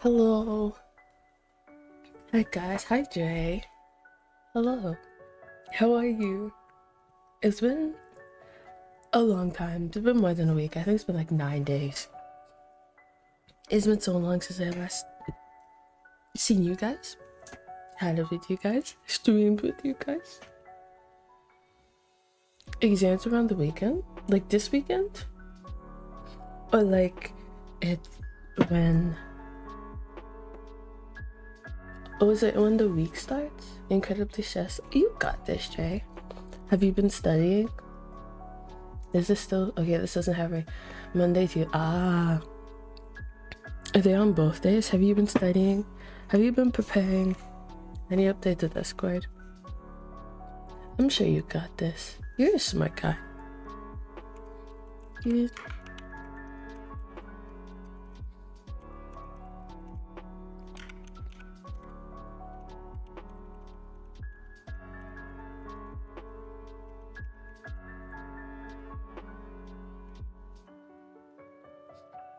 Hello. Hi guys. Hi Jay. Hello. How are you? It's been a long time. It's been more than a week. I think it's been like 9 days. It's been so long since I last seen you guys, had it with you guys, streamed with you guys. Exams around the weekend? Like this weekend? Or like it's when is it when the week starts? Incredibly stressed. You got this, Jay. Have you been studying? Is this still okay? This doesn't have a Monday to are they on both days? Have you been studying? Have you been preparing? Any update to Discord? I'm sure you got this. You're a smart guy. You...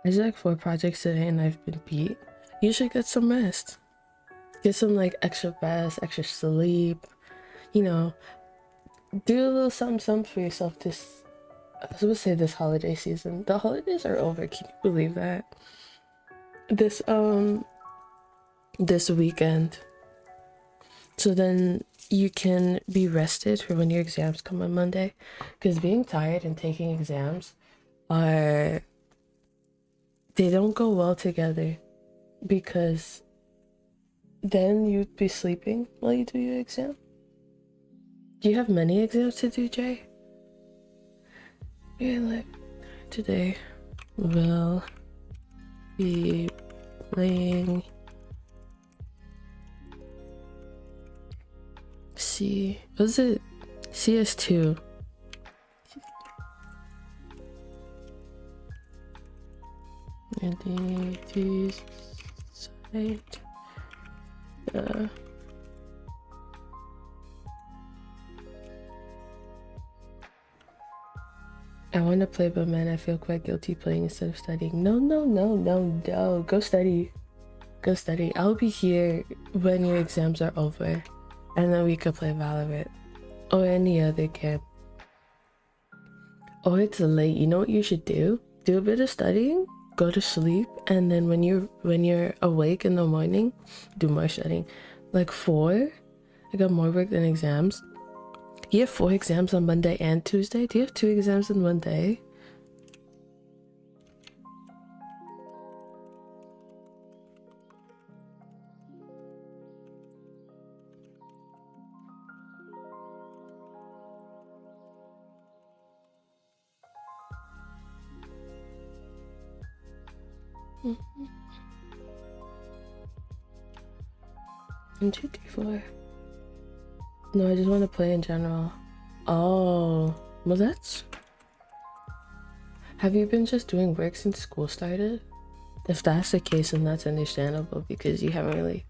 I did like 4 projects today and I've been beat. You should get some rest. Get some like extra rest, extra sleep. You know, do a little something for yourself this, I was gonna say this holiday season. The holidays are over. Can you believe that? This weekend. So then you can be rested for when your exams come on Monday. Because being tired and taking exams they don't go well together, because then you'd be sleeping while you do your exam. Do you have many exams to do, Jay? Yeah, like today we'll be playing was it CS2? And the site I want to play, but man, I feel quite guilty playing instead of studying. No. Go study. Go study. I'll be here when your exams are over, and then we could play Valorant or any other game. Oh, it's late. You know what you should do? Do a bit of studying, go to sleep, and then when you're awake in the morning, do more studying. Like 4? I got more work than exams. You have 4 exams on Monday and Tuesday? Do you have 2 exams in one day? Mm-hmm. 1, 2, 3, 4. No, I just want to play in general. Oh, well that's... Have you been just doing work since school started? If that's the case, then that's understandable, because you haven't really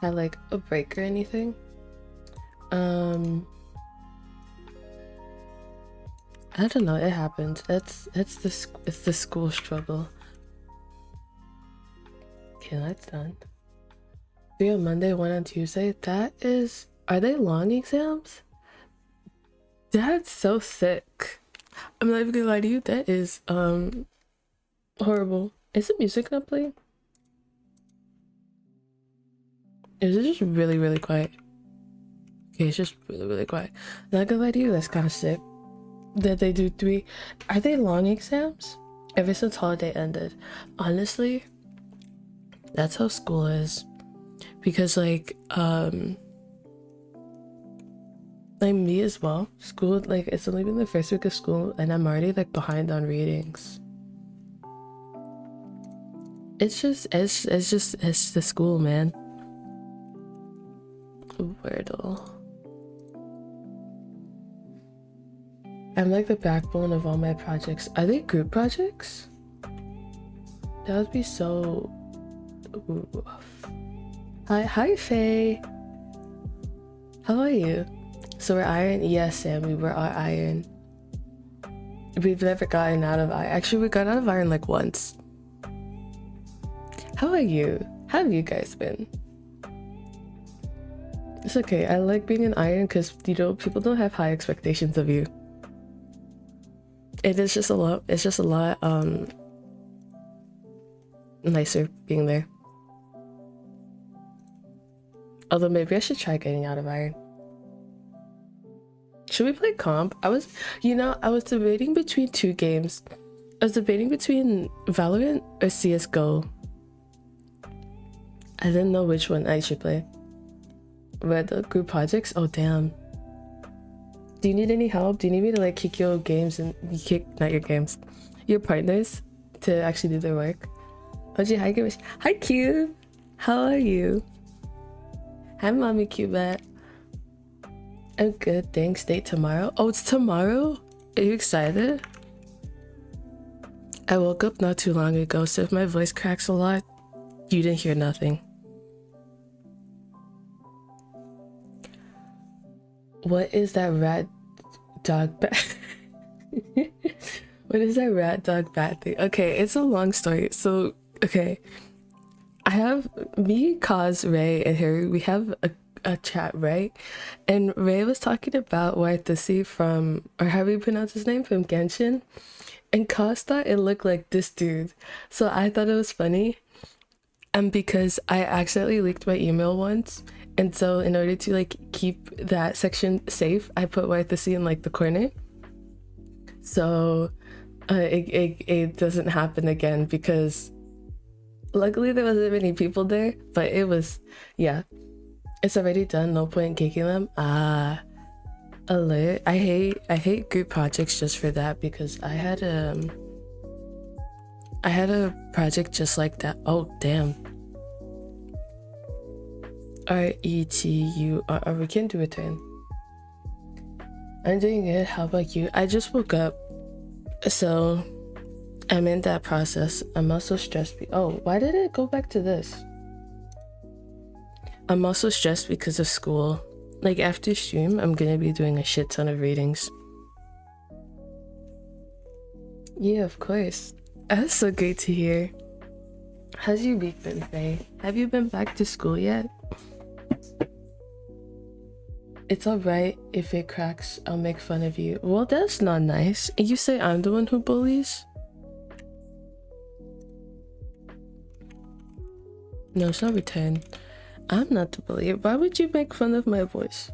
had like a break or anything. I don't know, it happens. It's the school struggle. Okay, that's done. 3 on Monday, 1 on Tuesday. Are they long exams? That's so sick. I'm not even gonna lie to you, that is horrible. Is the music not playing? Is it just really, really quiet? Okay, it's just really, really quiet. Not gonna lie to you, that's kind of sick that they do 3. Are they long exams? Ever since holiday ended. Honestly, that's how school is. Because like me as well. School, like, it's only been the first week of school and I'm already like behind on readings. It's the school, man. Wordle. I'm like the backbone of all my projects. Are they group projects? That would be so... Ooh. Hi Faye. How are you? So we're iron? Yes, Sam, we were all iron. We've never gotten out of iron. Actually, we got out of iron like once. How are you? How have you guys been? It's okay. I like being an iron because, you know, people don't have high expectations of you. It is just a lot. It's just a lot nicer being there. Although maybe I should try getting out of iron. Should we play comp? I was debating between two games. I was debating between Valorant or CSGO. I didn't know which one I should play. Red group projects? Oh damn. Do you need any help? Do you need me to like kick your games and not your games, your partners to actually do their work? OG, hi Gamish. Hi Cube. How are you? Hi Mommy Cubette. I'm good, thanks. Date tomorrow. Oh, it's tomorrow? Are you excited? I woke up not too long ago, so if my voice cracks a lot, you didn't hear nothing. What is that rat dog bat? What is that rat dog bat thing? Okay, it's a long story. So, okay. I have me, Kaz, Ray, and Harry. We have a chat, right? And Ray was talking about Waitasi from, or how do you pronounce his name? From Genshin. And Kaz thought it looked like this dude. So I thought it was funny. And because I accidentally leaked my email once. And so in order to like keep that section safe, I put Waitasi in like the corner. So it doesn't happen again because luckily there wasn't many people there, but it was, yeah. It's already done, no point kicking them. Alert. I hate group projects just for that because I had a project just like that. Oh damn. RETUR. We can do a turn. I'm doing good. How about you? I just woke up, so I'm in that process. I'm also stressed. Oh, why did it go back to this? I'm also stressed because of school. Like after stream, I'm gonna be doing a shit ton of readings. Yeah, of course. That's so great to hear. How's your week been, Faye? Have you been back to school yet? It's alright if it cracks, I'll make fun of you. Well, that's not nice. And you say I'm the one who bullies? No, it's not return. I'm not the bully. Why would you make fun of my voice?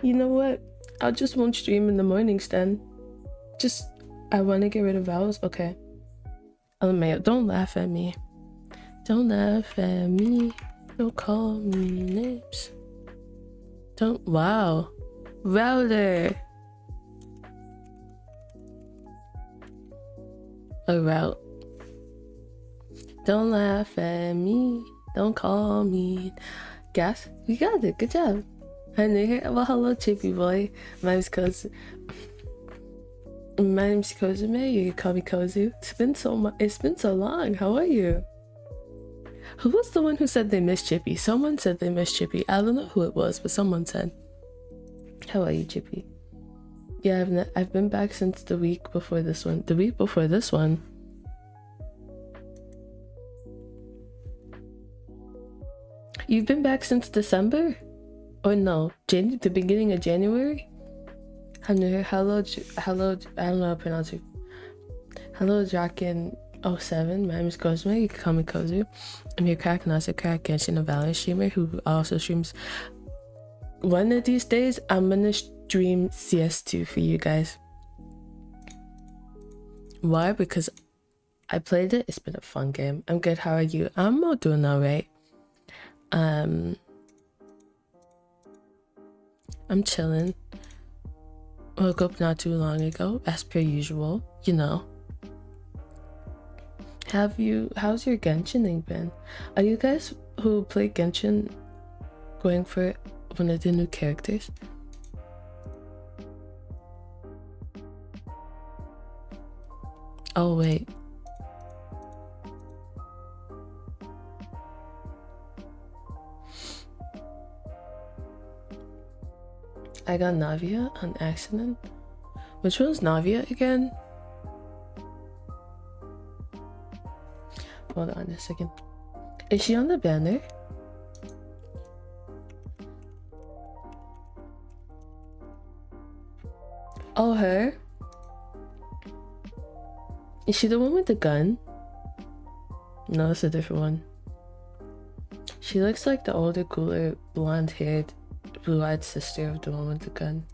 You know what? I just won't stream in the mornings then. I want to get rid of vowels. Okay. LMAO, don't laugh at me. Don't laugh at me. Don't call me names. Don't. Wow. Router. A route. Don't laugh at me. Don't call me. Gas. You got it. Good job. Hi, nigga. Well, hello, Chippy boy. My name's Kozu. My name's Kozume. You can call me Kozu. It's been so long. How are you? Who was the one who said they missed Chippy? Someone said they missed Chippy. I don't know who it was, but someone said. How are you, Chippy? Yeah, I've been back since the week before this one. The week before this one. You've been back since December? Or no, the beginning of January? Hello, I don't know how to pronounce it. Hello, Draken07. My name is Cosmo. You can call me Kozu. I'm your crack, not a crack Genshin and Valorant streamer who also streams. One of these days, I'm gonna stream CS2 for you guys. Why? Because I played it. It's been a fun game. I'm good. How are you? I'm all doing alright. I'm chilling. Woke up not too long ago, as per usual, you know. How's your Genshining been? Are you guys who play Genshin going for one of the new characters? Oh wait. I got Navia on accident. Which one's Navia again? Hold on a second. Is she on the banner? Oh, her? Is she the one with the gun? No, it's a different one. She looks like the older, cooler, blonde-haired, blue-eyed sister of the one with the gun.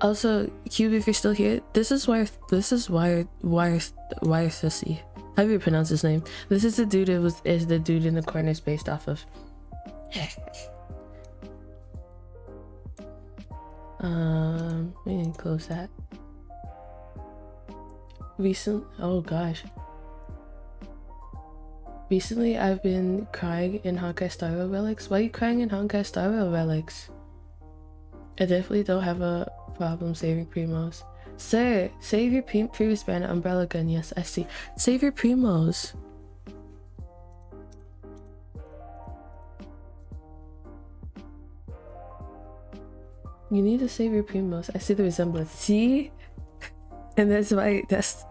Also, Cube, if you're still here, this is wire Sissy. How do you pronounce his name? This is the dude is the dude in the corners based off of. We need to close that. Oh gosh. Recently, I've been crying in Honkai Star Rail Relics. Why are you crying in Honkai Star Rail Relics? I definitely don't have a problem saving primos. Sir, save your previous brand umbrella gun. Yes, I see. Save your primos. You need to save your primos. I see the resemblance. See? And that's why that's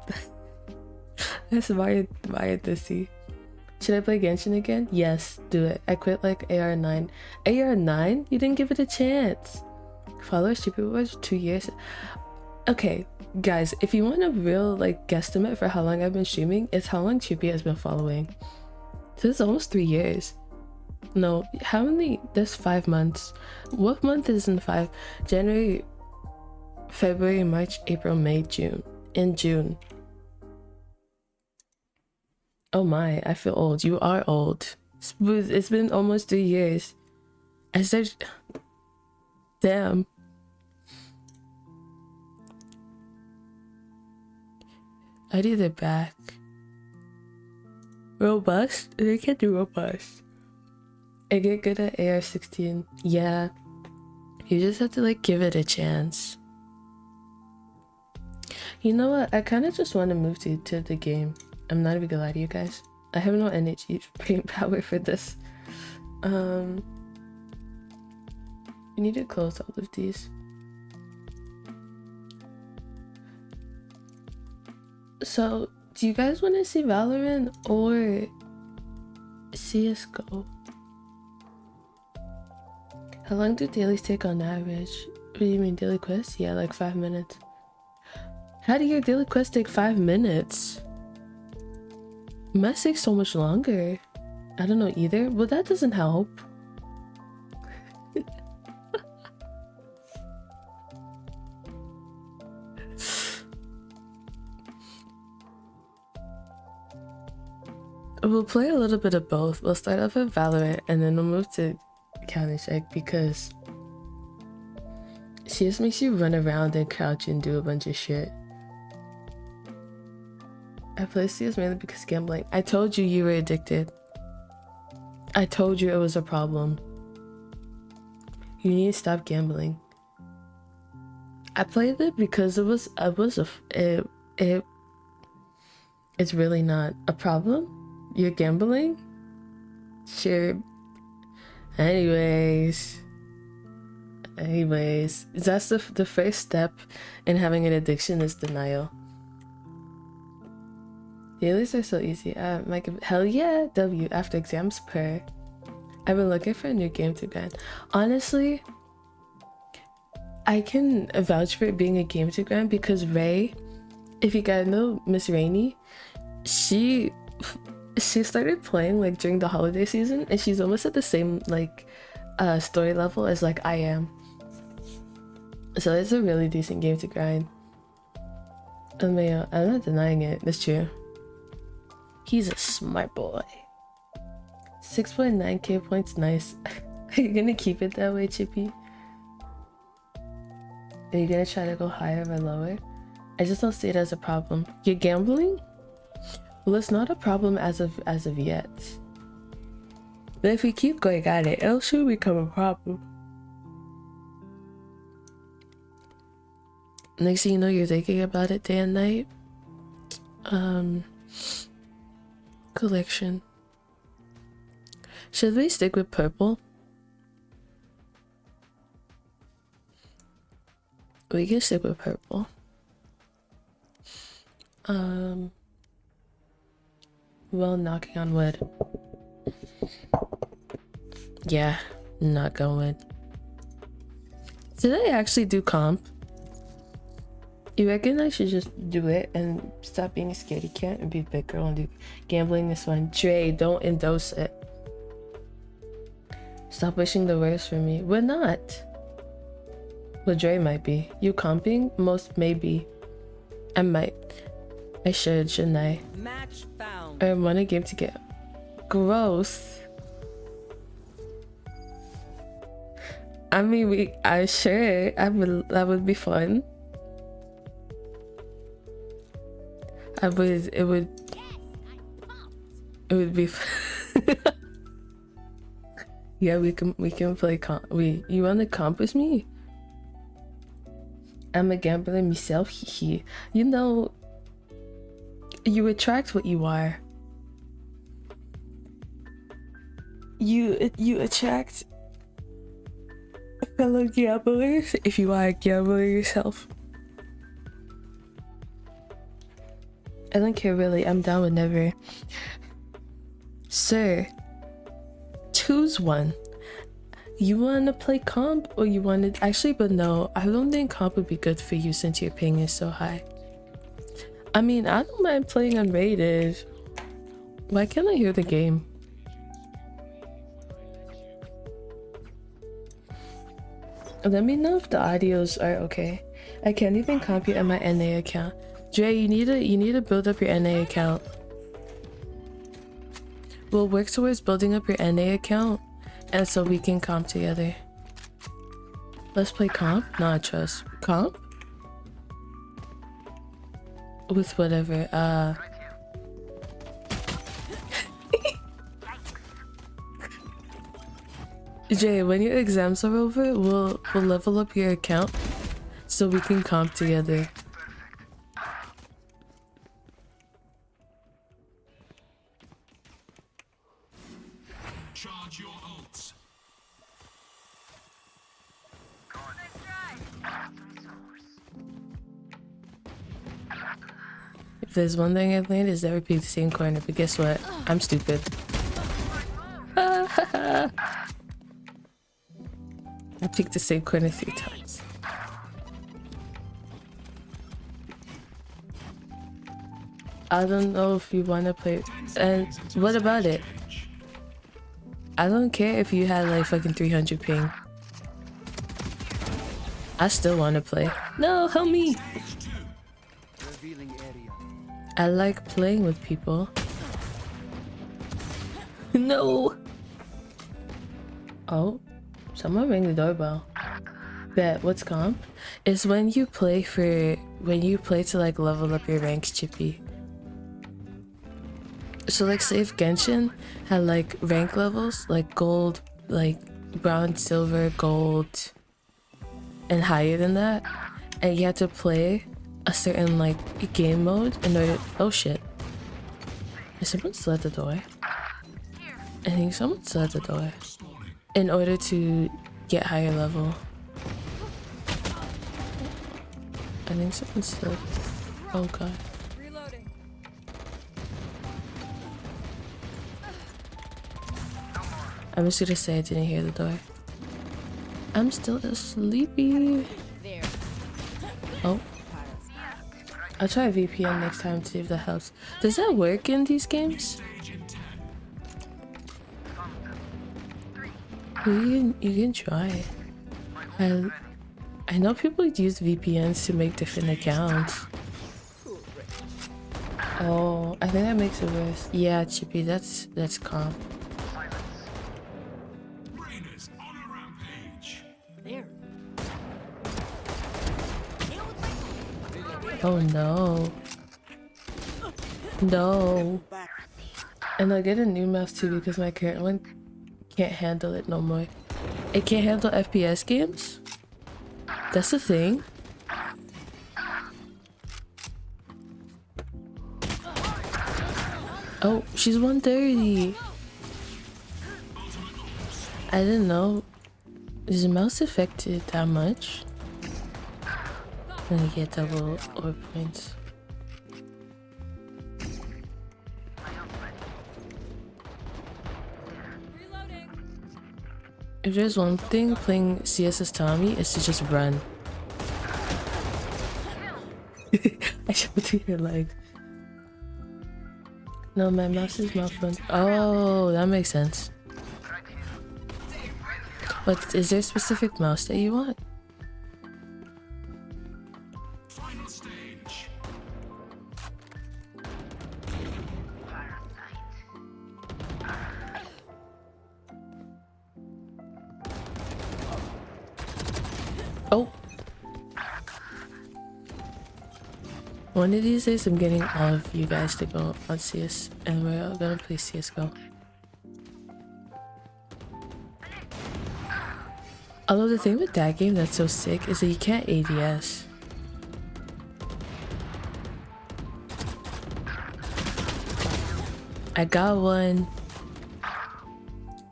why to see. Should I play Genshin again? Yes, do it. I quit like AR9. AR9? You didn't give it a chance. Followers stupid was 2 years. Okay, guys, if you want a real like guesstimate for how long I've been streaming, it's how long Chippy has been following. So it's almost 3 years. No, how many? There's 5 months. What month is in 5? January, February, March, April, May, June. In June. Oh my, I feel old. You are old. It's been almost 3 years. I said, damn. I did it back. Robust? They can't do robust. I get good at AR-16. Yeah. You just have to like give it a chance. You know what? I kind of just want to move to the game. I'm not even gonna lie to you guys. I have no energy brain power for this. I need to close all of these. So, do you guys want to see Valorant or CSGO? How long do dailies take on average? What do you mean, daily quests? Yeah, like 5 minutes. How do your daily quests take 5 minutes? Mine takes so much longer. I don't know either, but that doesn't help. We'll play a little bit of both. We'll start off with Valorant and then we'll move to Counter-Strike because she just makes you run around and crouch and do a bunch of shit. I play CS mainly because gambling. I told you you were addicted. I told you it was a problem. You need to stop gambling. I played it because it's really not a problem. You're gambling? Sure. Anyways, that's the first step in having an addiction is denial. Dailies are so easy. Hell yeah, W after exams per. I've been looking for a new game to grind. Honestly, I can vouch for it being a game to grind because Ray, if you guys know Miss Rainey, she started playing like during the holiday season and she's almost at the same like story level as like I am. So it's a really decent game to grind. I'm not denying it. That's true. He's a smart boy. 6.9k points, nice. Are you gonna keep it that way, Chippy? Are you gonna try to go higher or lower? I just don't see it as a problem. You're gambling? Well, it's not a problem as of yet. But if we keep going at it, it'll soon become a problem. Next thing you know, you're thinking about it day and night. Collection. Should we stick with purple? We can stick with purple. Well, knocking on wood. Yeah, knock on wood. Did I actually do comp? You reckon I should just do it and stop being a scaredy cat and be a big girl and do gambling this one? Dre, don't endorse it. Stop wishing the worst for me. We're not. Well, Dre might be. You comping? Most maybe. I might. I should, shouldn't I? Match found. I want a game to get gross. I mean, I sure. That would be fun. It would be yeah, we can play you want to comp with me? I'm a gambler myself. You know, you attract what you are. You attract fellow gamblers if you are a gambler yourself. I don't care really, I'm down with never. Sir, choose one. You want to play comp or you want to... Actually, but no, I don't think comp would be good for you since your ping is so high. I mean, I don't mind playing unrated. Why can't I hear the game? Let me know if the audios are okay. I can't even comp you at my NA account. Dre, you need to build up your NA account. We'll work towards building up your NA account, and so we can comp together. Let's play comp? Nah, trust. Comp? With whatever, Jay, when your exams are over, we'll level up your account so we can comp together. Charge your ults. If there's one thing I've learned is never pick the same corner, but guess what? I'm stupid. I picked the same corner 3 times. I don't know if you want to play. And what about it? I don't care if you had like fucking 300 ping. I still want to play. No, help me! I like playing with people. No! Oh, someone rang the doorbell. Bet, what's comp? It's when you play to like level up your ranks, Chippy. So like say if Genshin had like rank levels, like gold, like bronze, silver, gold, and higher than that, and you had to play a certain like game mode in order... Oh shit. Is someone still at the door? I think someone's still at the door. In order to get higher level. I think someone's still... Oh god. I'm just gonna say I didn't hear the door. I'm still sleepy. Oh. I'll try VPN next time to see if that helps. Does that work in these games? You can try it. I know people use VPNs to make different accounts. Oh, I think that makes it worse. Yeah, Chippy, that's calm. Oh no. No. And I'll get a new mouse too because my current one can't handle it no more. It can't handle FPS games? That's the thing. Oh, she's 130. I didn't know. Is the mouse affected that much? Then you get double or points. If there's one thing playing CS has taught me, is to just run. I should do your leg. No, my mouse is malfunctioning. Oh, that makes sense. But is there a specific mouse that you want? Final stage. Oh! One of these days I'm getting all of you guys to go on CS and we're all gonna play CSGO. Although the thing with that game that's so sick is that you can't ADS. I got one.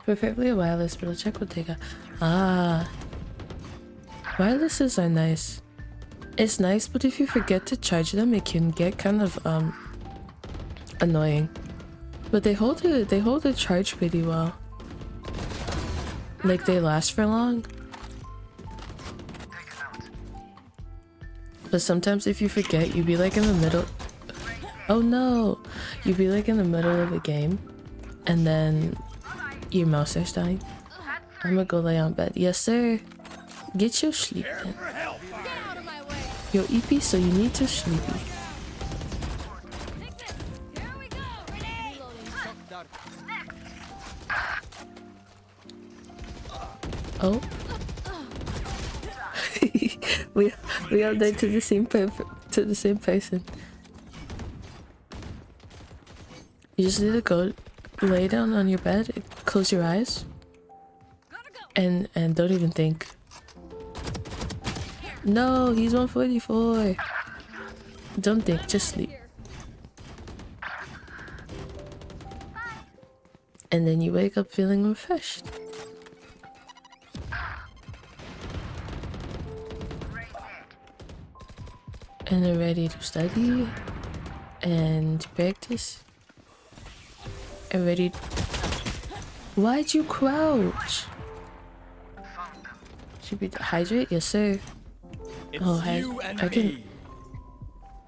Preferably a wireless, but I'll check what they got. Ah. Wirelesses are nice. It's nice, but if you forget to charge them, it can get kind of annoying. But they hold the charge pretty well. Like they last for long. But sometimes if you forget, you'd be like in the middle. Oh no! You'd be like in the middle of a game, and then your mouse starts dying. I'm gonna go lay on bed. Yes, sir. Get your sleep in. You're EP, so you need to sleepy. Oh. we are there to the same person. You just need to go lay down on your bed, close your eyes, and don't even think. No, he's 144. Don't think, just sleep. And then you wake up feeling refreshed. And they're ready to study and to practice. And ready. Why'd you crouch? Should we hydrate? Yes, sir. It's oh, you and I can. me.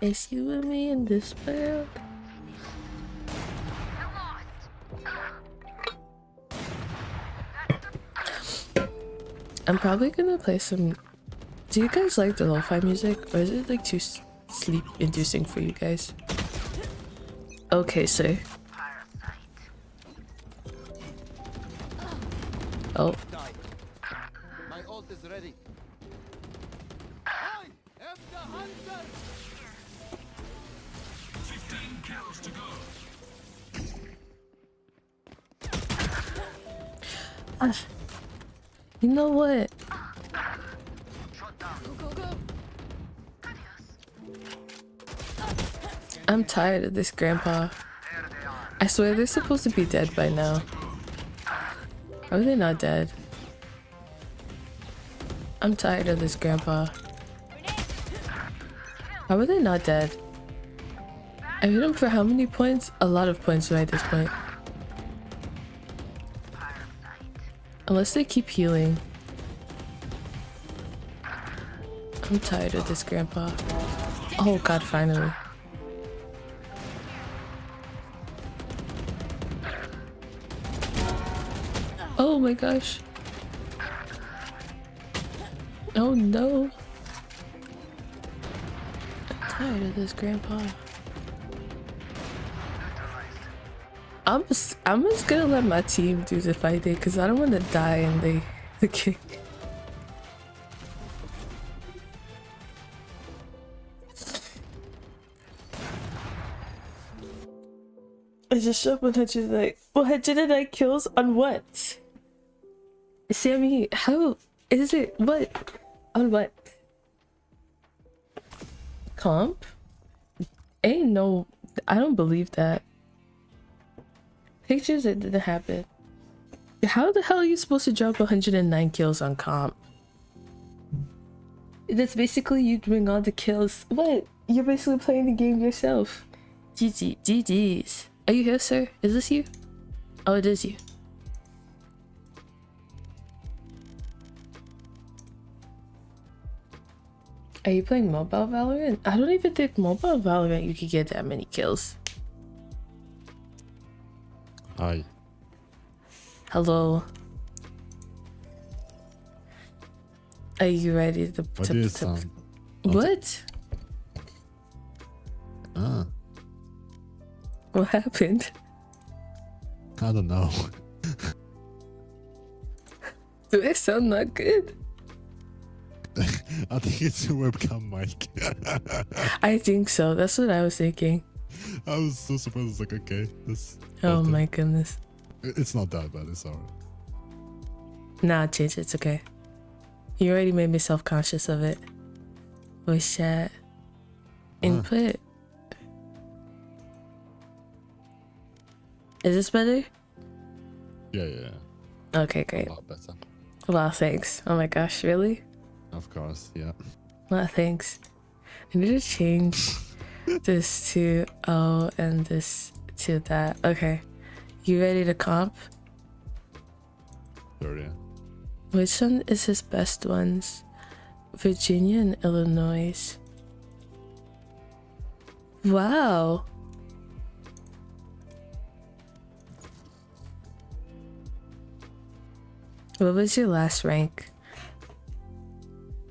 It's you and me in this world. I'm probably gonna play some. Do you guys like the lo-fi music, or is it like too sleep-inducing for you guys? Okay, sir. Oh. My ult is ready. I am the hunter. 15 kills to go. You know what? I'm tired of this, Grandpa. I swear they're supposed to be dead by now. Are they not dead? I'm tired of this, Grandpa. How are they not dead? I hit them for how many points? A lot of points right at this point. Unless they keep healing. I'm tired of this, Grandpa. Oh god, finally. Oh my gosh. Oh no. I'm tired of this, Grandpa. I'm just gonna let my team do the fighting because I don't want to die in the game. I just showed 109 kills on what? Sammy, how is it? What? On what? Comp? Ain't no, I don't believe that. Pictures, it didn't happen. How the hell are you supposed to drop 109 kills on comp? That's basically you doing all the kills. What? You're basically playing the game yourself. GG's. Are you here, sir? Is this you? Oh, it is you. Are you playing mobile Valorant? I don't even think mobile Valorant you could get that many kills. Hi. Hello. Are you ready to... What is sound? What? Ah, What happened? I don't know. Do I sound not good? I think it's your webcam mic. I think so. That's what I was thinking. I was so surprised. I was like, okay, this. Oh my goodness. It's not that bad. It's alright. Nah, change it. It's okay. You already made me self-conscious of it. Voice chat. Input. Is this better? Yeah. Okay, great. A lot better. Wow, thanks. Oh my gosh, really? Of course, yeah. Wow, thanks. I need to change this to O and this to that. Okay. You ready to comp? Sure, yeah. Which one is his best ones? Virginia and Illinois. Wow. What was your last rank?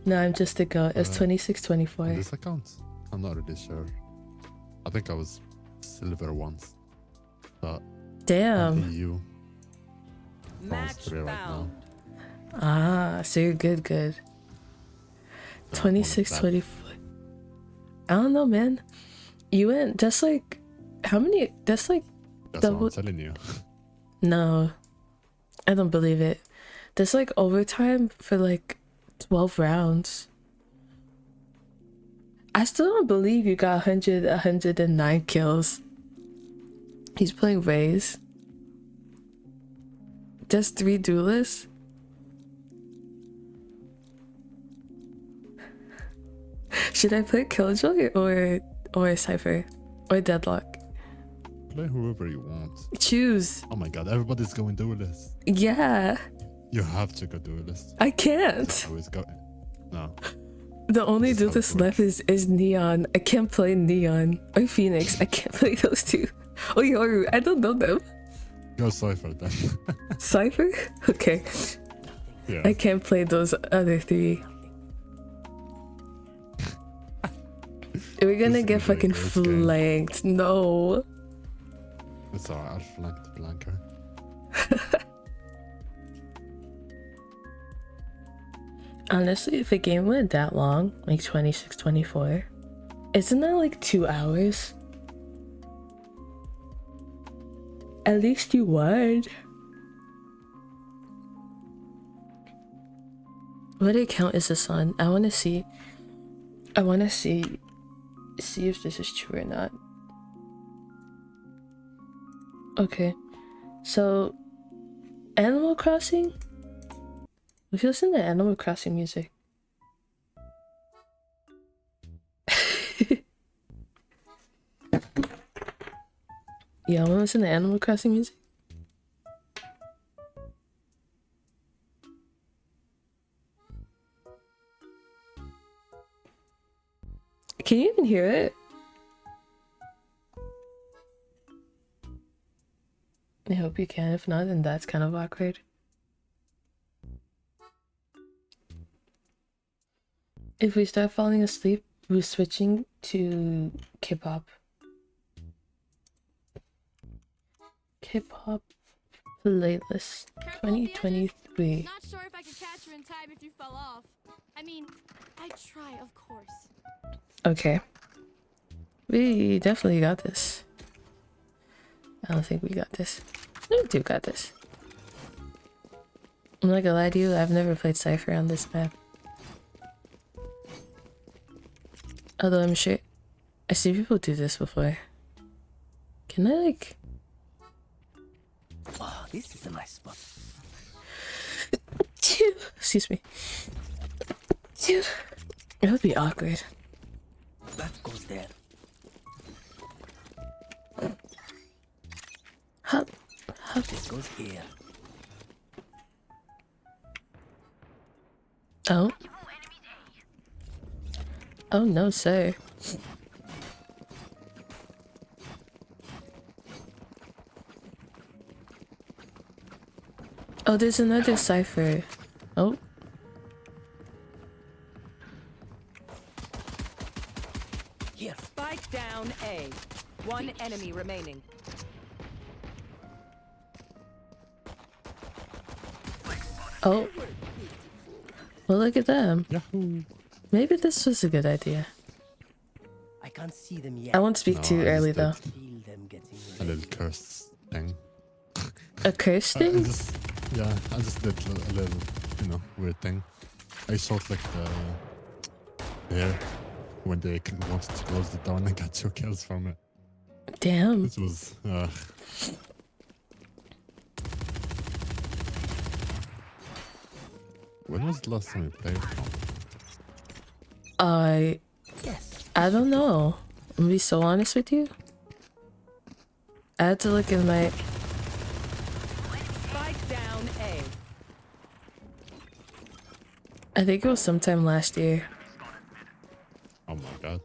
No, I'm just a goat. It's 26-24. This account? I'm not really sure. I think I was silver once. But Damn. you Match three right now. found. Ah, so you're good. Yeah, 26-24. I don't know, man. You went, that's like, how many? That's like That's what double. I'm telling you. No, I don't believe it. There's like overtime for like 12 rounds. I still don't believe you got 109 kills. He's playing Raze. Just 3 duelists. Should I play Killjoy or Cypher or Deadlock? Play whoever you want. Choose. Oh my god, everybody's going duelist. Yeah, You have to go duelist. I can't. I always go. No. The only This is how it duelist left is Neon. I can't play Neon or Phoenix. I can't play those two. Or Yoru. I don't know them. Go Cypher then. Cypher? Okay. Yeah. I can't play those other 3. We're gonna This is get gonna be a fucking great game. flanked. No. It's alright, I'll flank the blanker. Honestly, if a game went that long, like 26-24, isn't that like 2 hours? At least you won. What account is this on? I wanna see if this is true or not. Okay. So Animal Crossing? We should listen to Animal Crossing music. Yeah, I wanna listen to Animal Crossing music. Can you even hear it? I hope you can. If not, then that's kind of awkward. If we start falling asleep, we're switching to K-pop. K-pop playlist Careful, 2023. Not sure if I could catch you in time if you fell off. I mean, I'd try, of course. Okay. We definitely got this. I don't think we got this. No, we do got this. I'm not gonna lie to you, I've never played Cypher on this map. Although I'm sure I see people do this before. Can I like... Wow, this is a nice spot. Excuse me. It would be awkward. That goes there. Hup. This goes here. Oh. Oh no, sir. Oh, there's another cipher. Oh. Here. Spike down A. One enemy remaining. Oh. Well, look at them. Yahoo! Maybe this was a good idea. I can't see them yet. I won't speak No, too I early just though. Feel them getting A ready. little cursed thing. A curse I thing? just, yeah, I just did a little, you know, weird thing. I shot like the bear when they wanted to close the door and I got 2 kills from it. Damn. This was, when was the last time we played? Yes. I don't know. I'm gonna be so honest with you. I had to look in my. Spike down A. I think it was sometime last year. Oh my god.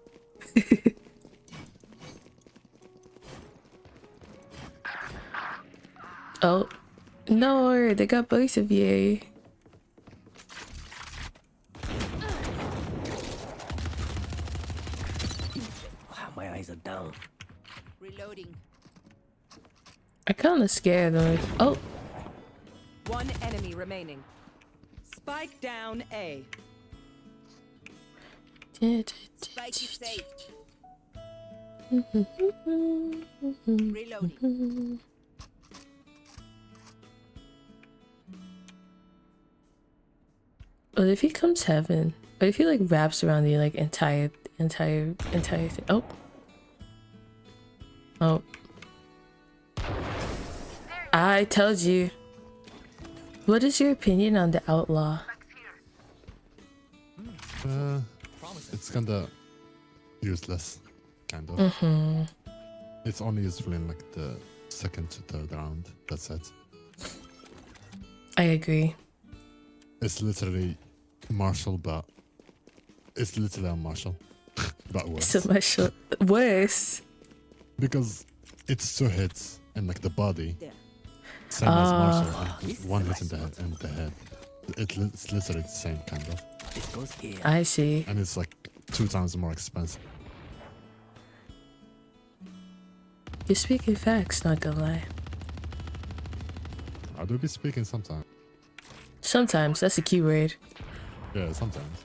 Oh. No, they got both of you. Wow, my eyes are down. Reloading. I kinda scared them. Oh. One enemy remaining. Spike down A. Spike is safe. Reloading. What if he comes heaven? What if he like wraps around the like entire thing? Oh. Oh. I told you. What is your opinion on the outlaw? It's kinda useless, kind of. It's only useful in like the second to third round. That's it. I agree. It's literally Marshall, but it's literally a Marshall, but worse. So much worse. Because it's 2 hits and like the body, Yeah. same as Marshall, and this is 1 a hit in the nice head. It's literally the same kind of, This goes here. I see. and it's like 2 times more expensive. You're speaking facts, not gonna lie. I do be speaking sometimes. Sometimes that's a key word. Yeah, sometimes.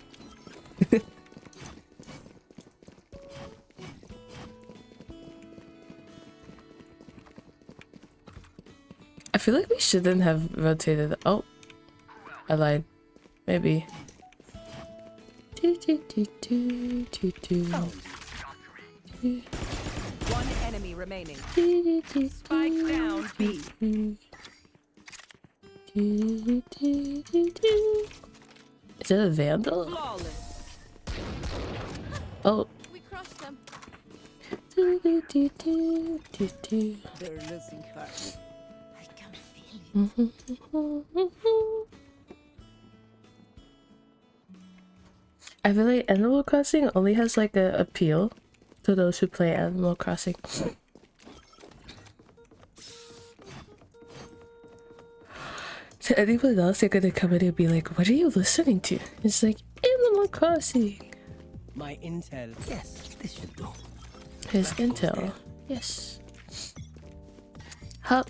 I feel like we shouldn't have rotated. Oh, I lied. Maybe. One enemy remaining. Spike down B. Is that a vandal? Flawless. Oh. We crushed them. They're losing heart. I can feel it. I feel like Animal Crossing only has like a appeal to those who play Animal Crossing. To anyone else, they're gonna come in and be like, "What are you listening to?" It's like Animal Crossing. My intel. Yes, this should do. His That goes intel. there. Yes. Hup.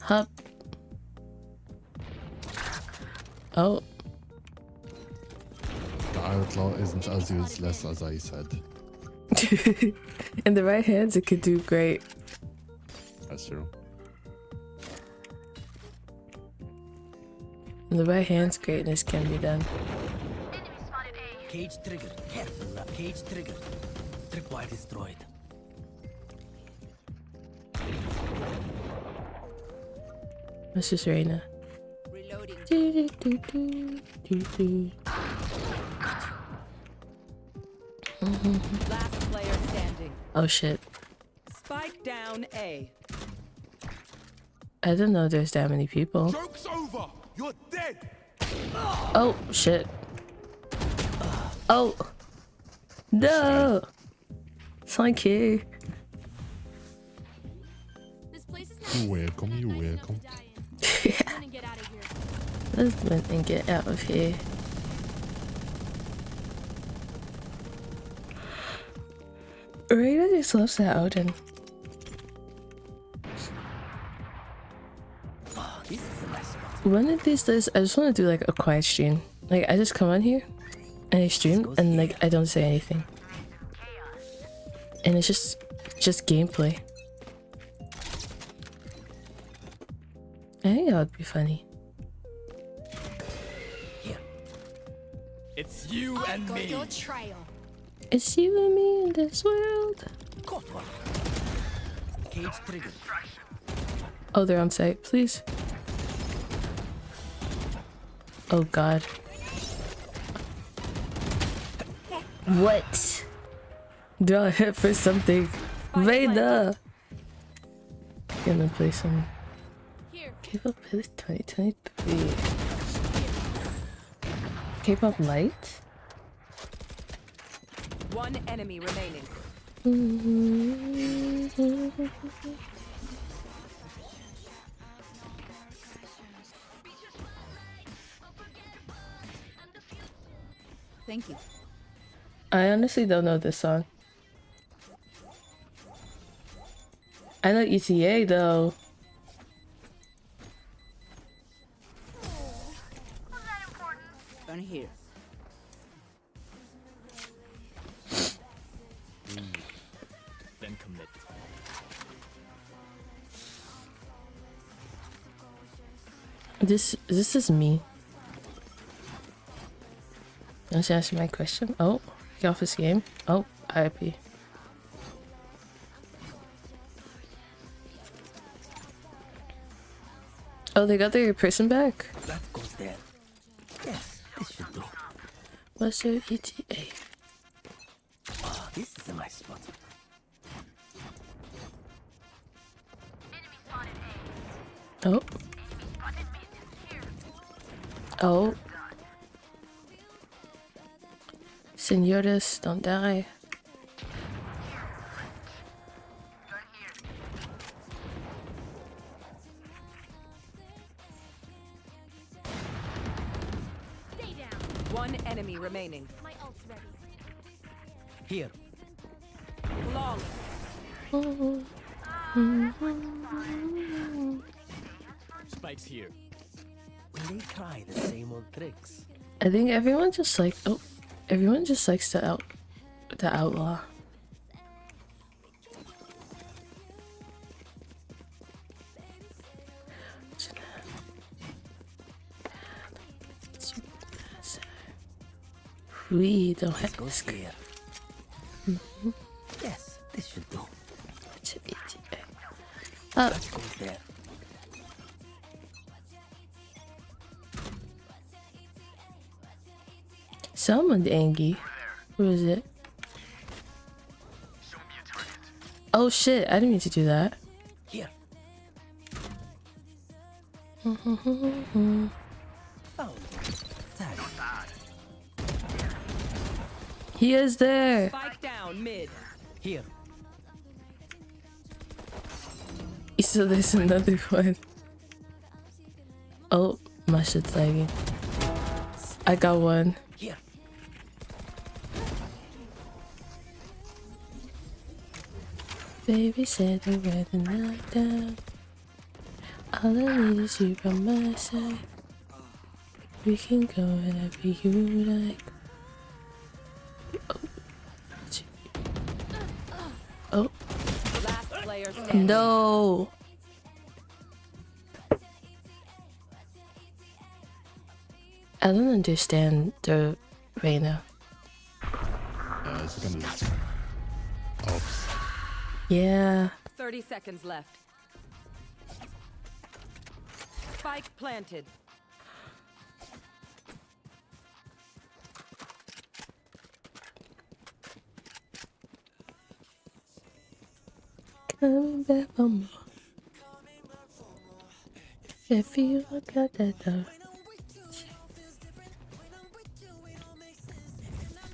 Hup. Oh. The outlaw isn't as useless as I said. In the right hands, it could do great. That's true. In the right hands, greatness can be done. Cage trigger. Careful now. Cage trigger. Tripwire destroyed. This is Reina. Reloading. Last player standing. Oh shit. Spike down A. I didn't know there's that many people. Joke's over. You're dead. Oh shit. Oh. No. Thank you. This place is You're welcome, you're welcome. Yeah. and get out of here. Let's win and get out of here. Rita just loves that Odin. Oh, this is a nice spot. One of these days, I just want to do like a quiet stream. Like I just come on here and I stream and like I don't say anything. And it's just gameplay. I think that would be funny. Here. It's you and Got me. your trail. It's you and me in this world. Caught one. Cage triggered. Oh, they're on site, please. Oh god. What? Do I hit for something? Vader! Gonna play some Here. K-pop Hits 2023. K-pop Light? One enemy remaining. Thank you. I honestly don't know this song. I know ETA though. Gun here. Then commit. This is me. Don't you answer my question? Oh, get off this game. Oh, RIP. Oh, they got their person back. That goes there. Yes, this should do. What's their ETA? Oh, this is a nice spot. Oh. Oh. Senores, don't die. Stay down. One enemy remaining. My ult's ready. Here. Long. Spike's here. Will they try the same old tricks? I think everyone just like everyone just likes the outlaw. We don't have Goes this. here. Yes, this should do. Oh, That goes there. someone Angie. Who is it? Oh shit! I didn't mean to do that. Here. Oh, tag. He is there. Spike down mid. Here. So there's another one. Oh, my shit's lagging. I got one. Here. Baby said the weather knocked down. All I need is you by my side. We can go wherever you like. Oh. Last player standing. No. I don't understand the Reyna. It's gonna ops. Yeah. 30 seconds left. Spike planted. Coming back for more. If you got that though.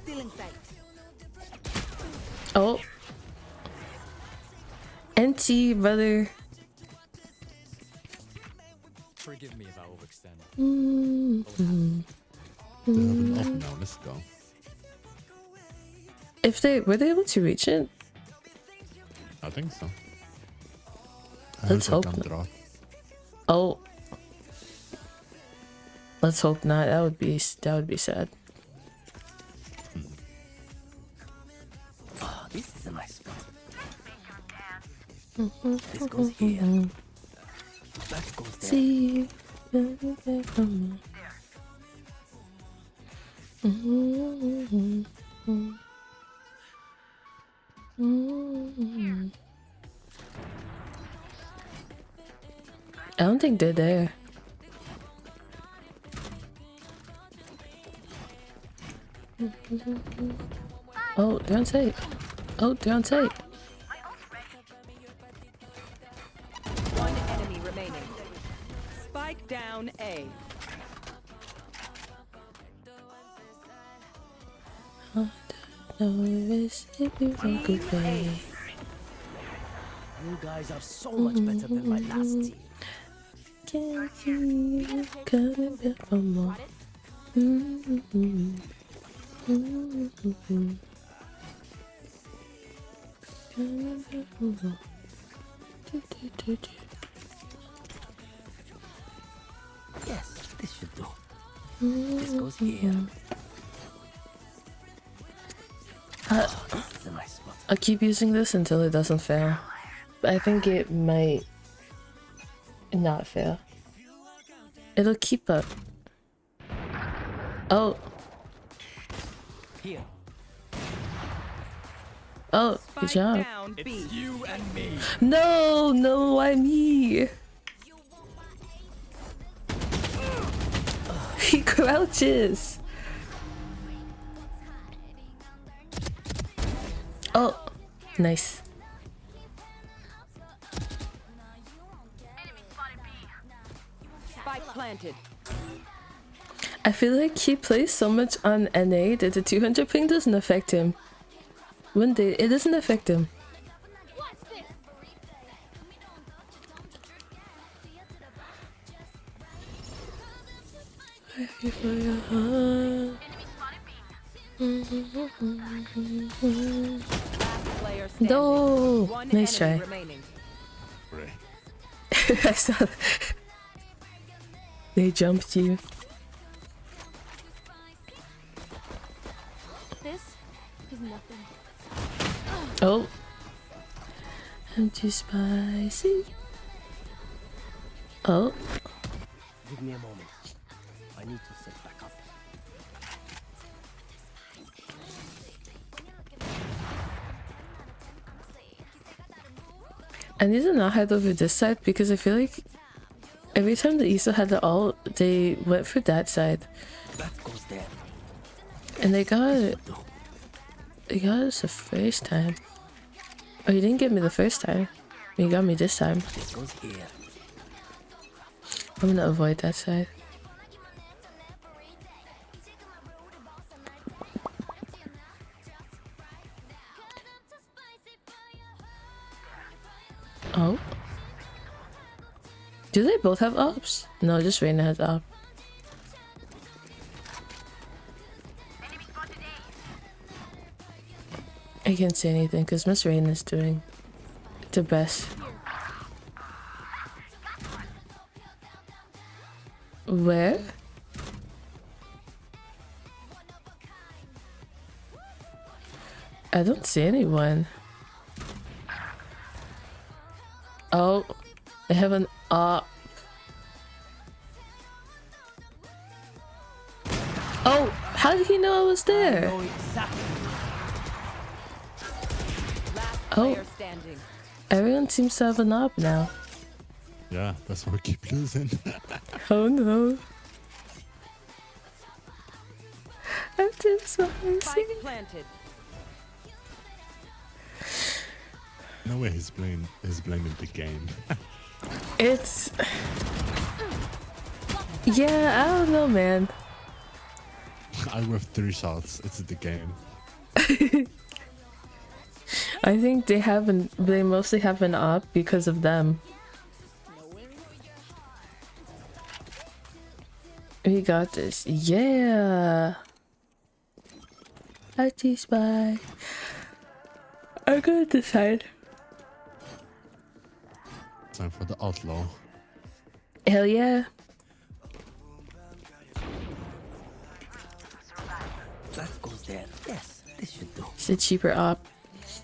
Still in sight. Oh. NT, brother. Forgive me if I overextend. They have an up now. Let's go. If they were they able to reach it? I think so. Let's hope gun not. drop. Oh. Let's hope not. That would be sad. Oh, this is a nice spot. This goes here. That goes there. See. I don't think they're there. Oh, they're on tape. Oh, they're on tape. One enemy remaining. Spike down A. No, You guys are so much better than my last team. can't see you coming back for more. Coming back for more. Yes, this should do. This goes here. Oh, this is a nice spot. I'll keep using this until it doesn't fail. But I think it might not fail. It'll keep up. Oh. Here. Oh, good Spike job. down B. It's you and me. No, why me? He crouches. Oh, nice. Spike planted. I feel like he plays so much on NA that the 200 ping doesn't affect him. One day, it doesn't affect him. Ready for your heart. Last player standing. No, One nice enemy try. remaining. I saw that. They jumped you. This is nothing. Oh. I'm too spicy. Oh. Give me a moment. I need to set back up. I need to not head over this side because I feel like every time the ESO had the ult, they went for that side. That goes there. And they got us the first time. Oh, you didn't get me the first time. You got me this time. This goes here. I'm gonna avoid that side. Oh. Do they both have ops? No, just Reina has op. I can't say anything because Miss Reina is doing the best. Where? I don't see anyone. Oh, they have an op. Oh, how did he know I was there? know exactly. Last Oh. player standing. Everyone seems to have an op now. Yeah, that's why we keep losing. Oh no. I'm too spicy. Spike planted. No way he's blaming the game. It's... Yeah, I don't know, man. I whiffed 3 shots. It's the game. I think they mostly have an op because of them. We got this. Yeah. IT spy. I gotta decide. Time for the outlaw. Hell yeah. That goes there. Yes, this should do. It's a cheaper op. Still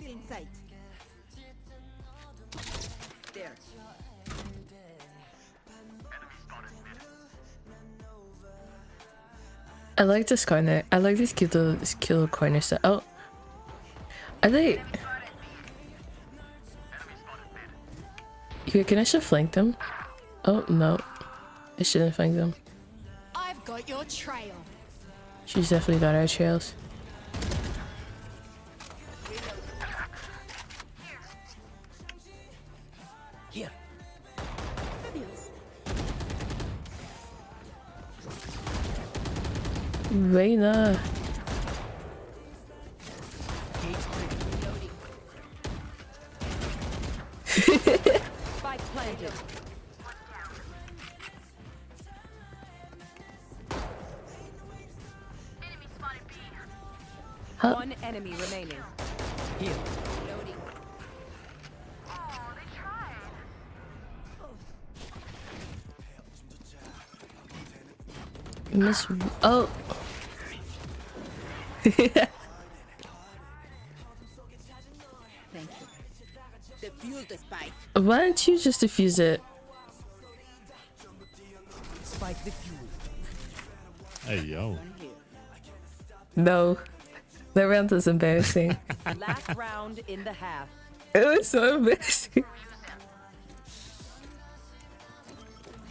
in sight. There. I like this corner. I like this cute little corner set. Oh. Are they... Here, can I just flank them? Oh, no. I shouldn't flank them. I've got your trail. She's definitely got our trails. Here. Reina. Spike planted. Huh? One enemy remaining. Here. Miss... Oh. Thank you. Defuse the spike. Why don't you just defuse it? Spike defused. Hey, yo. No. That round was embarrassing. Last round in the half. It was so embarrassing.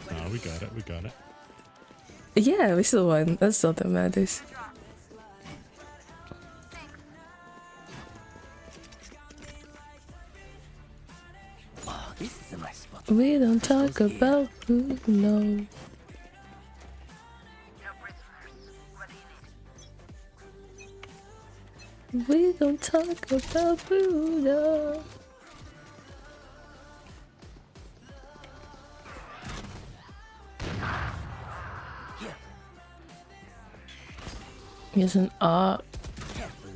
Oh, we got it. We got it. Yeah, we still won. That's all that matters. Oh, this is a nice spot. We don't talk about who knows. We don't talk about Buddha. Here. Here's an op. Careful.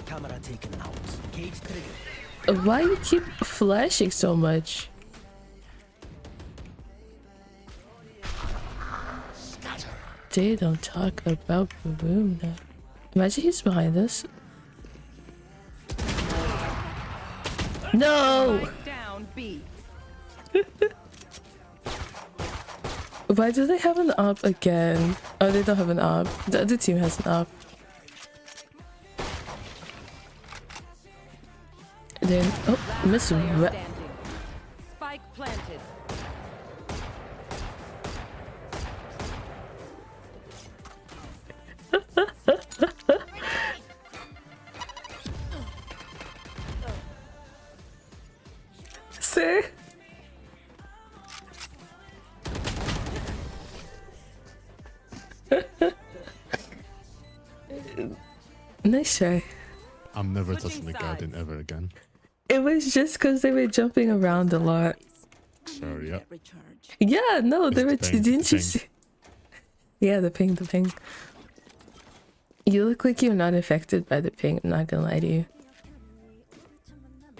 Camera taken out. Cage trigger. Why you keep flashing so much? They don't talk about Buddha. Imagine he's behind us. No! Spike down B. Why do they have an op again? Oh, they don't have an op. The other team has an op. Then, oh, Miss Player Re- standing. Spike planted. Sir? Nice try. I'm never Switching touching the sides. garden ever again. It was just because they were jumping around a lot. Sure, yeah. Yeah, no, they It's were. the ping, Didn't the you ping. see? Yeah, the ping, the ping. You look like you're not affected by the ping. I'm not gonna lie to you.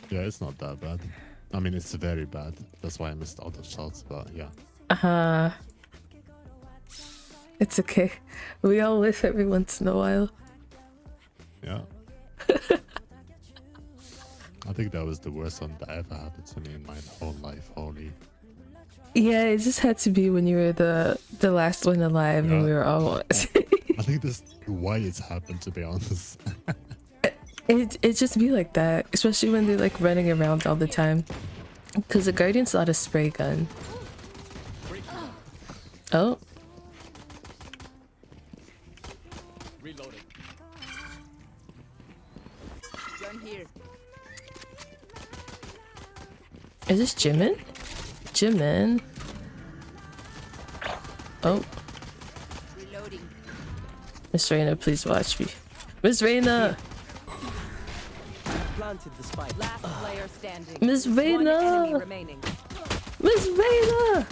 Yeah, it's not that bad. I mean, it's very bad. That's why I missed all the shots, but yeah. It's okay. We all live every once in a while. Yeah. I think that was the worst one that ever happened to me in my whole life. Holy. Yeah, it just had to be when you were the last one alive and we were all. I think this why it's happened, to be honest. It just be like that, especially when they're like running around all the time. Because the Guardian's not a spray gun. Oh. Reloading. Gun here. Is this Jimin? Jimin. Oh, Reloading. Miss Reina, please watch me. Miss Reina! Planted the spike. Last player standing. Miss One enemy Reina! remaining. Miss Reina!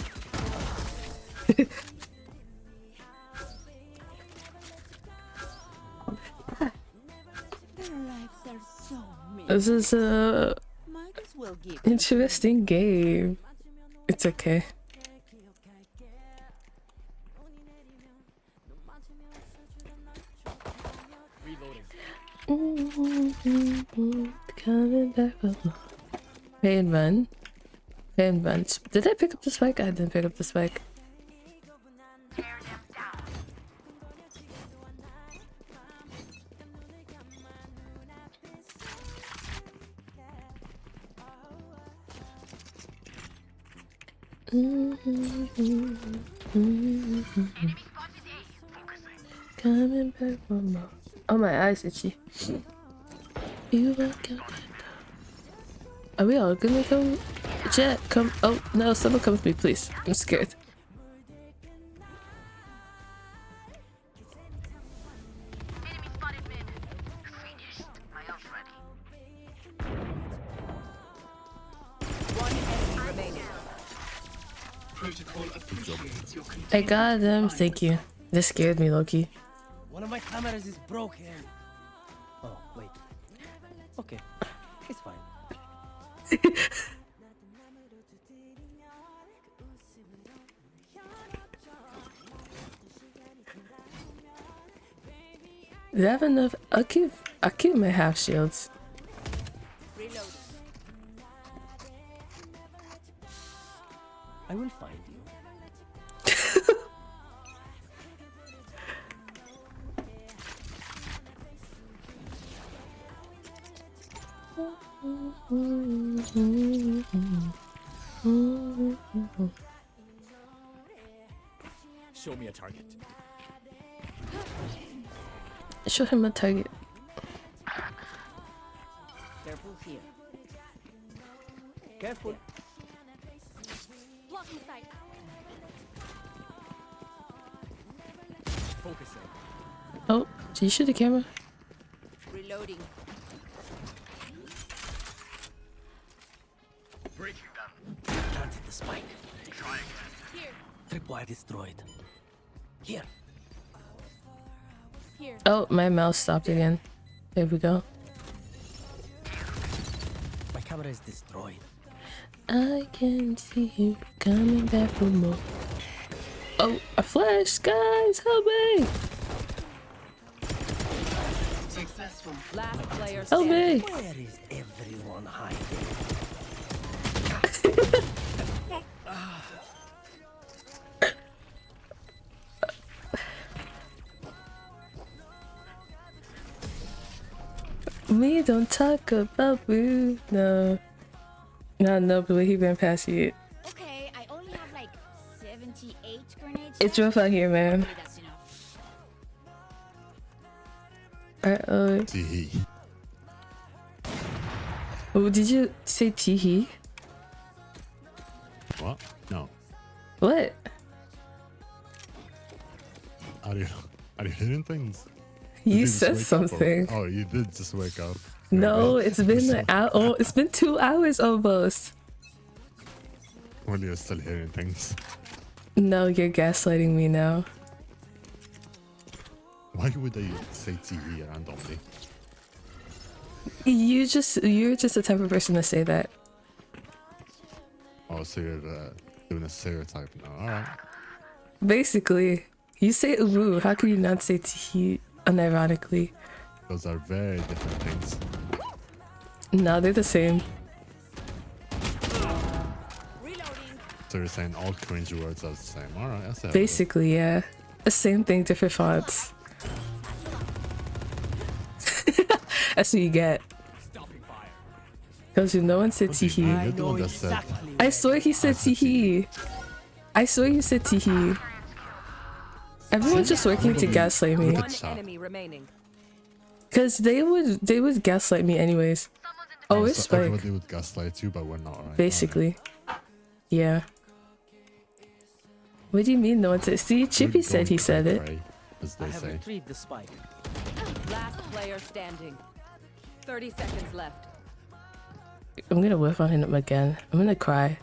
This is a Might as well give. interesting game. It's okay. Coming back. Pay and run. Pay and run. Did I pick up the spike? I didn't pick up the spike. Coming back one more. Oh, my eyes itchy. You walk out. Are we all gonna go? Jet, come. Oh no, someone come with me, please. I'm scared. One enemy remaining. I got them. Thank you. This scared me, Loki. One of my cameras is broken. Oh, wait. Okay. It's fine. Do I have enough? I'll keep my half shields. Reloading. I will find you. Show me a target. Show him a target. Careful here. Careful. Blocking sight. Focusing. Oh, did you shoot the camera? Reloading. Planted the spike. Here. Tripwire destroyed. Here. Here. Oh, my mouse stopped again. There we go. My camera is destroyed. I can see you coming back for more. Oh, a flash, guys, help me! Last player Help standing. me! Where is everyone hiding? Me don't talk about boo. No. No, but he ran past you. Okay, I only have like 78 grenades. It's left. rough out here, man. Hopefully that's enough. Uh-oh. Tee. Oh, did you say teehee? What? No. What? Are you hearing things? You just said wake up, or- something. Oh, you did just wake up. No, Okay. it's been an hour. Oh, it's been 2 hours almost. Well, you're still hearing things. No, you're gaslighting me now. Why would they say TV randomly? You're just the type of person to say that. Oh, so you're doing a stereotype now. Alright. Basically, you say uwu. How can you not say teehee unironically? Those are very different things. No, they're the same. Reloading. So you're saying all cringe words are the same. Alright, that's it. Basically, yeah. The same thing, different fonts. That's what you get. Stopping fire. Because no one said What do you mean? teehee. You're the one that said. I swear he said teehee. I swear you said teehee. Everyone's just working to gaslight me. One chat. enemy remaining. Cause they would gaslight me anyways. Oh, it's So Spike. everybody would gaslight you, but we're not, right? Basically. Yeah. What do you mean no one said? See, Alright. Chippy We're said he going said it. cray-cray, as I they have say. retrieved the spike. Last player standing. 30 seconds left. I'm gonna whiff on him again. I'm gonna cry.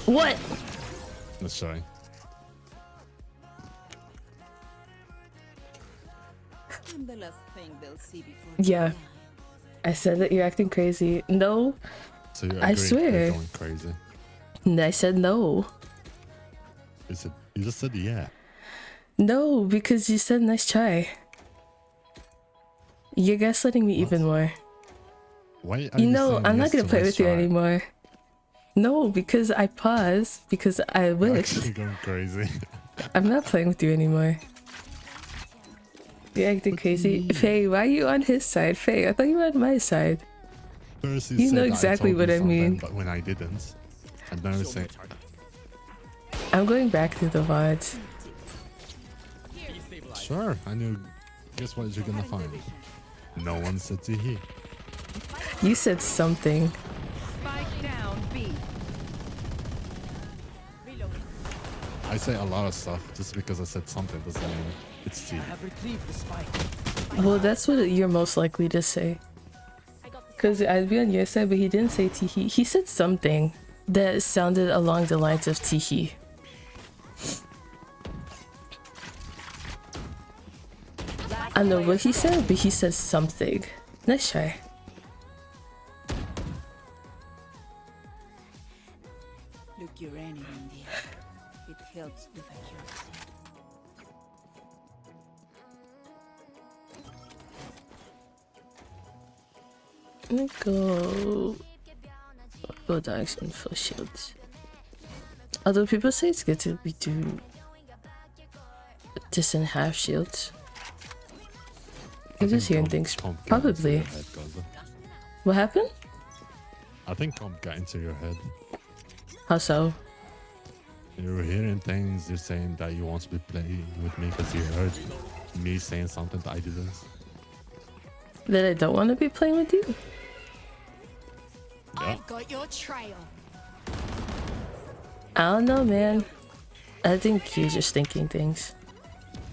What? Let's sorry. I'm the last thing they'll see before. Yeah. I said that you're acting crazy. No. So you I agree swear. they're going crazy. I said no. You just said yeah. No, because you said nice try. You're gaslighting me even more. Why are You you know, saying I'm yes not gonna to play nice with you try? anymore. No, because I paused because I You're wished. actually going crazy. I'm not playing with you anymore. You're acting crazy. Faye, why are you on his side? Faye, I thought you were on my side. First You said know that exactly told what you I from them, mean. but when I didn't. And now you're Show me a saying, target. I'm going back through the VODs. Destabilize. sure, I knew. Guess what you're gonna find? No one said to he. You said something. Spike down B. I say a lot of stuff. Just because I said something doesn't mean it's T. I have retrieved the spike. Well, that's what you're most likely to say. Because I'd be on your side, but he didn't say teehee. He said something that sounded along the lines of teehee. I don't know what he said, but he said something. Nice try. Look your enemy in the eye. It helps with accuracy. Let me go. Bulldogs and full shields. Although people say it's good to do this in half shields. I'm just hearing things. Probably. What happened? I think comp got into your head. How so? You were hearing things. You're saying that you want to be playing with me because you heard me saying something that I didn't. That I don't want to be playing with you? Yeah. I've got your trail. I don't know, man. I think you're just thinking things.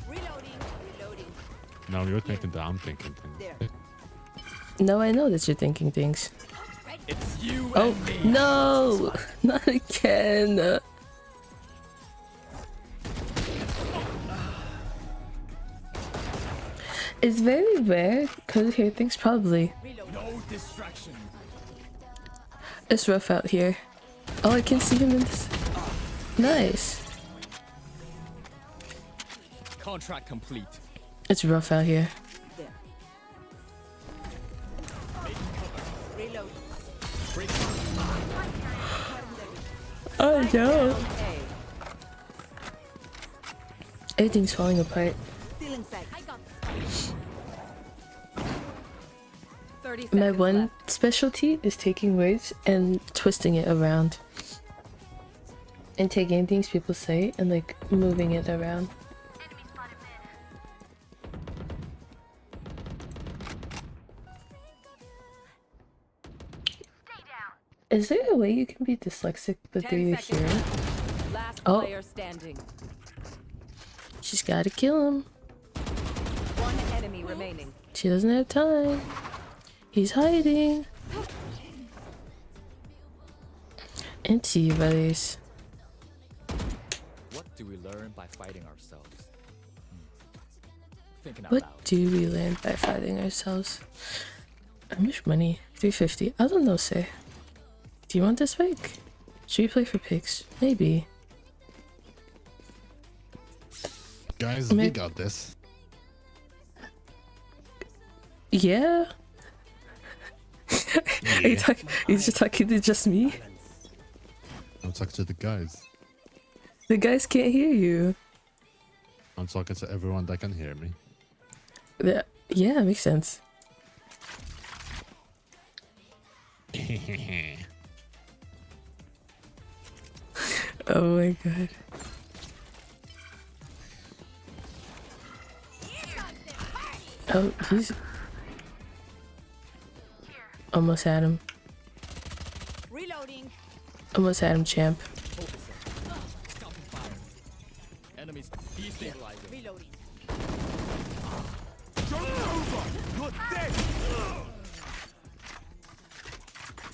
Reloading. Now you're thinking that I'm thinking things. There. No, I know that you're thinking things. It's you Oh, and me. no! Not again! It's very rare. Could hear things, probably. No distraction. It's rough out here. Oh, I can see him in this. Nice. Contract complete. It's rough out here. There. Making cover. Reload. Oh no! A. Everything's falling apart. Still inside. I got 30 seconds My one left. specialty is taking words and twisting it around. And taking things people say and like moving it around. Is there a way you can be dyslexic but through 10 your seconds hearing? left. Last Oh. player standing. She's gotta kill him. One enemy remaining. She doesn't have time. He's hiding. And see you, buddies. What do we learn by fighting ourselves? Thinking out What loud. do we learn by fighting ourselves? How much money? 350. I don't know, say. Do you want this pick? Should we play for picks? Maybe. Guys, we Maybe. got this. Yeah. Are you talking? You're just talking to just me? I'm talking to the guys. The guys can't hear you. I'm talking to everyone that can hear me. Yeah, makes sense. Oh my god. Oh, he's almost had him. Reloading. Almost had him, champ. Focusing. Stopping fire. Enemies destabilizing. Reloading. Janauary, you're dead.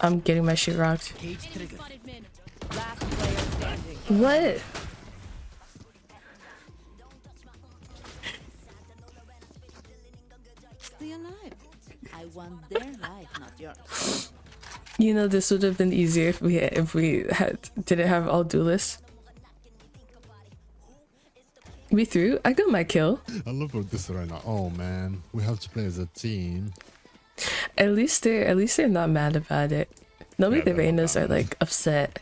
I'm getting my shit rocked. Cage Enemy trigger. spotted mid. Last player standing. What? Stay alive. I want their life, not yours. You know, this would have been easier if we didn't have all duelists. We threw. I got my kill. I love this right now. Oh man, we have to play as a team. At least they're not mad about it. Normally Yeah, the they're not Reynas are mad. like upset.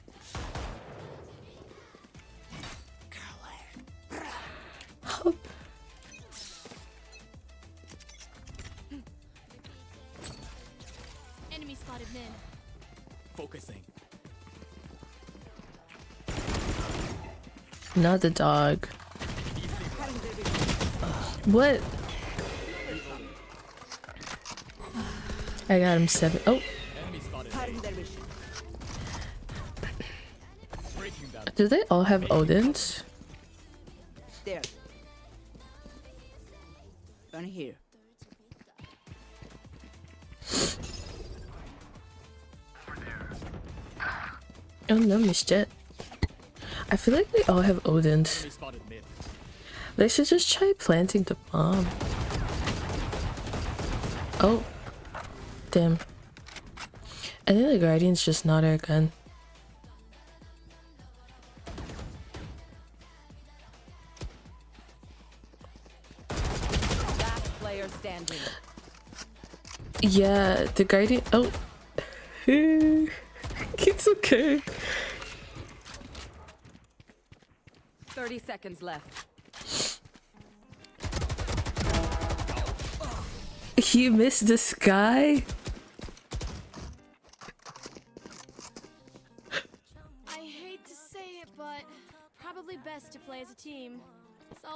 Enemy spotted mid. Focusing. Not the dog. What? I got him 7. Oh, Enemy spotted. Cutting their vision. Breaking them. do they all have Odins? There. Gun here. Oh no, Miss Jet. I feel like they all have Odins. Enemy spotted mid. They should just try planting the bomb. Oh. Damn. I think the Guardian's just not our gun. Last player standing. Yeah, the Guardian. Oh. It's okay. 30 seconds left. He missed the sky? I hate to say it, but probably best to play as a team. So,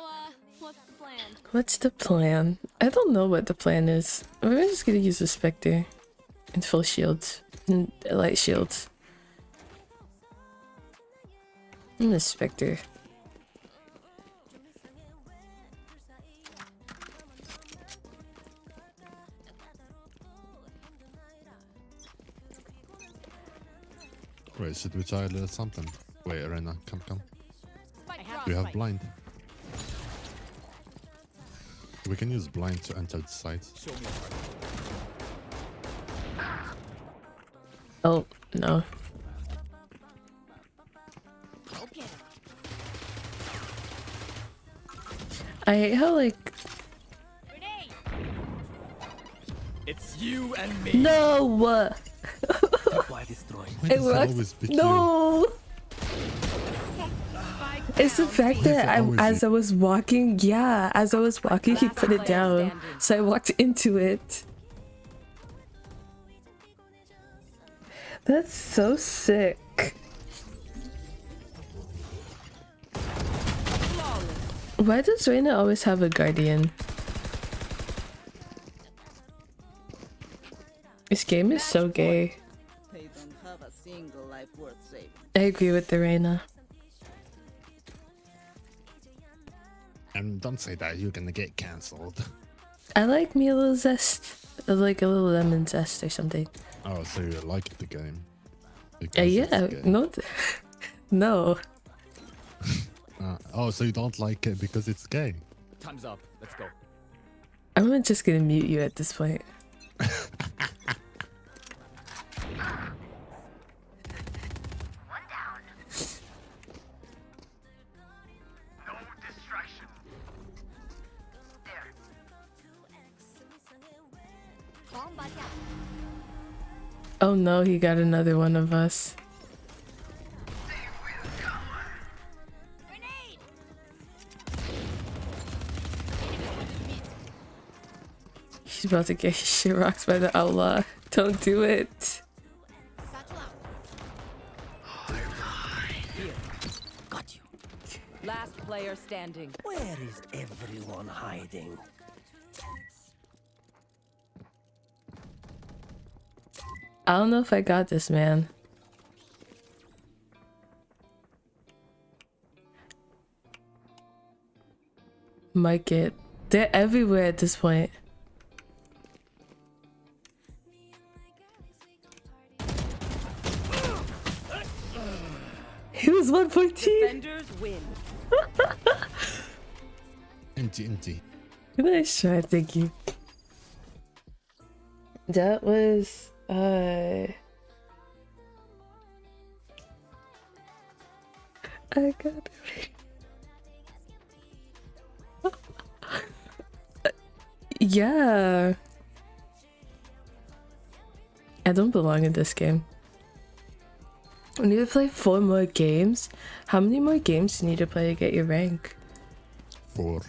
what's the plan? What's the plan? I don't know what the plan is. We're just gonna use the Spectre. And full shields. And light shields. I'm a Spectre. Wait, should we try a little something? Wait, Arena, come. Spike We have crossfire. blind. We can use blind to enter the site. Show me a target. Oh, no. Okay. I hate how, like... Grenade! It's you and me. No! Why destroy? Why It does it worked. always pick you? No! It's the fact that as I was walking, he Last put it player down. standing. So I walked into it. That's so sick. Why does Reyna always have a guardian? This game is so gay. They don't have a single life worth saving. I agree with the Reyna. And don't say that, you're gonna get cancelled. I like me a little zest. Like a little lemon zest or something. Oh, so you like the game? Because it's Yeah, gay. no. No. Oh, so you don't like it because it's gay? Time's up. Let's go. I'm just gonna mute you at this point. Oh no, he got another one of us. Grenade! He's about to get his shit rocked by the outlaw. Don't do it. Satchel out. Here. Got you. Last player standing. Where is everyone hiding? I don't know if I got this, man. Might get. They're everywhere at this point. He was 114. Defenders win. Empty. Nice try, thank you. That was I got yeah. I don't belong in this game. We need to play 4 more games. How many more games do you need to play to get your rank? 4.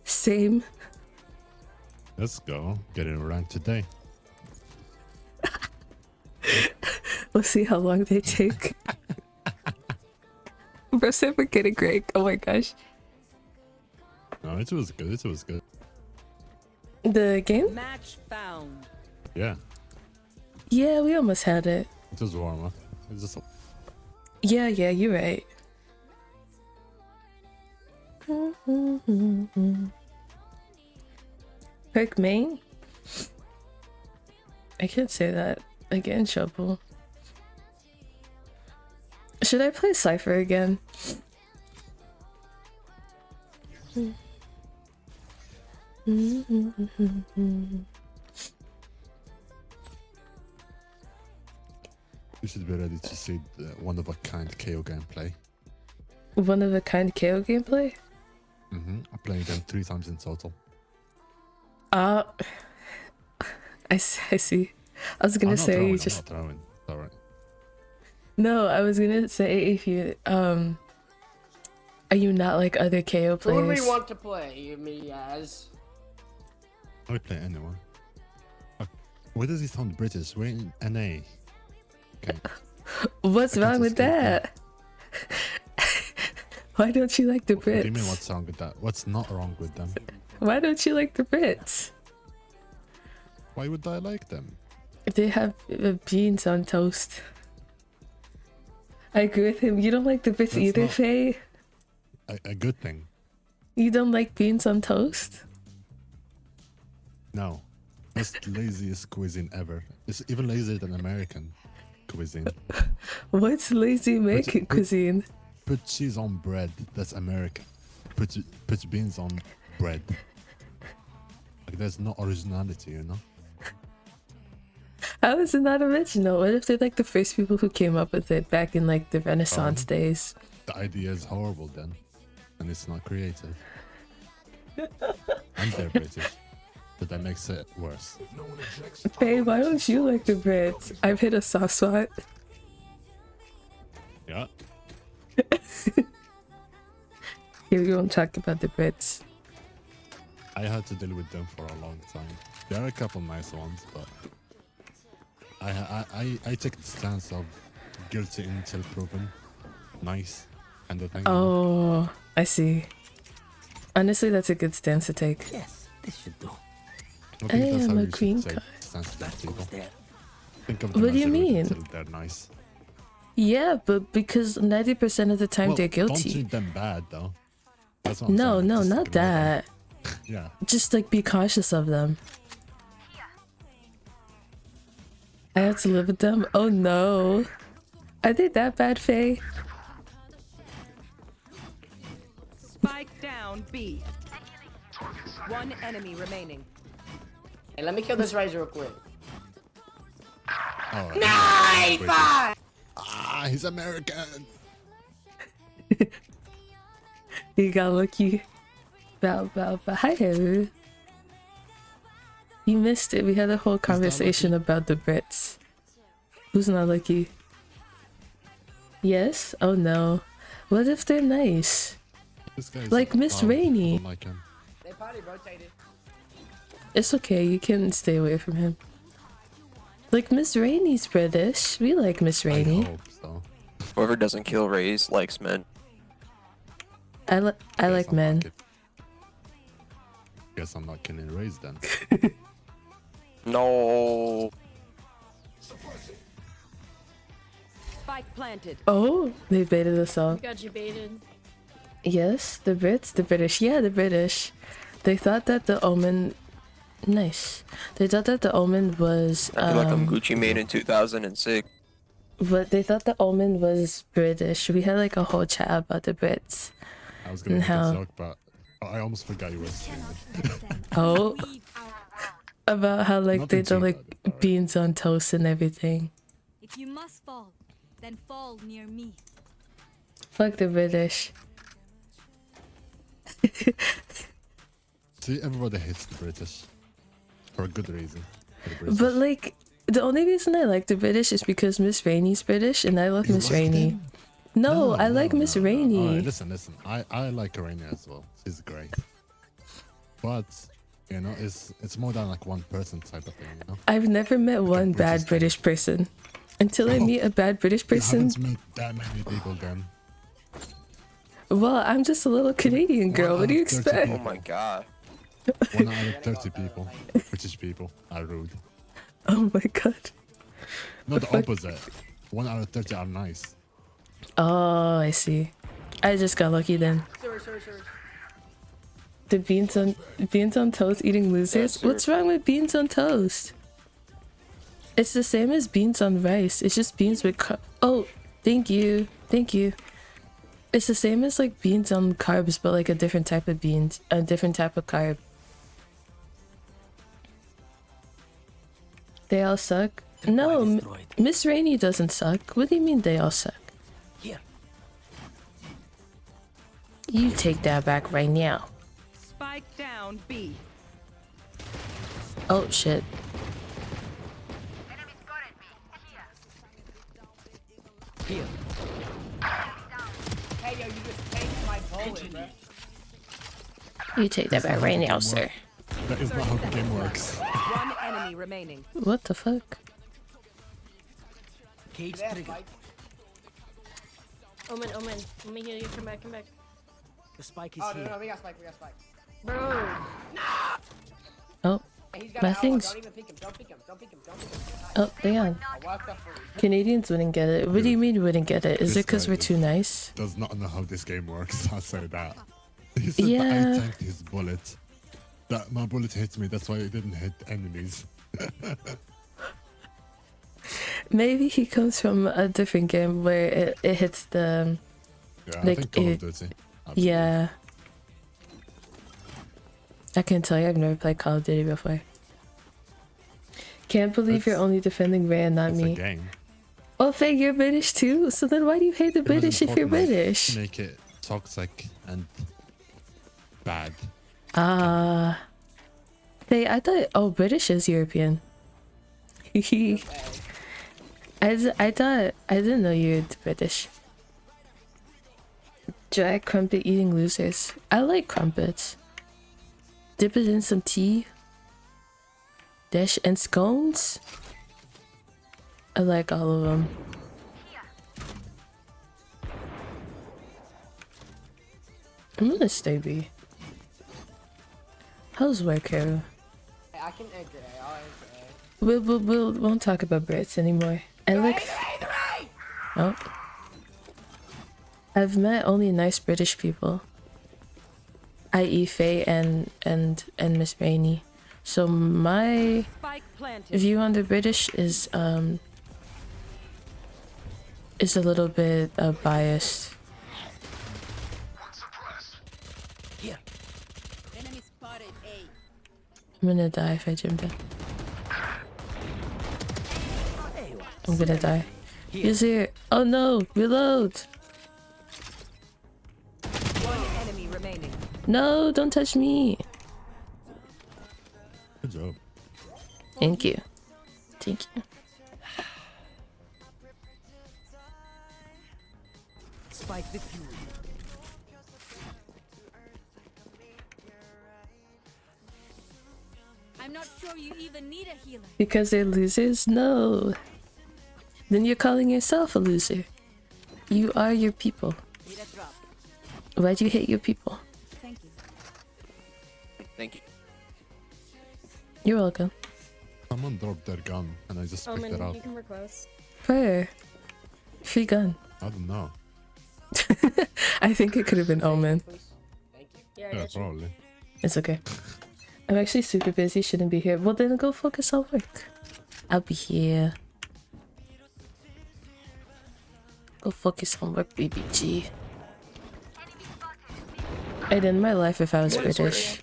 Same. Let's go. Get it ranked today. We'll see how long they take. Bro said we're getting rank. Oh my gosh. No, it was good. It was good. The game? Match found. Yeah. Yeah, we almost had it. It was warm, huh? It's just Yeah, you're right. Perk main? I can't say that. I get in trouble. Should I play Cypher again? you should be ready to see the one-of-a-kind KO gameplay. One of a kind KO gameplay? I played them 3 times in total. I see. I was gonna say throwing, you just. I'm not throwing. It's alright. No, I was gonna say if you are you not like other KO Who do we players? want to play, me as? I would play anyone. Why does he sound British? We're in NA. Okay. What's I can't wrong with escape that? Why don't you like the What do you mean Brits? what's wrong with that? What's not wrong with them? Why don't you like the Brits? Why would I like them? They have beans on toast. I agree with him. You don't like the Brits That's either, not- Faye? A good thing. You don't like beans on toast? No. That's the laziest cuisine ever. It's even lazier than American cuisine. What's lazy American cuisine? Put cheese on bread. That's American. Put beans on bread. Like there's no originality, you know? How is it not original? What if they're like the first people who came up with it back in like the Renaissance days? The idea is horrible then. And it's not creative. And they're British. But that makes it worse. Faye, why don't you like the Brits? I've hit a soft spot. Yeah. Here we won't talk about the Brits. I had to deal with them for a long time. There are a couple nice ones, but I take the stance of guilty until proven nice kind of thing. Oh, I see. Honestly, that's a good stance to take. Yes, this should do. I think I that's am how a you should green take card. stance to people. There. Think of them What do as you rude mean? until they're nice. Yeah, but because 90% of the time Well, they're Don't guilty. treat them bad though. That's what I'm No, saying. no, Just not ignore them. that. Yeah. Just like be cautious of them. I have to live with them? Oh no. Are they that bad, Faye? Spike down B. One enemy remaining. Hey, let me kill this Ryze real quick. Oh, Nice! Ah, he's American. You got lucky. Bow. Hi, Harry. You missed it. We had a whole conversation about the Brits. Who's not lucky? Yes? Oh no. What if they're nice? This guy's Like Miss proud. Rainey. I don't like him. They party rotated. It's okay. You can stay away from him. Like Miss Rainey's British. We like Miss I Rainey. hope so. Whoever doesn't kill Rays likes men. I Guess like I'm men. not Guess I'm not killing Rays then. No. Spike planted. Oh, they baited us all. Got you baited. Yes, the British. Yeah, the British. They thought that the Omen. Nice. They thought that the Omen was. I feel like I'm Gucci made in 2006. But they thought the Omen was British. We had like a whole chat about the Brits. I was gonna And make a how- joke, but I almost forgot you were saying it. Oh, about how like they Nothing do too like bad, alright. beans on toast and everything. If you must fall, then fall near me. Fuck the British. See, everybody hates the British. For a good reason. For the British. But like, the only reason I like the British is because Miss Rainey's British, and I love You Miss like Rainey. them? No, I like Miss Rainey. Alright, listen. I like Rainey as well. She's great. But, you know, it's more than like one person type of thing, you know? I've never met one bad British person. Until I meet a bad British You person. haven't met that many people then. Well, I'm just a little Canadian girl. What do you expect? Oh my god. 1 out of 30 people, British people, are rude. Oh my god. No, the opposite. 1 out of 30 are nice. Oh, I see. I just got lucky then. Sorry. The beans on toast eating losers? Yes, sir. What's wrong with beans on toast? It's the same as beans on rice. It's just beans with oh, thank you. It's the same as like beans on carbs, but like a different type of beans, a different type of carb. They all suck? No, destroyed. Miss Rainey doesn't suck. What do you mean they all suck? Here. You take that back right now. Spike down B. Oh shit. Here. Hey, yo, you just tanked my bullet, bro. You take that back right now, sir. That is not how the game works. One enemy remaining. What the fuck? Cage trigger. Omen. Let me heal you. Come back. The spike is Oh, here. no, we got spike. Bro. Oh, Hey, he's got my an elbow. things. Don't even peek him. Don't peek him. Oh, damn. Oh, what the freak? Canadians wouldn't get it. What do you mean you wouldn't get it? Is This it because guy we're too nice? Does not know how this game works, I'll say that. He said Yeah. that I tanked his bullet. That my bullet hit me, that's why it didn't hit enemies. Maybe he comes from a different game where it hits the... Yeah, Like, I think Call it- of Duty. Absolutely. Yeah. I can tell you I've never played Call of Duty before. Can't believe you're It's- only defending Ray and not It's a me. game. Oh, Faye, you're British too? So then why do you hate the It was British if you're important, like, British? Make it toxic and bad. Faye, I thought... Oh, British is European. I thought... I didn't know you were British. Dry crumpet eating losers. I like crumpets. Dip it in some tea. Dish and scones. I like all of them. I'm gonna stay B. How's work, Hero? Hey, I can enter A. I'll enter A. We won't talk about Brits anymore. I like... Oh. I've met only nice British people. I.e. Faye and Miss Rainey. So my Spike planted. view on the British is a little bit biased. Here. Enemy spotted A. I'm gonna die if I jump down. Hey, what? I'm gonna die. Here. He's here. Oh no! Reload! One enemy remaining. No! Don't touch me! Good job. Thank you. Thank you. Spike the fury. I'm not sure you even need a healer. Because they're losers? No. Then you're calling yourself a loser. You are your people. Need a drop. Why do you hate your people? Thank you. Thank you. You're welcome. Someone dropped their gun and I just picked it up. You can request. Where? Free gun. I don't know. I think it could have been Omen. Please. Thank you. Yeah, I Yeah, got you. probably. It's okay. I'm actually super busy, shouldn't be here. Well, then go focus on work. I'll be here. Go focus on work, BBG. I'd end my life if I was British.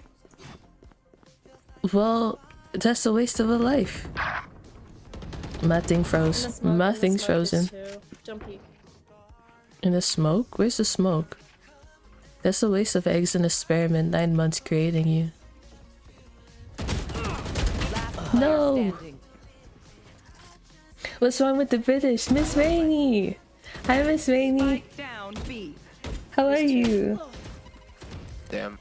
Well, that's a waste of a life. My thing froze. My thing's frozen. Jumpy. In the smoke? Where's the smoke? That's a waste of eggs and a sperm and 9 months creating you. No! Standing. What's wrong with the British? Miss Rainey! Hi, Miss Rainey. Spike down B. How are you? Damn.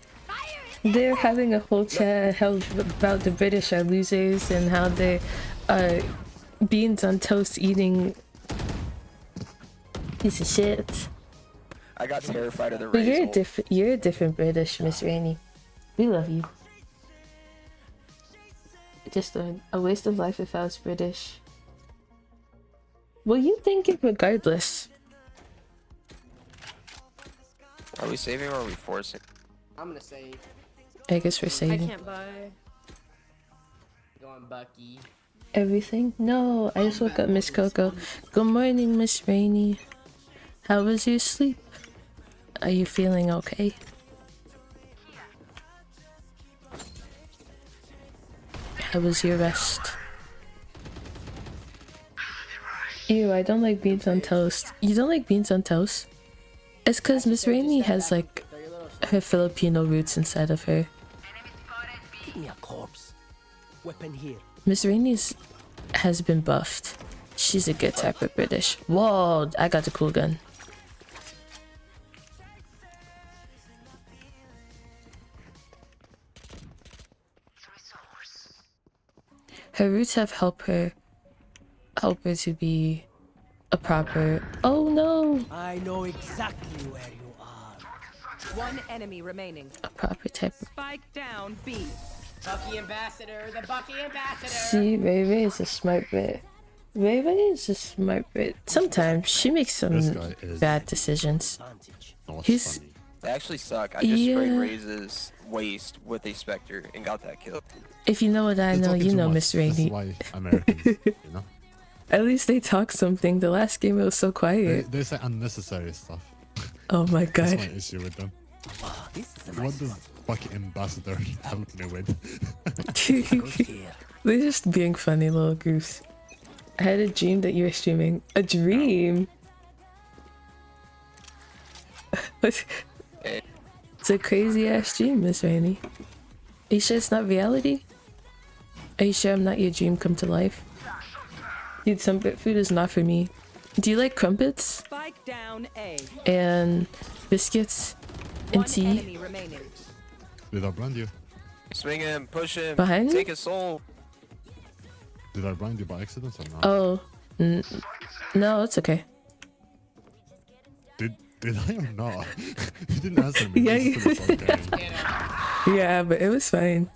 They're having a whole chat about the British are losers and how they are beans on toast eating piece of shit. I got terrified of the But raise. you're a different British, Miss Rainey. We love you. Just a waste of life if I was British. Well, you think it regardless. Are we saving or are we forcing? I'm gonna save. I guess we're I saving. can't buy. Going Bucky. Everything? No, I just woke up, Miss Coco. Good morning, Miss Rainey. How was your sleep? Are you feeling okay? How was your rest? Ew, I don't like beans on toast. You don't like beans on toast? It's cause Miss Rainey has like her Filipino roots inside of her. Give me a corpse. Weapon here. Miss Rainey's has been buffed. She's a good type of British. Whoa, I got the cool gun. Her roots have helped her to be a proper. Oh no, I know exactly where you are. One enemy remaining. a proper type of. Spike down B. Bucky Ambassador, the Bucky Ambassador. See, Ray Ray is a smart Brit. Ray Ray is a smart Brit. Sometimes she makes This some guy is bad decisions. Advantage. not He's- funny. They actually suck. I just sprayed Yeah. Raise's waist with a Spectre and got that kill. If you know what I They're know, talking you too know much. Miss That's Rainey. why Americans, you know? At least they talk something. The last game it was so They, quiet. they say unnecessary stuff. Oh my That's my god. issue with them. Oh, this is a What nice does one. Bucky Ambassador help me with? Good here. They're just being funny little goofs. I had a dream that you were streaming. A dream? What? Eh, It's a crazy ass dream, Miss Rainey. Are you sure it's not reality? Are you sure I'm not your dream come to life? Dude, some Brit food is not for me. Do you like crumpets Spike down A. and biscuits and One tea? enemy remaining. Did I blind you? Swing him, push him, Behind me? take his soul. Did I blind you by accident or not? Oh, no, it's okay. Did I or not? You didn't answer me. Yeah, You just said it's okay. Yeah, but it was fine.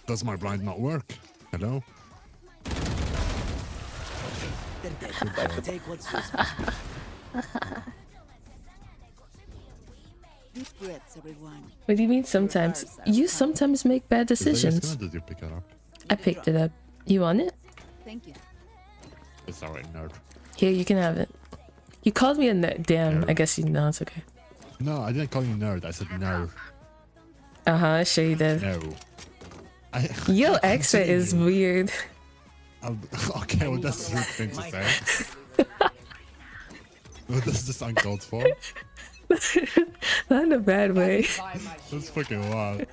Does my blind not work? Hello? They're dead. Take what's yours. Deep breaths, everyone. What do you mean sometimes? You sometimes make bad Is that your decisions. skin or did you pick it up? I picked it up. You want it? Thank you. It's alright, nerd. Here, you can have it. You called me a nerd. Damn, Nerd. I guess you know it's okay. No, I didn't call you nerd. I said no. Uh-huh, sure you did. No. Yo, I'm accent saying is you. weird. Okay, well that's a rude thing to say. Well, this is uncalled for. Not in a bad way. Buy my That's shield. fucking wild.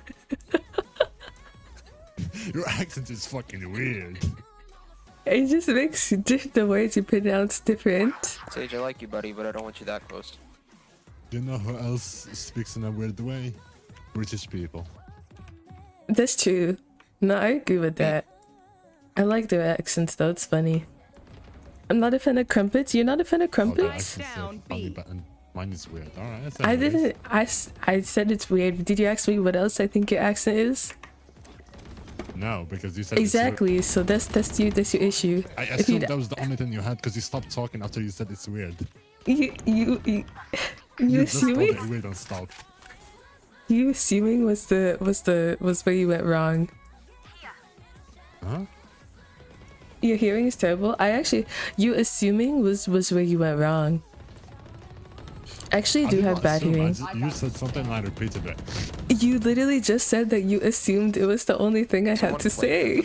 Your accent is fucking weird. It just makes the words you pronounce different. Sage, I like you, buddy, but I don't want you that close. Do you know who else speaks in a weird way? British people. That's true. No, I agree with that. I like their accents though, it's funny. I'm not a fan of crumpets. You're not a fan of Oh, their crumpets? accents are Down funny, B. but and Mine is weird. All right. I didn't. I said it's weird. Did you ask me what else I think your accent is? No, because you said Exactly. So that's your issue. I If you assumed that was the only thing you had because you stopped talking after you said it's weird. you just called assuming it weird and stopped. you assuming was where you went wrong. Huh? Your hearing is terrible. You assuming was where you went wrong. Actually, I do did have not bad assume, hearing. You said something and I repeated it. You literally just said that you assumed it was the only thing I had to say.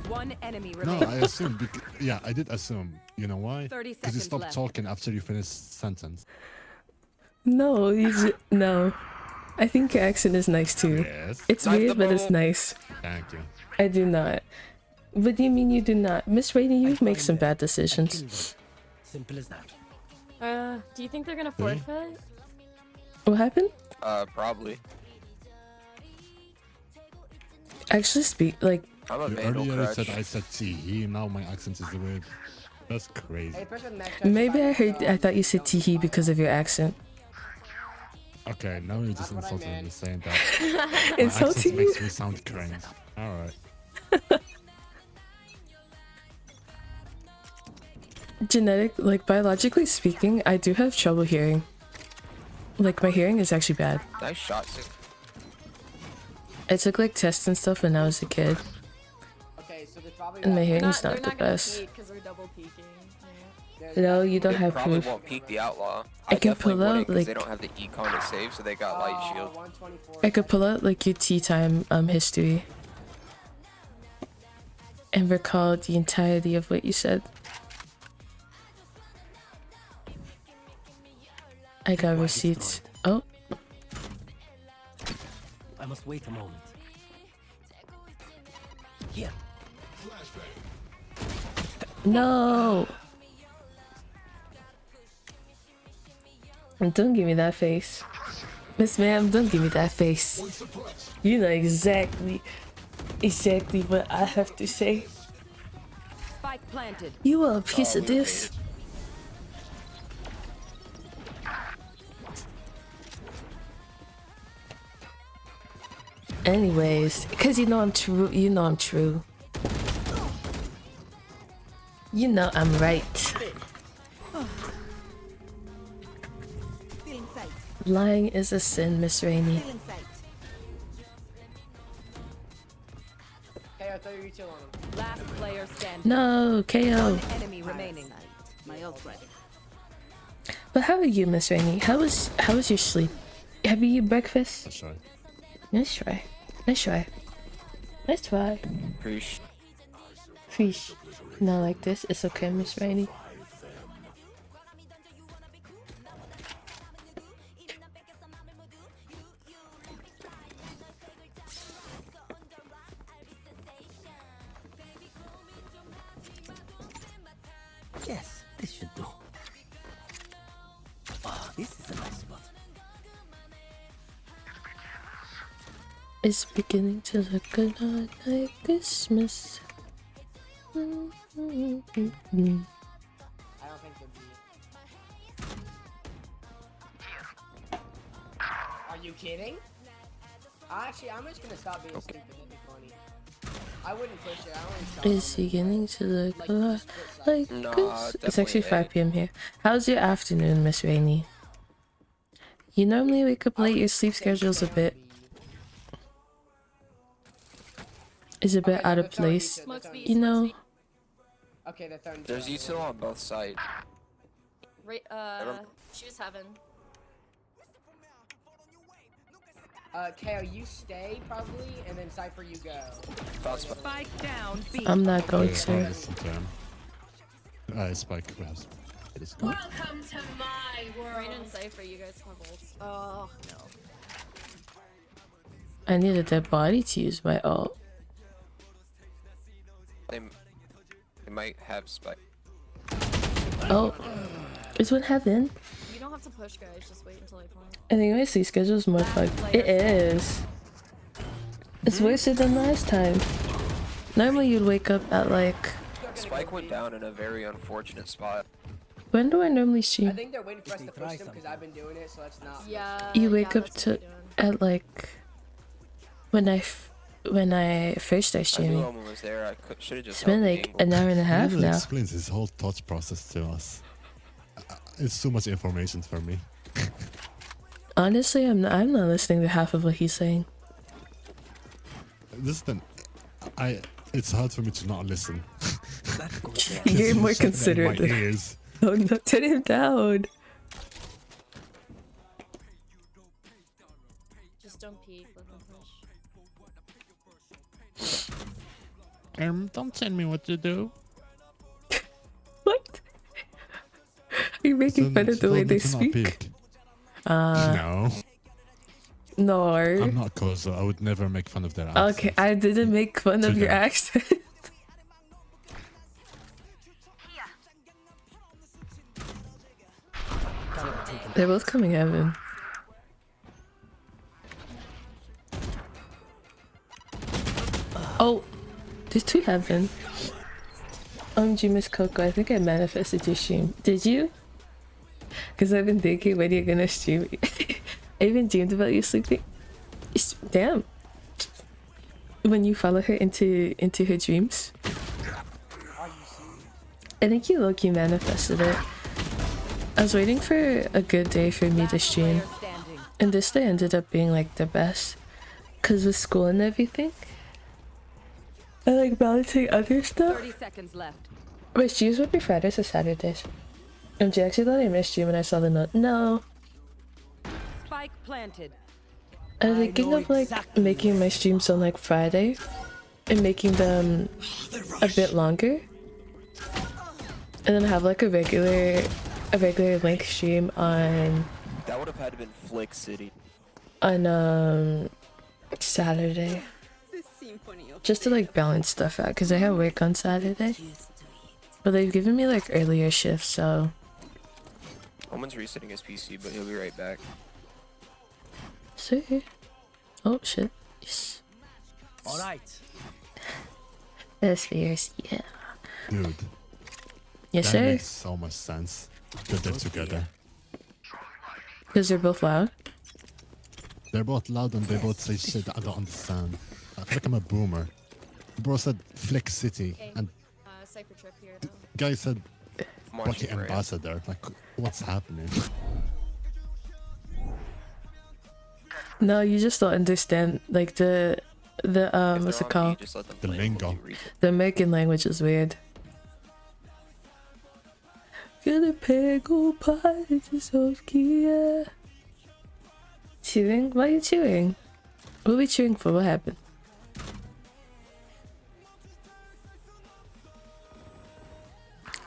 One enemy No, remaining. I assumed. Yeah, I did assume. You know why? 30 Because you seconds stopped left. talking after you finished sentence. No, no. I think your accent is nice too. Yes. It's weird, but it's nice. Thank you. I do not. What do you mean you do not? Miss Rainey, you make some bad decisions. Simple as that. Do you think they're gonna forfeit? What happened? Probably. Actually, I'm a You vandal earlier crutch. said I said he. Now my accent is weird. That's crazy. maybe I thought you said teehee because of your accent. Okay, now you're just That's what I insulting me, meant. saying that. My Insulting accent you? makes me sound cringe. All right. Biologically speaking, I do have trouble hearing. Like, my hearing is actually bad. Nice shot, Sick. I took like tests and stuff when I was a kid, Okay, so there's probably and my that- hearing's They're not the not gonna best. peek because we're double peeking. Yeah. there's No, that- you don't They have probably proof. won't peek the outlaw. I can definitely pull out, wouldn't 'cause they like- don't have the econ to save, so they got light shield. 124. I could pull out like your tea time history and recall the entirety of what you said. I got receipts. Oh, I must wait a moment. Here. no! Don't give me that face. Miss Ma'am, don't give me that face. You know exactly what I have to say. Spike planted. You are a piece of this. Anyways, because you know I'm true. You know I'm true. You know I'm right. Still in sight. Lying is a sin, Miss Rainey. Still in sight. Hey, I thought you were chill on him. Last player standing. No, KO. One enemy remaining. My ult ready. But how are you, Miss Rainey? How was your sleep? Have you eaten breakfast? That's right. Nice try. Nice try. Nice try. Preach. Fish. Not like this. It's okay, Miss Rainey. Yes, this should do. Oh, this is a nice spot. It's beginning to look a lot like Christmas. I don't think they'll be. Are you kidding? Actually, I'm just gonna stop being stupid. That'd be funny. I wouldn't push it. I only shot It's them. beginning to look a lot like Nah, Christmas. It's definitely actually A. 5 p.m. here. How's your afternoon, Miss Rainey? You normally wake up late. Your sleep schedule's a bit a bit out of place. You know. Okay, they're throwing. There's util on both sides. Right, choose heaven. KO, you stay probably, and then Cypher, you go. Thoughts, but Spike down. B. I'm not going Yeah, to. listen to him. Spike grabs. It is good. Welcome to my world. Rain and Cypher, you guys have ults. Oh, no. I need a dead body to use my ult. they might have spike. Oh, is what heaven? You don't have to push, guys. Just wait until I point. I think my sleep schedule is more fun. It is. It's worse than last time. Normally you'd wake up at like. Spike went down in a very unfortunate spot. When do I normally I stream? think they're waiting for us They to try push them because I've been doing it, so let's not. Yeah. You wake yeah, up that's what to they're doing. at like when I first start I knew streaming. Omen was there. I should have just It's been held the like angle. an hour and a He half really now. explains his whole thought process to us. It's too much information for me. Honestly, I'm not listening to half of what he's saying. This then, it's hard for me to not listen. You're more He's shouting at considerate. my Than, ears. oh no, turn him down. Just don't peek. Let them push. Don't tell me what to do. What? Are you making fun of the way they speak? No, No. I'm not Kozo. I would never make fun of their accent. Okay, I didn't make fun of your Today. accent. They're both coming heaven. Oh, there's two heaven. Miss Coco, I think I manifested your stream. Did you? Because I've been thinking when you're gonna stream. I even dreamed about you sleeping. Damn. When you follow her into her dreams. I think you low-key manifested it. I was waiting for a good day for me to stream. Player standing. And this day ended up being like the best. Cause with school and everything. I like balancing other stuff. 30 seconds left. My streams would be Fridays or Saturdays. MJ actually thought I missed you when I saw the note. No. Spike planted. I was thinking of like making my streams on like Friday and making them a bit longer. And then have like a regular length stream on That would have had to been Flick City. Saturday. The symphony of Just to like balance stuff out because I have work on Saturday. But they've given me like earlier shifts, so Omen's resetting his PC, but he'll be right back. see. Oh shit. Yes. All right. That's fierce, yeah. Dude, Yes, that sir. makes so much sense that they're together. Because they're both loud. They're both loud and they both say shit that I don't understand. I feel like I'm a boomer. The bro said Flick City, Okay. and Cypher trip here though. guy said I'm Bucky watching Rhea. Ambassador. Like, what's happening? No, you just don't understand like the If what's they're it on called? B, just let them The play and we'll lingo. do reset. The American language is weird. Gonna pego Kia. Chewing? Why are you chewing? What are we chewing for? What happened?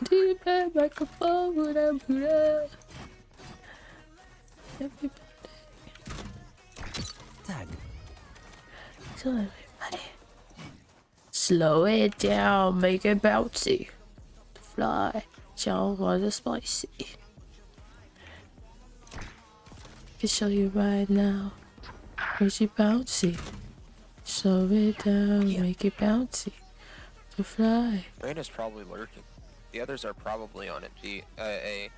Do you play microphone when I'm here? Everybody. Tag. So everybody. Slow it down, make it bouncy. Fly, y'all want it spicy. Can show you right now. Where's it bouncy? Slow it down, make it bouncy. To fly. Reyna's probably lurking. The others are probably on it. B, A.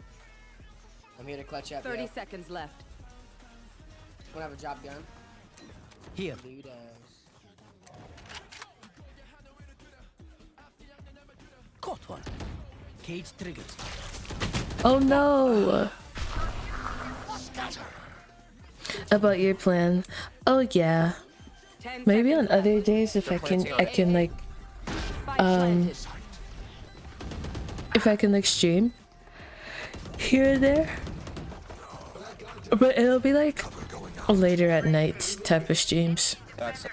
I'm here to clutch up. 30 yo. seconds left. Wanna have a job done? Here. Lead us. Caught one. Cage triggered. Oh no! About your plan. Oh yeah. 10 Maybe on seconds other days if I can like left. Spike planted. if I can like stream here and there. But it'll be like later at night type of streams. That's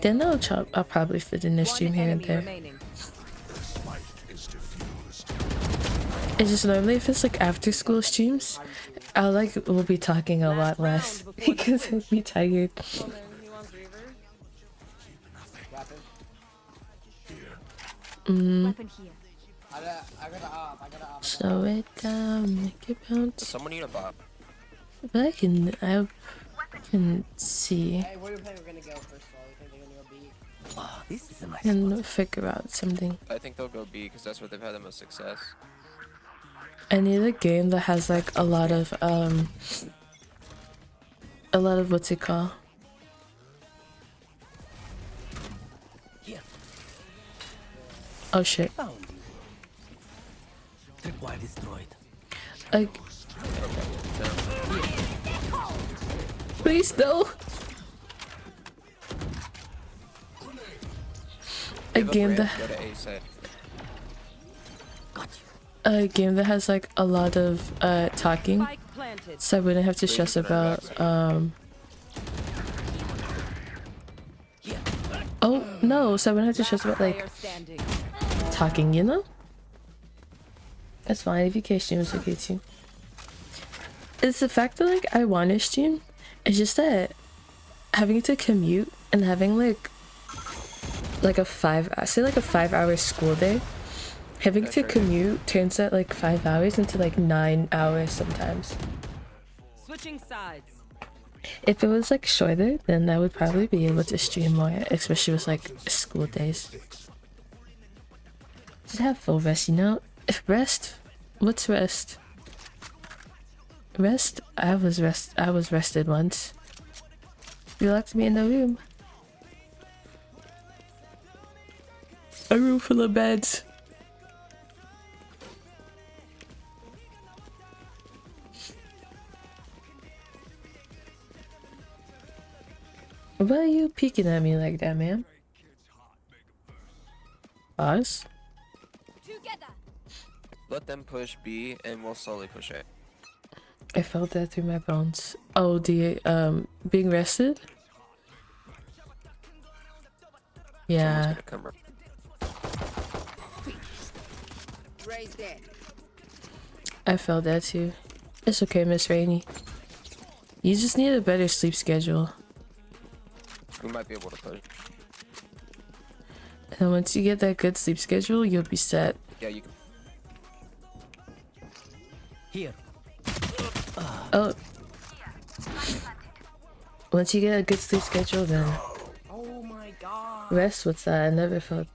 Then I'll probably fit in a One stream here and enemy there. remaining. It's just normally if it's like after school streams, we'll be talking a lot less because I'll be tired. Well, then he wants Reaver. Weapon. Weapon here. I gotta op. Slow it down, make it Does bounce. someone need a bop? But I can see Hey, where do you think we're gonna go first of all? You think they're gonna go B? Oh, this is a nice and spot. figure out something. I think they'll go B because that's where they've had the most success. I need a game that has like a lot of what's it called? Here, Oh shit. found you. Tripwire destroyed. Like, please no. A Give up game ramp, that go to A side. a game that has like a lot of talking, Spike planted. so I wouldn't have to Please stress don't about relax. oh no, so I wouldn't have to stress about like Player standing. talking, you know? That's fine if you can't stream, it's okay too. It's the fact that like I want to stream, it's just that having to commute and having like a 5-hour school day, having to commute turns that like 5 hours into like 9 hours sometimes. Switching sides. If it was like shorter, then I would probably be able to stream more, especially with like school days. Just have full rest, you know? If rest, what's rest? Rest? I was rested once. You locked me in the room. A room full of beds. Why are you peeking at me like that, man? Us? Together. Let them push B and we'll slowly push A. I felt that through my bones. Oh, being rested? Yeah. Someone's gonna come up. Raise dead. I felt that too. It's okay, Miss Rainey. You just need a better sleep schedule. We might be able to push. And once you get that good sleep schedule, you'll be set. Yeah, you can. Here. Oh. Once you get a good sleep schedule, then Oh my god. rest. What's that? I never felt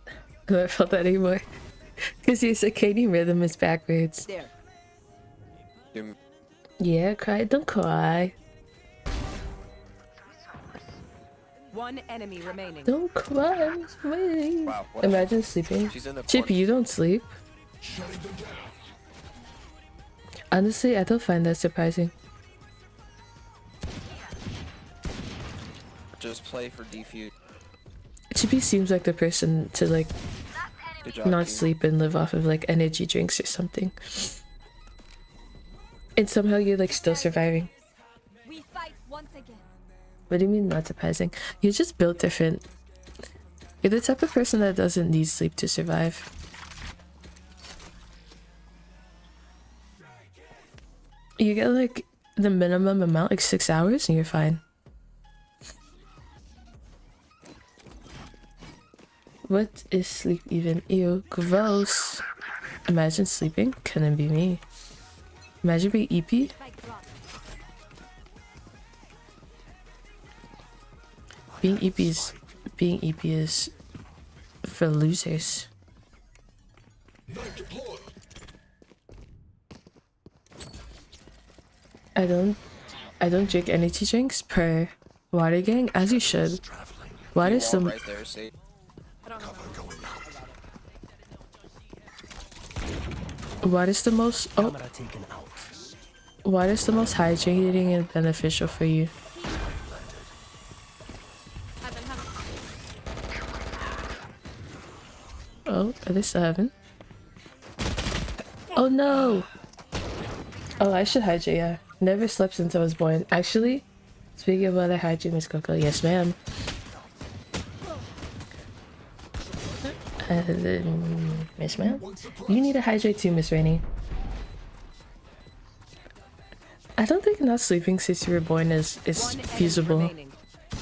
that anymore. Because your circadian rhythm is backwards. There. do- Yeah, cry. Don't cry. One enemy remaining. Don't cry. Miss Rainey. Wow. What Imagine sleeping. She's in the Chip, corner. you don't sleep. Honestly, I don't find that surprising. Just play for defuse. Chippy seems like the person to like Good job. not team. sleep and live off of like energy drinks or something. And somehow you're like still surviving. We fight once again. What do you mean not surprising? You're just built different. You're the type of person that doesn't need sleep to survive. You get like the minimum amount, like 6 hours, and you're fine. What is sleep even? Ew, gross. Imagine sleeping. Couldn't be me. Imagine being EP. Spike drop. Being EP is for losers. I don't drink energy drinks per water gang, as you should. Water is Wall the right there, see? most Camera taken out. water is the most hydrating and beneficial for you. Oh, are they still having? Oh no! Oh, I should hydrate, yeah. Never slept since I was born. Actually, speaking of water hydrate, Miss Coco, yes ma'am. Miss ma'am? You need to hydrate too, Miss Rainey. I don't think not sleeping since you were born is One enemy feasible. remaining.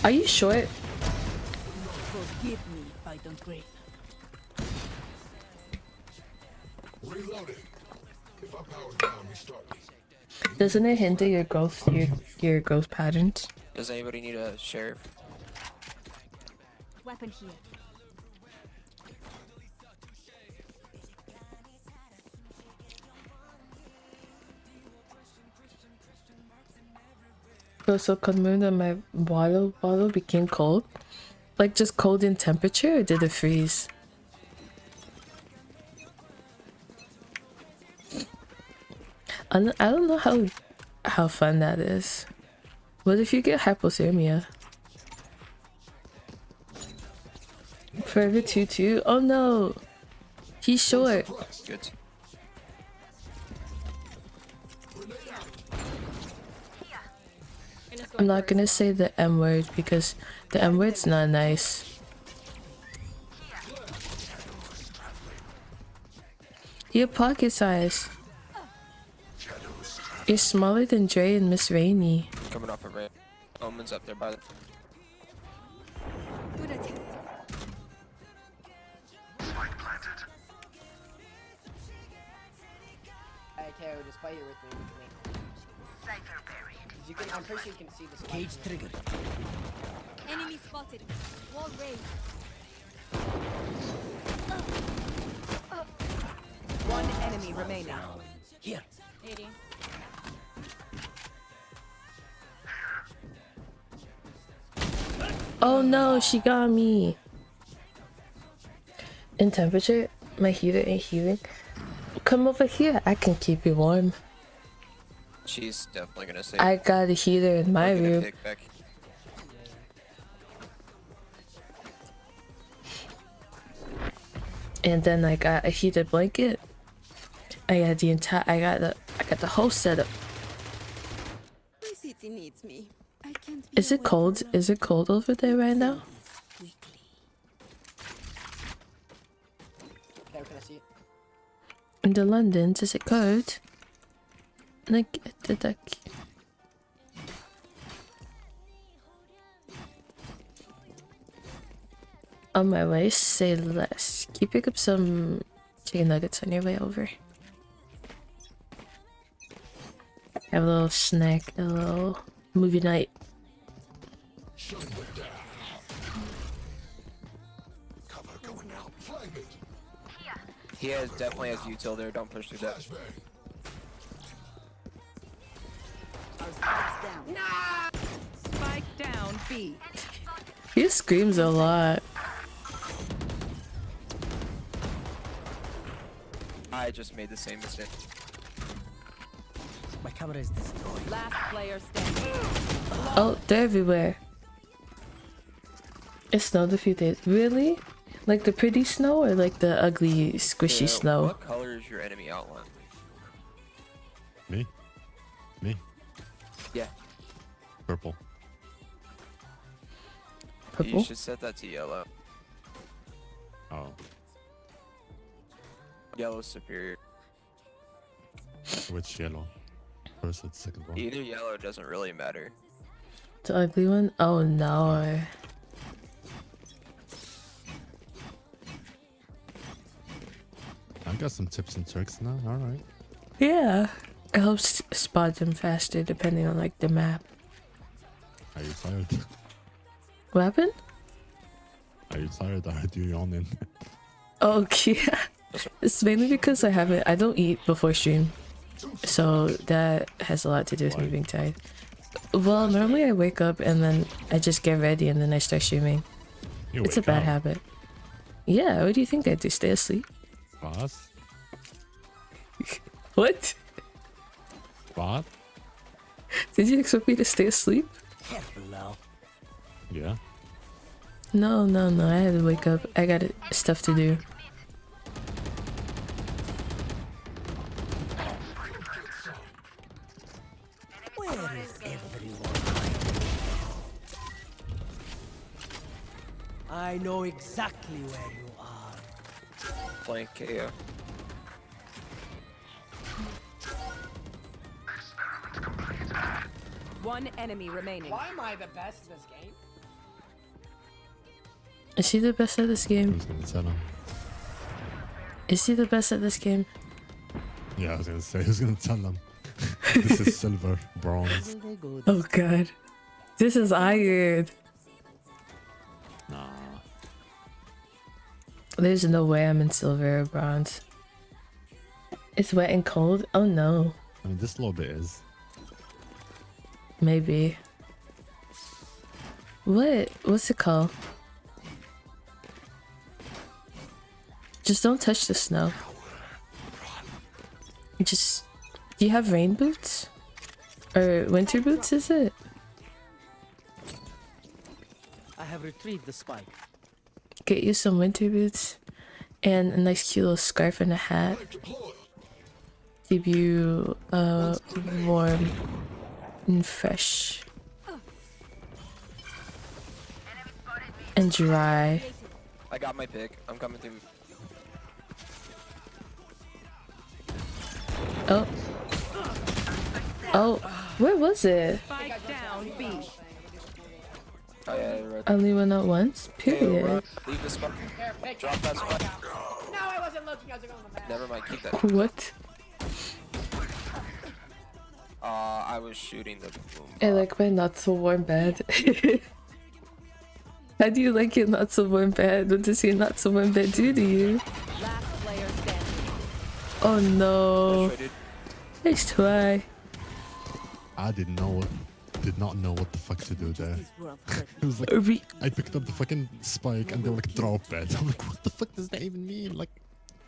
Are you short? Forgive me if I don't break. Doesn't it hinder your growth patterns? Does anybody need a sheriff? Weapon here. So confirm that my bottle became cold. Like just cold in temperature, or did it freeze? I don't know how fun that is. What if you get hypothermia? Forever 2-2. Oh no, he's short. Good. I'm not gonna say the M word because the M word's not nice. You're pocket size. You're smaller than Dre and Miss Rainey. Coming off of rain. Omen's up there by the. Hey, Teo, just fight here with me. You can, I'm pretty sure you can see this. Cage triggered. Enemy spotted. Wall raised. One enemy remaining. Here. 80. Oh no, she got me. In temperature, my heater ain't heating. Come over here, I can keep you warm. She's definitely gonna say. I got a heater in my We're gonna room. pick back. And then I got a heated blanket. I got the whole setup. My city needs me. I can't be Is it away cold? for long. Is it cold over there right now? Quickly. Teo, can I see it? In the London, is it cold? Like the duck. On my way, say less. Can you pick up some chicken nuggets on your way over? Have a little snack, a little movie night. He definitely has util there. Don't push through that. Spike down B. He screams a lot. I just made the same mistake. My camera is destroyed. Last player standing. Oh, they're everywhere. It snowed a few days. Really? Like the pretty snow or like the ugly, squishy Yeah, snow? What color is your enemy outline? Me? Me? Yeah. Purple. Purple? You should set that to yellow. Oh. Yellow's superior. Which yellow? First or second one? Either yellow doesn't really matter. The ugly one? Oh no. I got some tips and tricks now, alright. Yeah. It helps spot them faster depending on like the map. Are you tired? What happened? Are you tired? Are you yawning? Okay. It's mainly because I don't eat before stream. So that has a lot to do with me being tired. Well, normally I wake up and then I just get ready and then I start streaming. You It's a wake bad up. habit. Yeah, what do you think I do? Stay asleep? What? What? What? Did you expect me to stay asleep? Careful now. Yeah. No, I had to wake up. I got stuff to do. Where is everyone? I know exactly where you are. Blank KO. One enemy remaining. Why am I the best in this game? Is he the best at this game? Who's gonna tell him? Is he the best at this game? Yeah, I was gonna say, who's gonna tell him? This is silver, bronze. Will they go Oh god. This is iron. Nah. There's no way I'm in silver or bronze. It's wet and cold? Oh no. I mean, this little bit is. Maybe. What? What's it called? Just don't touch the snow. Just... Do you have rain boots? Or winter boots, is it? I have retrieved the spike. Get you some winter boots and a nice cute little scarf and a hat. Keep you warm and fresh. And dry. I got my pick. I'm coming through. Oh. Oh, where was it? Spike down B. Oh yeah, you're right. I only went out once? Hey, Period. leave the spot. Here, pick Drop that spot. No, I wasn't looking. I was looking on the map. Never mind, keep that. What? I was shooting the boom. I like my not so warm bed. How do you like your not so warm bed? What does your not so warm bed do to you? Last player standing. Oh no. Nice try, dude. Nice try. I did not know what the fuck to do there. This world hurt It was like Are we- I picked up the fucking spike and they were like drop it. I'm like, what the fuck does that even mean? Like,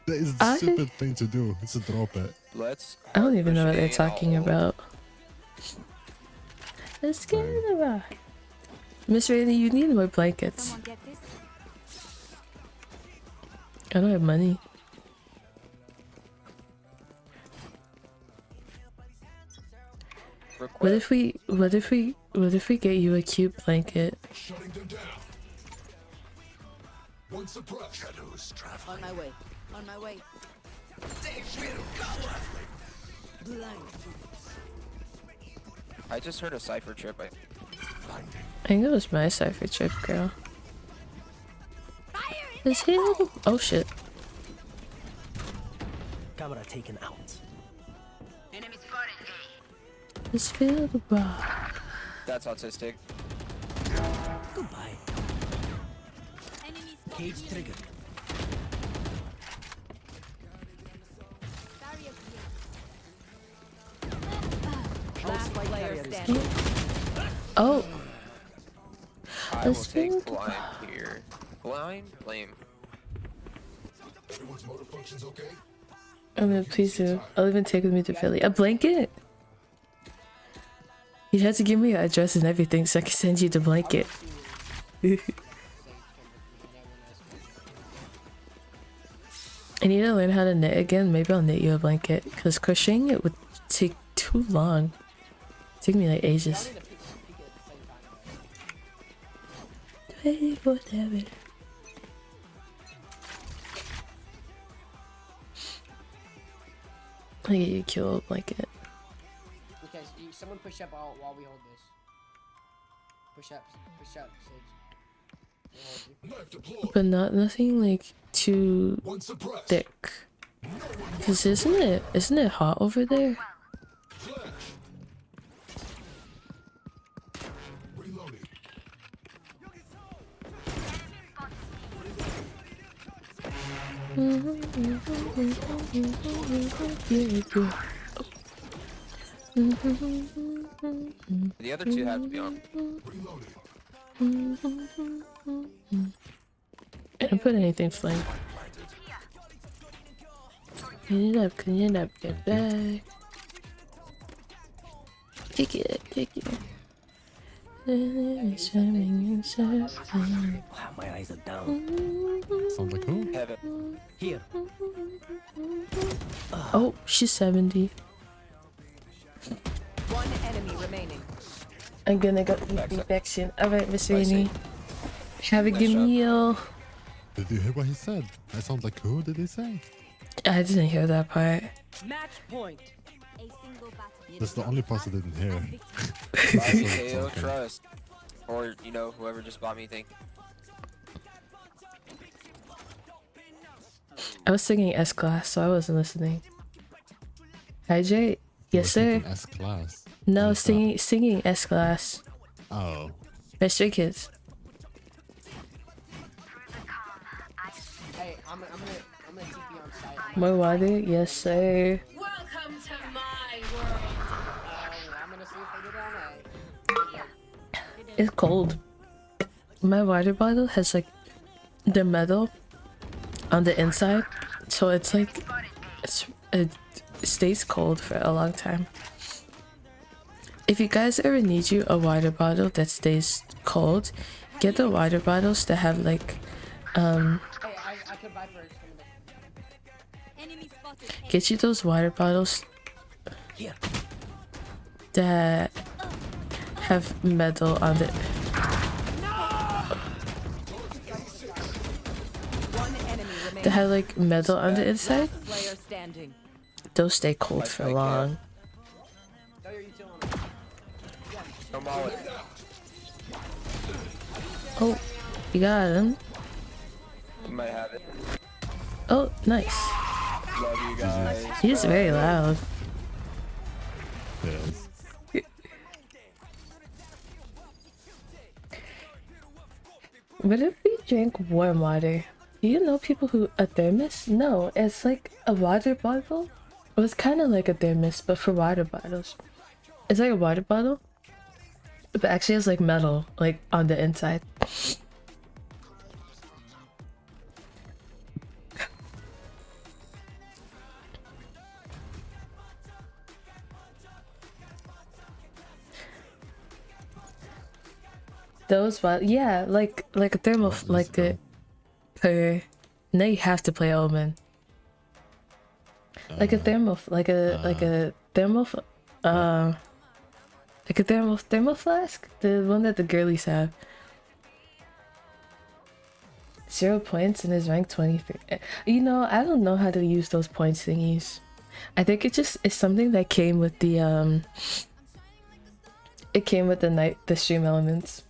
that is a stupid thing to do. It's a drop it. Let's. I don't even know what they're pushing talking all- about. Let's get it about. Miss Rainy, you need more blankets. Someone get this? I don't have money. What if we get you a cute blanket? Shutting them down. One suppressed. Shadows traveling. on my way. On my way. Blind. I just heard a cipher trip. I think it was my cipher trip, girl. Is he? Oh shit! Camera taken out. Let's feel the bar. That's autistic. Goodbye. Enemy Cage triggered. barrier Last player carrier is standing. Oh, I will Let's take feel- blind here. Blind flame. Everyone's motor functions okay? I'm gonna please do. I'll even take with me to Philly. A blanket? You had to give me your address and everything so I can send you the blanket. I need to learn how to knit again. Maybe I'll knit you a blanket. Because crocheting it would take too long. Take me like ages. 24/7. I'll get you a cute little blanket. Okay, so someone push up while we hold this. Push up, Sage. We'll hold you. But nothing like too One suppressed. thick. Cause isn't it hot over there? Flash. Reloading. The other two have to be on. Reloading. I didn't put anything flame. Clean it up, get back. Kick it, kick it. Swimming and surfing. Wow, my eyes are down. Sounds like who? Heaven. Here. Oh, she's 70. One enemy remaining. I'm gonna go eat back soon. Alright, Miss Rainey. Have a good job. meal. Did you hear what he said? I sound like who did he say? I didn't hear that part. Match point. A single battle. That's the only part I didn't hear. Buy me It's KO okay. Trust. Or, you know, whoever just bought me thing. I was singing S class, so I wasn't listening. Hi Jay. Yes, sir. S class. No, What is that? singing S class. Oh. By Stray Kids. Hey, I'm gonna TP on site. More water? Yes, sir. Welcome to my world. I'm gonna see if they get on A. It's cold. my water bottle has like the metal on the inside, so it's like it stays cold for a long time. If you guys ever need you a water bottle that stays cold, get the water bottles that have like Hey, I could buy first. Enemy spotted. get you those water bottles Here. that have metal on the One enemy remaining. that have like metal on the inside. Last player standing. Those stay cold for long. Throw your util on me. No molly. Oh, you got him. You might have it. Oh, nice. Love you guys. He's very loud. Yes. What if we drank warm water? Do you know people who a thermos? No, it's like a water bottle. It was kind of like a thermos, but for water bottles. It's like a water bottle, but actually it's like metal, like on the inside. Those, but yeah, like a thermal, like a per. Now you have to play Omen. Like a thermal, like a thermal, like a thermal flask, the one that the girlies have. 0 points and is ranked 23. You know, I don't know how to use those points thingies. I think it just is something that came with the it came with the stream elements.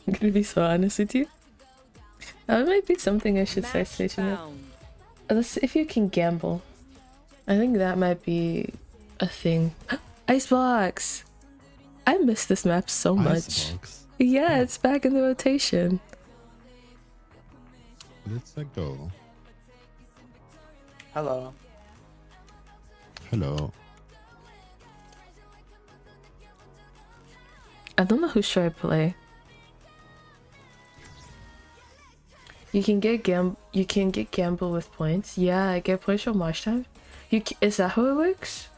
I'm gonna be so honest with you. That might be something I should start Match switching up. found. Let's see if you can gamble. I think that might be a thing. Icebox! I miss this map so much. Icebox. Yeah, it's back in the rotation. Let's go. Hello. Hello. I don't know who should I play. You can get gamble with points. Yeah, I get points from watch time. Is that how it works?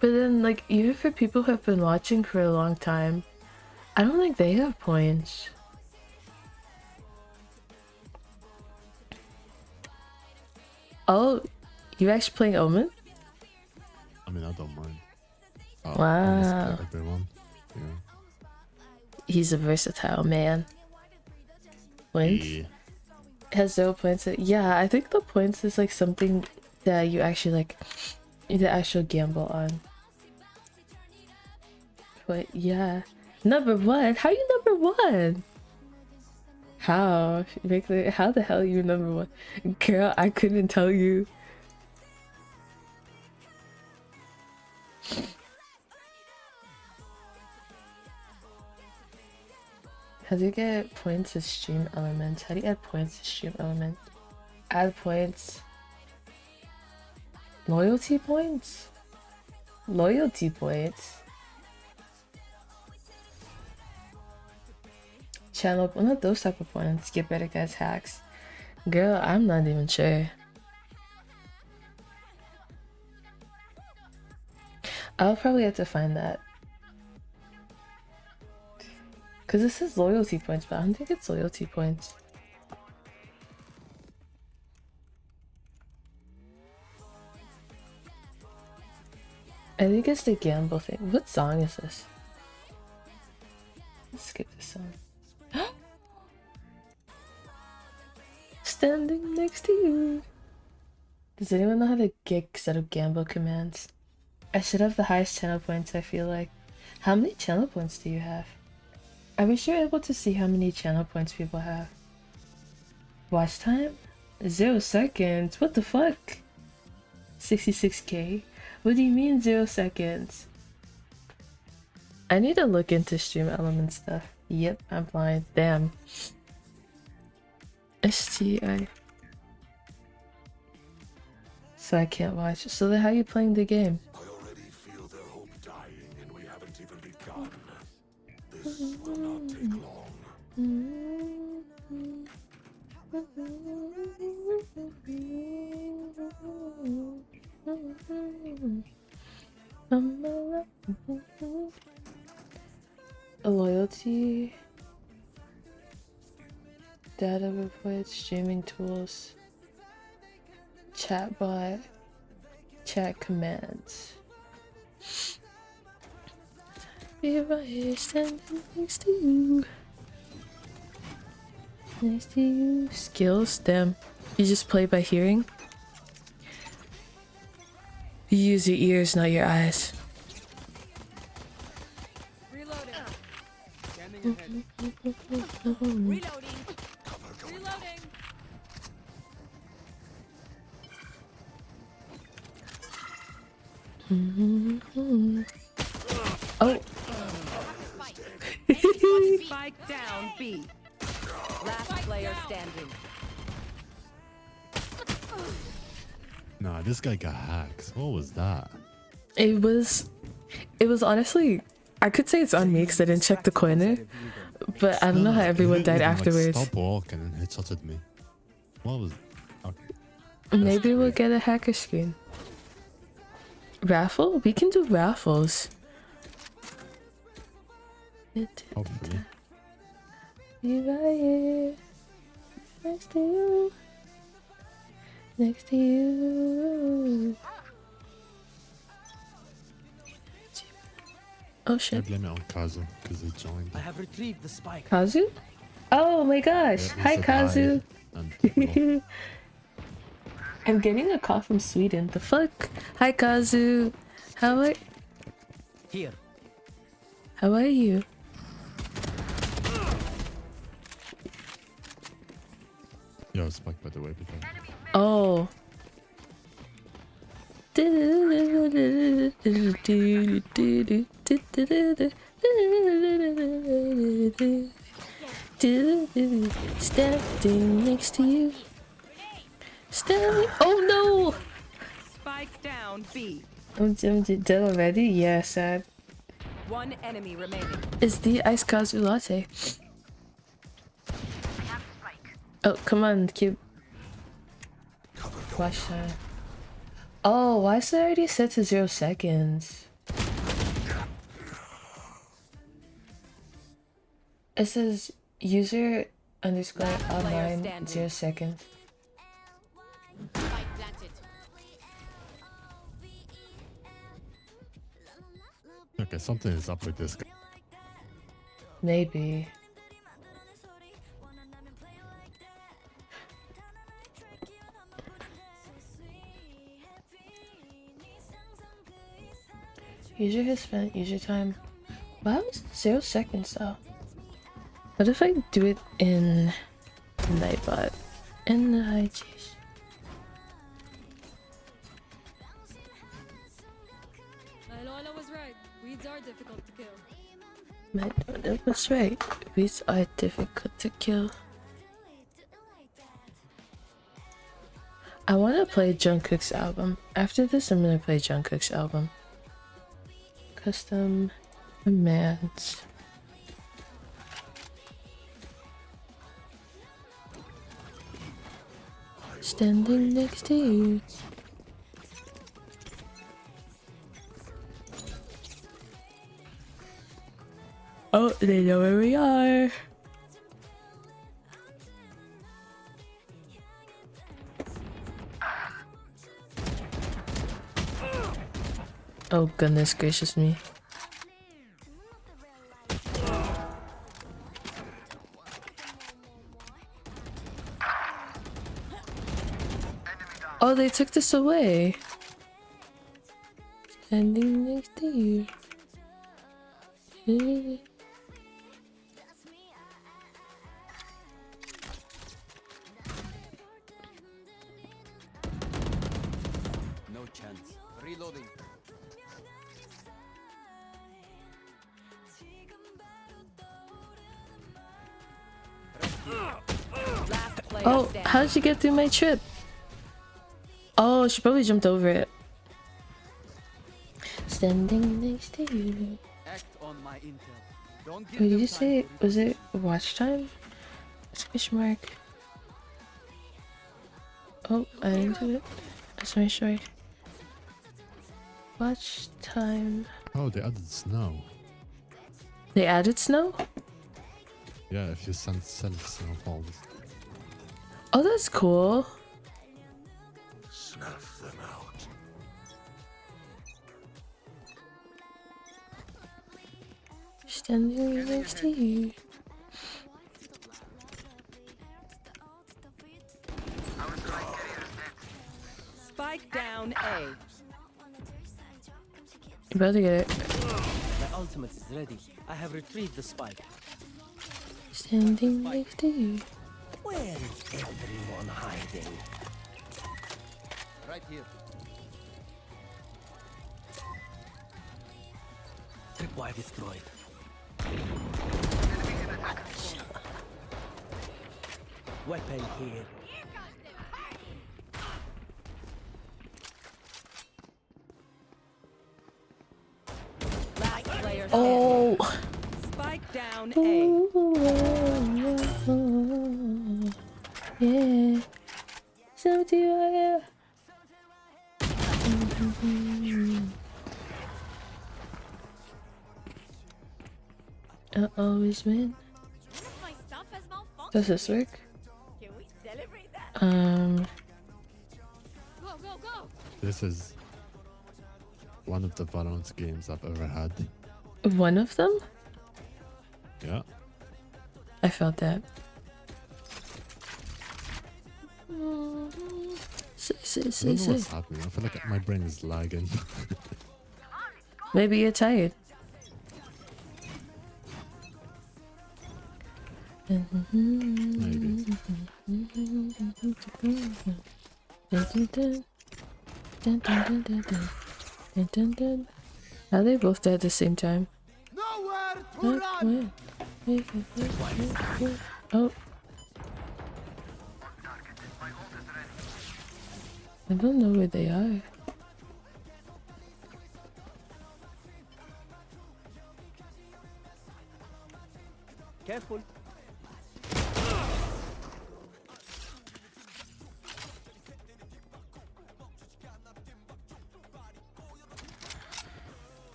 But then, like, even for people who have been watching for a long time, I don't think they have points. Oh, you actually playing Omen? I mean, I don't mind. Wow. Almost everyone. Yeah. He's a versatile man. Points? Yeah. Has 0 points. Yeah, I think the points is like something that you actually like the actual gamble on. But yeah. Number one? How you number one? How? How the hell are you number one? Girl, I couldn't tell you. How do you get points to stream elements? How do you add points to stream element? Add points. Loyalty points? Loyalty points. Channel, well, not those type of points. Get better guys hacks. Girl, I'm not even sure. I'll probably have to find that. Because this is loyalty points, but I don't think it's loyalty points. I think it's the gamble thing. What song is this? Let's skip this song. Standing next to you. Does anyone know how to set up gamble commands? I should have the highest channel points, I feel like. How many channel points do you have? I wish you were able to see how many channel points people have. Watch time? 0 seconds. What the fuck? 66k. What do you mean 0 seconds? I need to look into stream element stuff. Yep, I'm blind. Damn. STI. So I can't watch. So then how are you playing the game? I already feel their hope dying, and we haven't even begun. A loyalty, data reports, streaming tools, chatbot, chat commands. Be right here standing next to you. Next to you. Skills, damn. You just play by hearing. You use your ears, not your eyes. Reloading. Scanning ahead. Reloading. Reloading. Oh. Spike down B. Last player standing. Nah, this guy got hacked. What was that? It was honestly, I could say it's on me because I didn't check the corner, but I don't know how everyone died afterwards. Stop walking and headshotted me. What was? Okay. Maybe we'll get a hacker screen. Raffle? We can do raffles. Hopefully. Be right here. Next to you. Next to you. Oh I shit. blame it on Kazu because he joined. I have retrieved the spike. Kazu? Oh my gosh. Yeah, he Hi said Kazu. hi and- I'm getting a call from Sweden. The fuck? Hi Kazu. Here. How are you? Yo, Spike, by the way, because Oh. Standing next to you. Standing. Oh no! Spike down B. I'm dead already? Yeah, sad. One enemy remaining. It's the iced Kazu latte. Oh, come on, cube. Watch that. Oh, why is it already set to 0 seconds? It says user underscore online 0 seconds. Spike planted. okay, something is up with this guy. Maybe. User has spent user time. Why was it 0 seconds though? What if I do it in Nightbot? In the IGs. Lola was right. Weeds are difficult to kill. That was right. Weeds are difficult to kill. I want to play Jungkook's album. After this, I'm gonna play Jungkook's album. Custom commands. Standing next to you. Oh, they know where we are. Oh goodness gracious me. Oh, they took this away. Standing next to you. No chance. Reloading. Last player Oh, standing. how did she get through my trip? Oh, she probably jumped over it. Standing next to you. Act on my intel. Don't give Wait, did them you time say, for was it watch time? Exclamation mark. Oh, I didn't do it. That's my short. Watch time. Oh, they added snow. They added snow? Yeah, if you send snowfalls. Oh, that's cool. Snuff them out. Standing next to you. Spike down A. You better get it. My ultimate is ready. I have retrieved the spike. Standing next to you. Where is everyone hiding? Right here. Tripwire destroyed. Weapon here. Last player standing. Oh! Spike down A. Yeah. So do I. I always win. My stuff has malfunctioned. Does this work? Can we celebrate that? Go, go, go! This is one of the Valorant games I've ever had. One of them? Yeah. I felt that. I don't know what's happening. I feel like my brain is lagging. Maybe you're tired. Maybe. Are they both dead at the same time? Nowhere to run! Oh. I don't know where they are. Careful.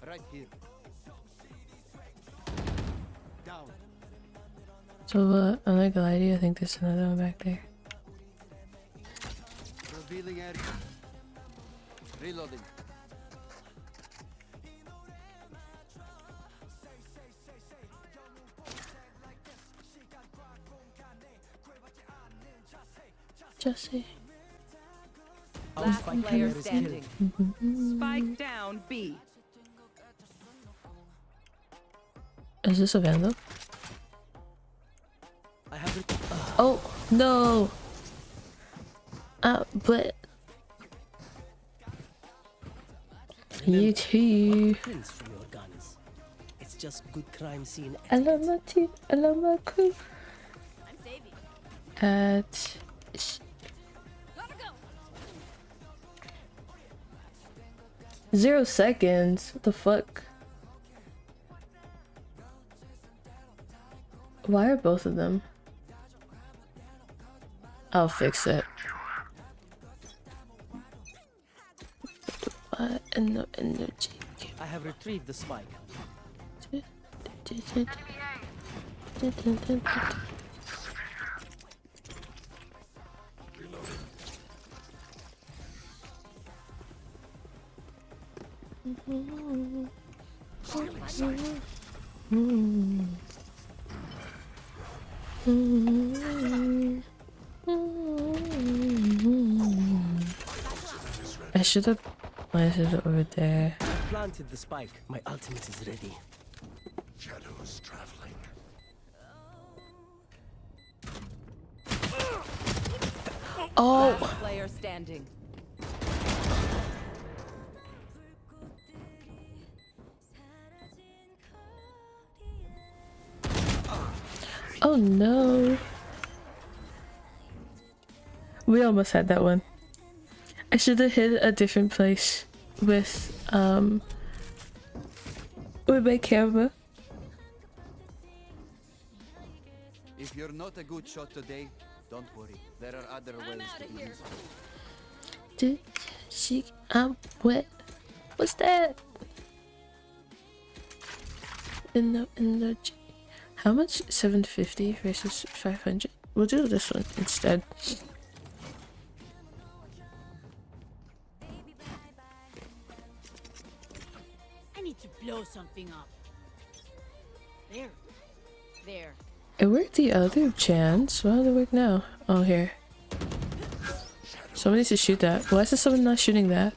Right here. Down. So what? I'm not gonna lie to you, I think there's another one back there. Revealing area. Reloading. Just say. Last player standing. Spike down B. Is this a vandal? I have Oh no! But you too. prints from your guns. It's just good crime scene. I love my team. I love my crew. I'm saving. At Gotta go! 0 seconds. What the fuck? Why are both of them? I'll fix it. What in the energy? I have retrieved the spike. I should have planted it over there. I planted the spike. My ultimate is ready. Shadows traveling. Oh! Last player standing. Oh no. We almost had that one. I should have hit a different place with my camera. If you're not a good shot today, don't worry. There are other ways to be useful. Did she? I'm wet. What's that? In the. How much? 750 versus 500. We'll do this one instead. I need to blow something up. There. There. It worked the other chance. Well, it work now. Oh, here. Someone needs to shoot that. Why is someone not shooting that?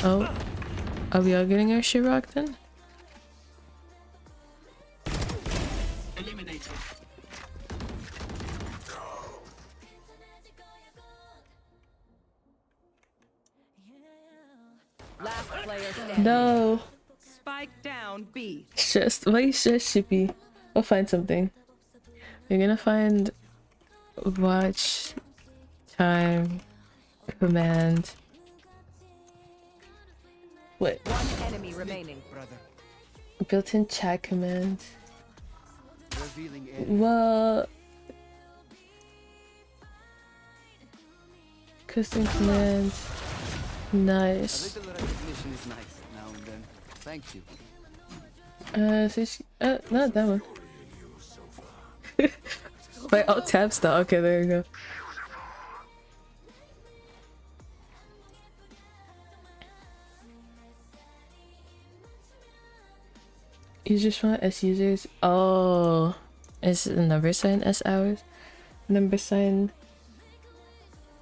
Oh. Are we all getting our shit rocked then? Last player standing. No. Spike down B. Just why you just shippy? We'll find something. We're gonna find watch time command. What? One enemy remaining. Brother, Built-in chat command. revealing area. Well, custom command. A Nice. little recognition is nice now and then. Thank you. Not that one. Wait, alt tab style. Okay, there you go. You just want S users? Oh, is the number sign S hours? Number sign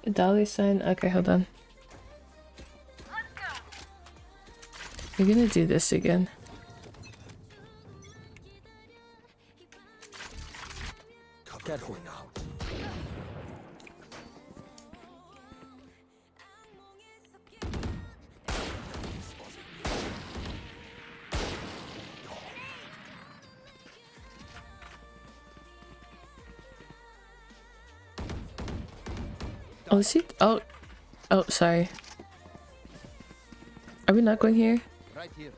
$sign? Okay, hold on. We're gonna do this again. Careful out. Oh, is he? Oh, sorry. Are we not going here? Right here.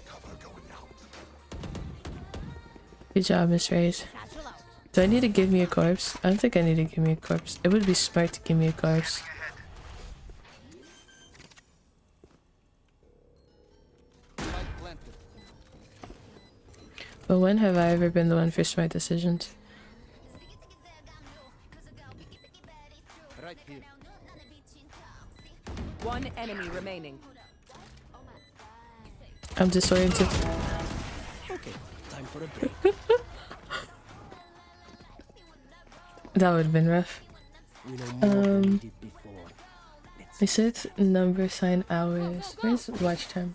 Cover going out. Good job, Miss Reyes. Do I need to give me a corpse? I don't think I need to give me a corpse. It would be smart to give me a corpse. Spike planted. But when have I ever been the one for smart decisions? Right here. One enemy remaining. I'm disoriented. Okay, time for a break. That would have been rough. We know more than we did before. I said number sign hours. Where's watch time?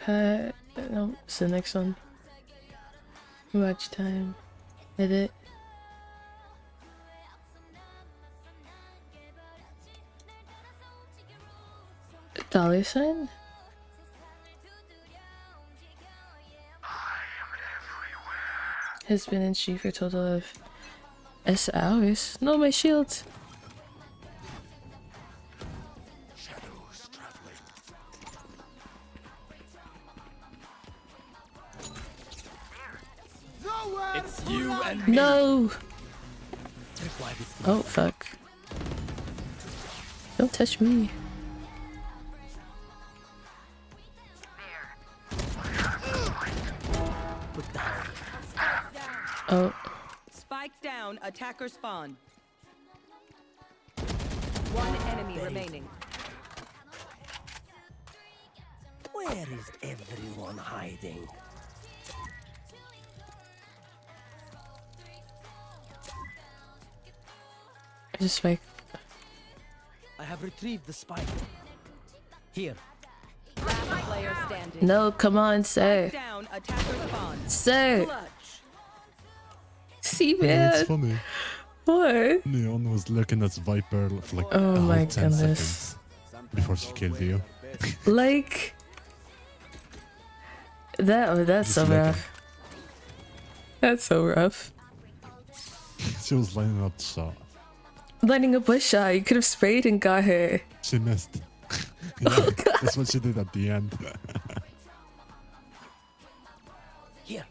No, it's the next one. Watch time. Edit. $sign? Has been in stream for a total of S hours. No, my shield. Shadows traveling. It's you and me. No. Oh fuck. Don't touch me. Oh. Spike down. Attacker spawn. One enemy remaining. Where is everyone hiding? Just like I have retrieved the spike. Here. Last player standing. no, come on, sir. Down. Attacker spawn. Sir. Clutch. See, Yeah, it's man. funny. What? Neon was looking at Viper for like Oh a my whole 10 goodness. seconds before she killed you. Like that's Just so like rough. That's so rough. She was lining up the shot. Lighting a bush shot. You could have sprayed and got her. She missed. Yeah, that's what she did at the end. Here.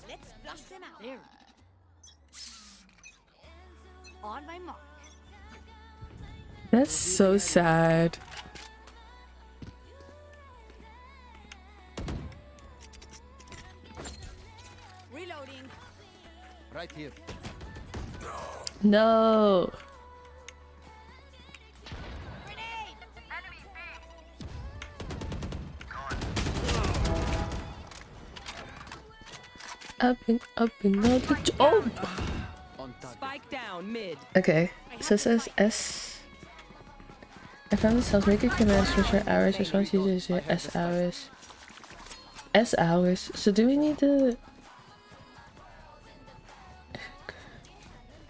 Let's flush them out. There. On my mark. That's so sad. Reloading. Right here. No. Up and out the oh. On target. Spike down mid. Okay, so it says S. I found this health maker command for short hours. Response uses your S hours. S hours. So do we need to?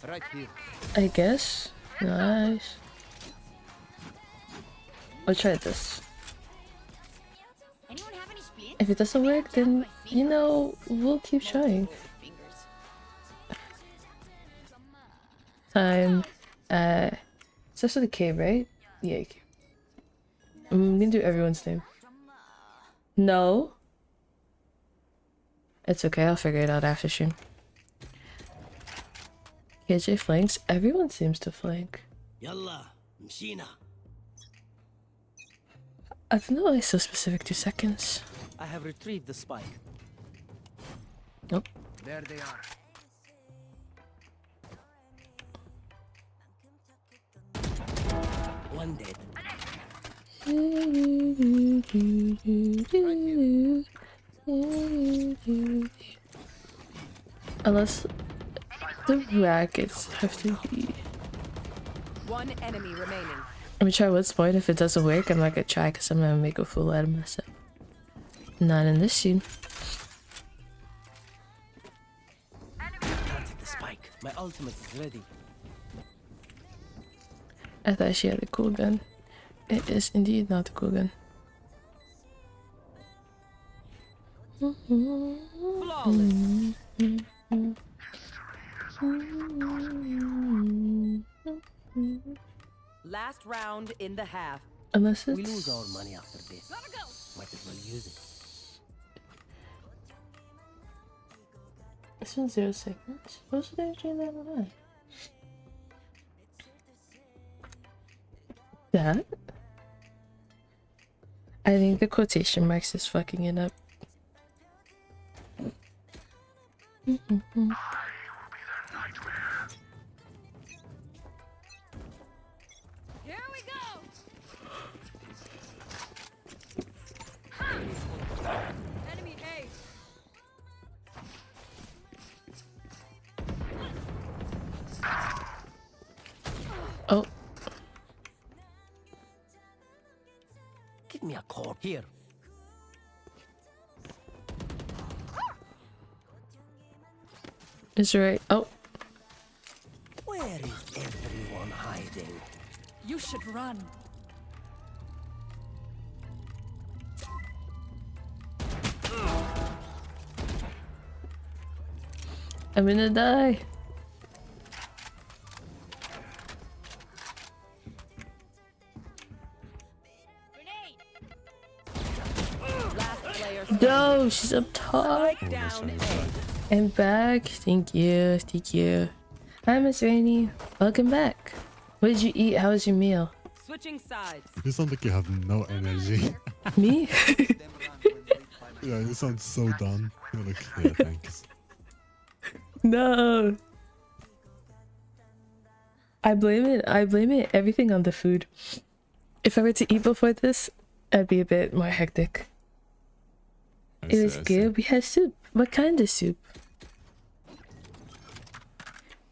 Right here. I guess. Nice. I'll try this. Anyone have any splints? If it doesn't work, then you know we'll keep trying. Time. Starts with a K, right? Yeah. K. I'm gonna do everyone's name. No. It's okay. I'll figure it out after stream. KJ flanks. Everyone seems to flank. Yalla, mshina. I don't know why it's so specific. 2 seconds. I have retrieved the spike. Nope. There they are. One dead. Unless the rackets have to be. One enemy remaining. I'm gonna try what's point. If it doesn't work, I'm not gonna try because I'm gonna make a fool out of myself. Not in this scene. Planted the spike. My ultimate is ready. I thought she had a cool gun. It is indeed not a cool gun. Flawless. Last round in the half. Unless it's... We lose our money after this. Might as well use it. This one's 0 seconds. What's the difference between that and that? That? I think the quotation marks is fucking it up. Here we go. Enemy A. Oh, Give me a call. Here. it's right. Oh, Where is everyone hiding? You should run. I'm gonna die. Last player. No, she's up top. Spike down A. And back. Thank you. Thank you. Hi, Miss Rainey. Welcome back. What did you eat? How was your meal? Switching sides. You sound like you have no energy. Me? Yeah, you sound so done. You're like, yeah, thanks. No. I blame it everything on the food. If I were to eat before this, I'd be a bit more hectic. It was good. We had soup. What kind of soup?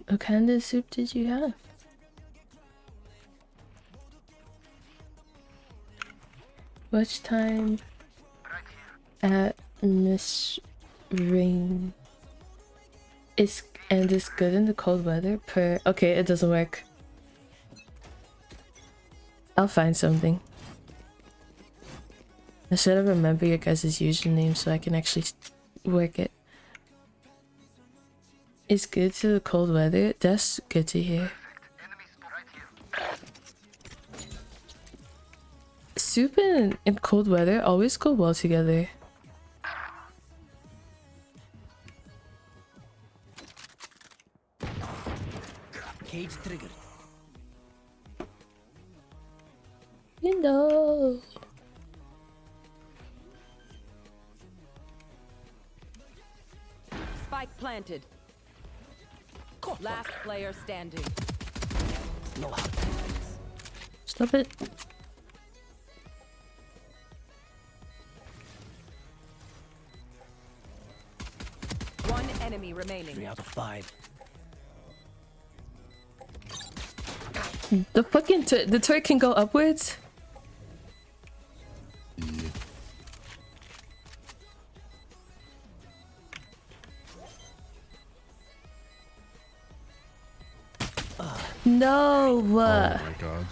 What kind of soup did you have? Watch time at Miss Rain. It's good in the cold weather. Okay, it doesn't work. I'll find something. I should have remembered your guys' username so I can actually work it. It's good to the cold weather. That's good to hear. soup and cold weather always go well together. Cage triggered. You know. Spike planted. Last player standing. No hard. Stop it. One enemy remaining. 3 out of 5. The fucking the turret can go upwards. Yeah. No. Oh my god.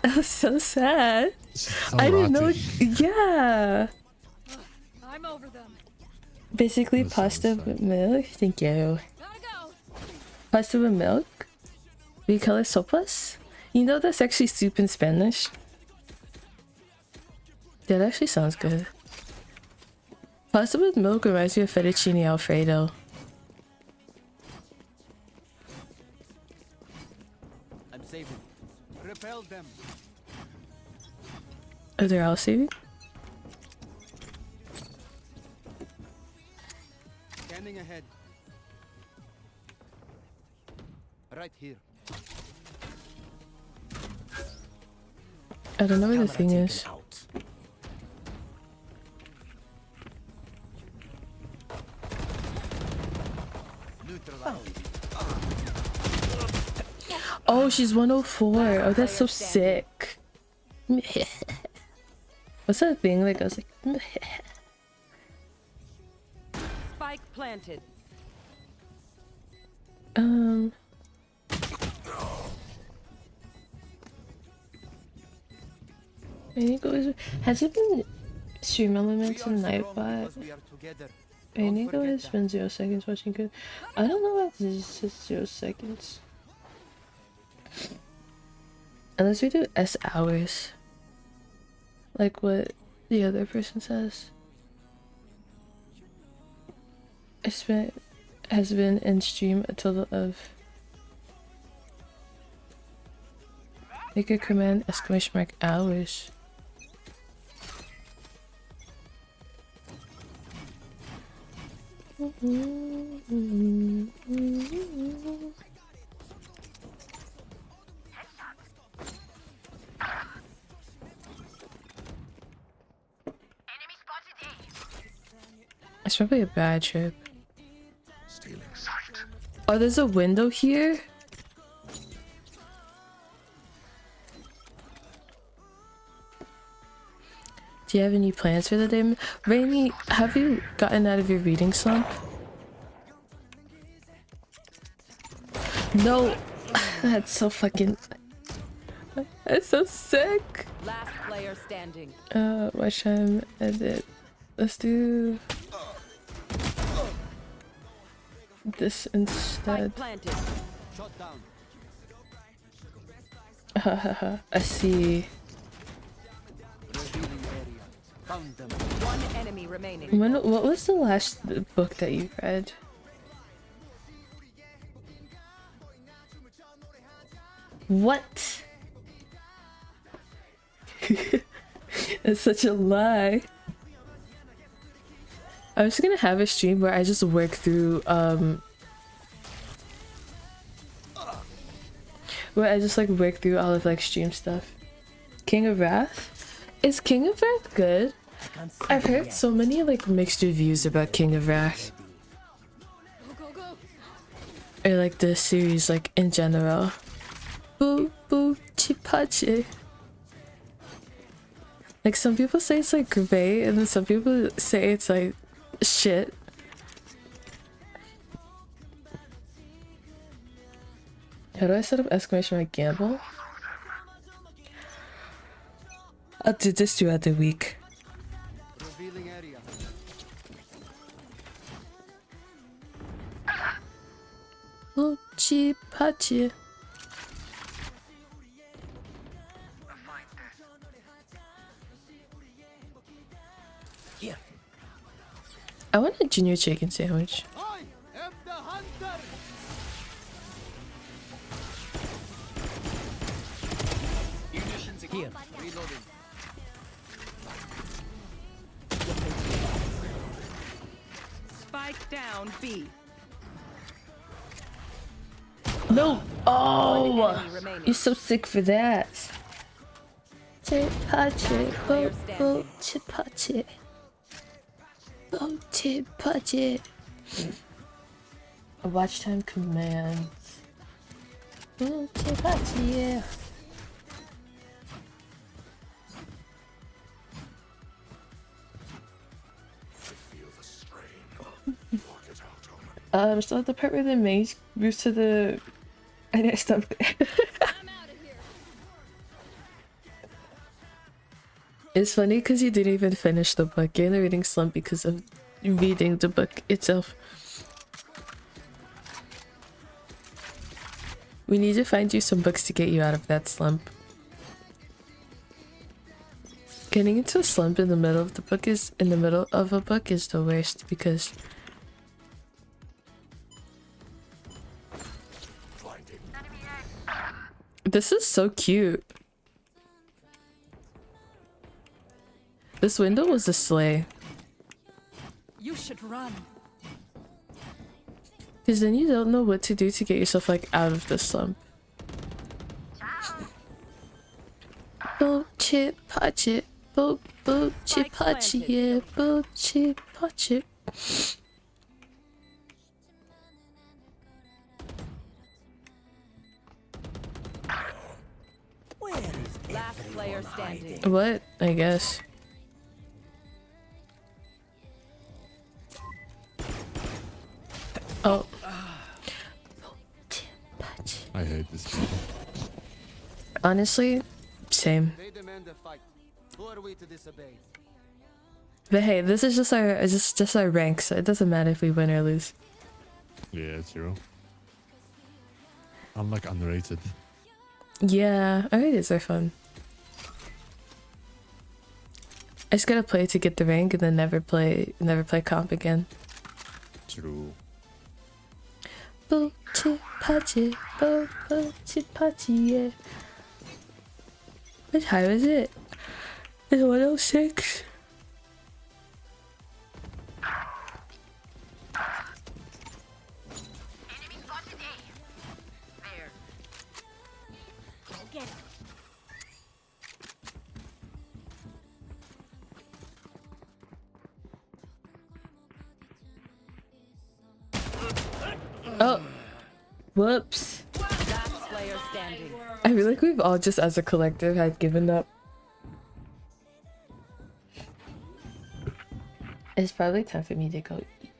That was so sad. So I didn't know. rotty. Yeah. I'm over them. Basically, That's pasta so sad. with milk. Thank you. Gotta go. Pasta with milk. We call it sopas. You know that's actually soup in Spanish. That actually sounds good. Pasta with milk reminds me of fettuccine alfredo. I'm saving. Repel them. Oh, they're all saving? Scanning ahead. Right here. I don't know where the Camera thing taken is. out. Oh, she's 104. Oh, that's so sick. What's that thing that goes like? Spike planted. Has it been stream elements and Nightbot? Inigo has spent 0 seconds watching good. I don't know if this is 0 seconds. Unless we do S hours. Like what the other person says. Has been in stream a total of. Make a command exclamation mark hours. It's probably a bad trip. Stealing sight. Oh, there's a window here? Do you have any plans for the day? Rainy, have you gotten out of your reading slump? No! That's so fucking... That's so sick! Last player standing. Watch time edit. Let's do... this instead. Spike planted. Shot down. I see. Revealing area. Found them. One enemy remaining. What was the last book that you read? What? That's such a lie. I was gonna have a stream where I just work through where I just like work through all of like stream stuff. King of Wrath? Is King of Wrath good? I've heard so many like mixed reviews about King of Wrath. Go, go, go. Or like the series like in general. Boo boo chipachi. Like some people say it's like great and then some people say it's like shit. How do I set up exclamation mark gamble? I'll do this throughout the week. Revealing area. Uchi pachi. Here. I want a junior chicken sandwich. I am the hunter. Here. Reloading. Spike down B. No! Oh! Enemy remaining. You're so sick for that. Chipache, Player bo standing. chipache. Bo chipache. A watch time commands. Bo chipache, yeah. Feel the strain. Walk it out, Omen. I'm still at the part where the maze moves to the... And I stopped there. I'm out of here. It's funny because you didn't even finish the book. You're in a reading slump because of reading the book itself. We need to find you some books to get you out of that slump. Getting into a slump in the middle of the book is the worst because Blinding. this is so cute. This window was a sleigh. You should run. Because then you don't know what to do to get yourself like out of the slump. Bo chip pachi, bo chip pachi, yeah, bo chip pachi. Where is Last player everyone standing. hiding? What? I guess. Oh. I hate this game. Honestly, same. They demand a fight. Who are we to disobey? But hey, this is just our rank, so it doesn't matter if we win or lose. Yeah, 0. I'm like underrated. Yeah, alright, are fun. I just gotta play to get the rank and then never play comp again. True. Bo chi pachi, bo chi pachi, yeah. What time is it? It's 1:06. Oh, whoops. Last player standing. I feel like we've all just as a collective had given up. It's probably time for me to go eat.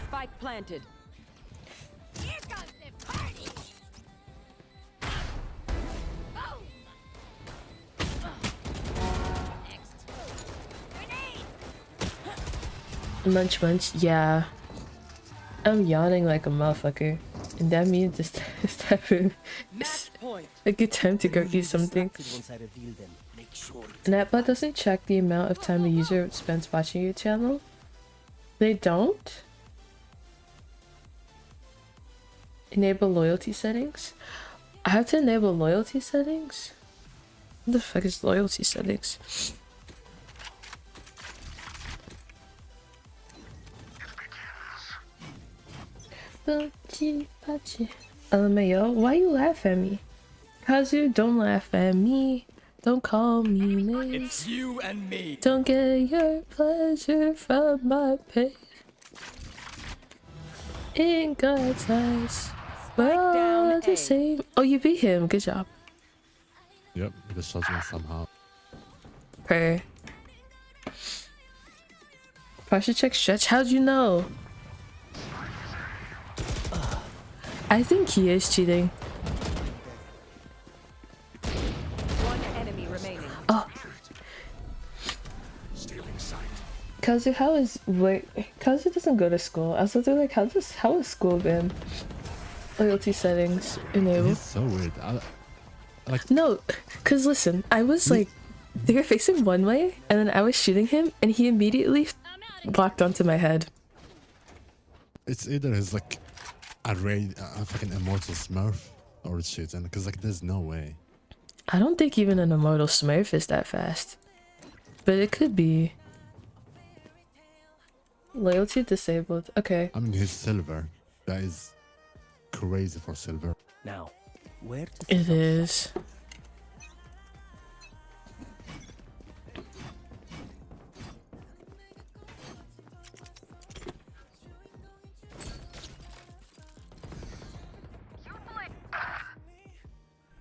Spike planted. Here comes the party. Boom. Next. Grenade. Munch, yeah. I'm yawning like a motherfucker. And that means it's time for Match point. a good time to go eat something. Once I reveal them, make sure it's NetBot doesn't track the amount of time a user spends watching your channel. They don't? Enable loyalty settings? I have to enable loyalty settings? What the fuck is loyalty settings? LMAO, why you laugh at me? Kazu, don't laugh at me. Don't call me names. It's you and me. Don't get your pleasure from my pain. In God's eyes, we're all down the A. same. Oh, you beat him. Good job. Yep, this shots me somehow. Per. Partial check stretch. How'd you know? I think he is cheating. One enemy remaining. Oh, Stealing sight. Kazu, how is wait? Kazu doesn't go to school. I was literally like, how has school been? Loyalty settings enabled. It's so weird. Like, No, cause listen, I was like They were facing one way, and then I was shooting him, and he immediately locked onto my head. It's either he's like a fucking immortal smurf or it's shooting, because like there's no way. I don't think even an immortal smurf is that fast. But it could be. Loyalty disabled. Okay. I mean, he's silver. That is crazy for silver. Now, where to It stop? is.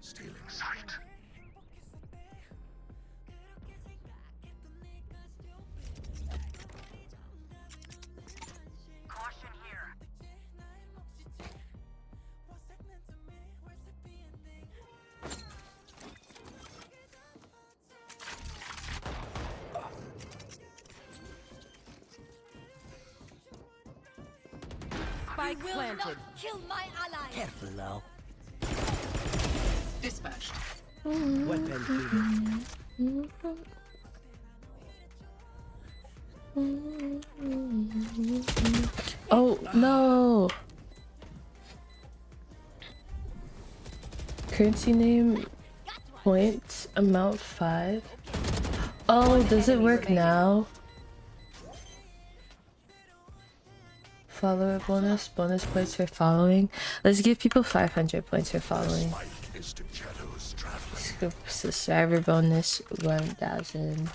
Stealing sight. Spike planted. Kill my ally. Careful now. Dispatched. Weapon here. Oh no! Currency name points amount 5. Oh, does it work now? Follower bonus points for following. Let's give people 500 points for following. Spike is to Shadow's traveler. Subscriber bonus 1000.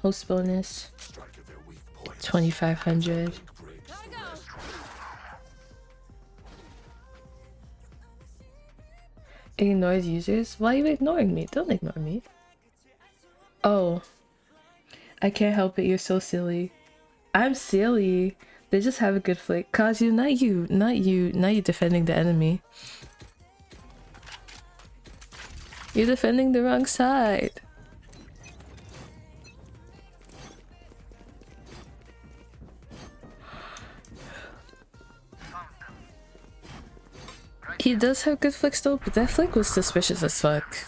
Host bonus Strike at their weak points. 2500. Breaks the rest. Ignores users? Why are you ignoring me? Don't ignore me. Oh. I can't help it, you're so silly. I'm silly. They just have a good flick. Kazu, not you defending the enemy. You're defending the wrong side. He does have good flicks though, but that flick was suspicious as fuck.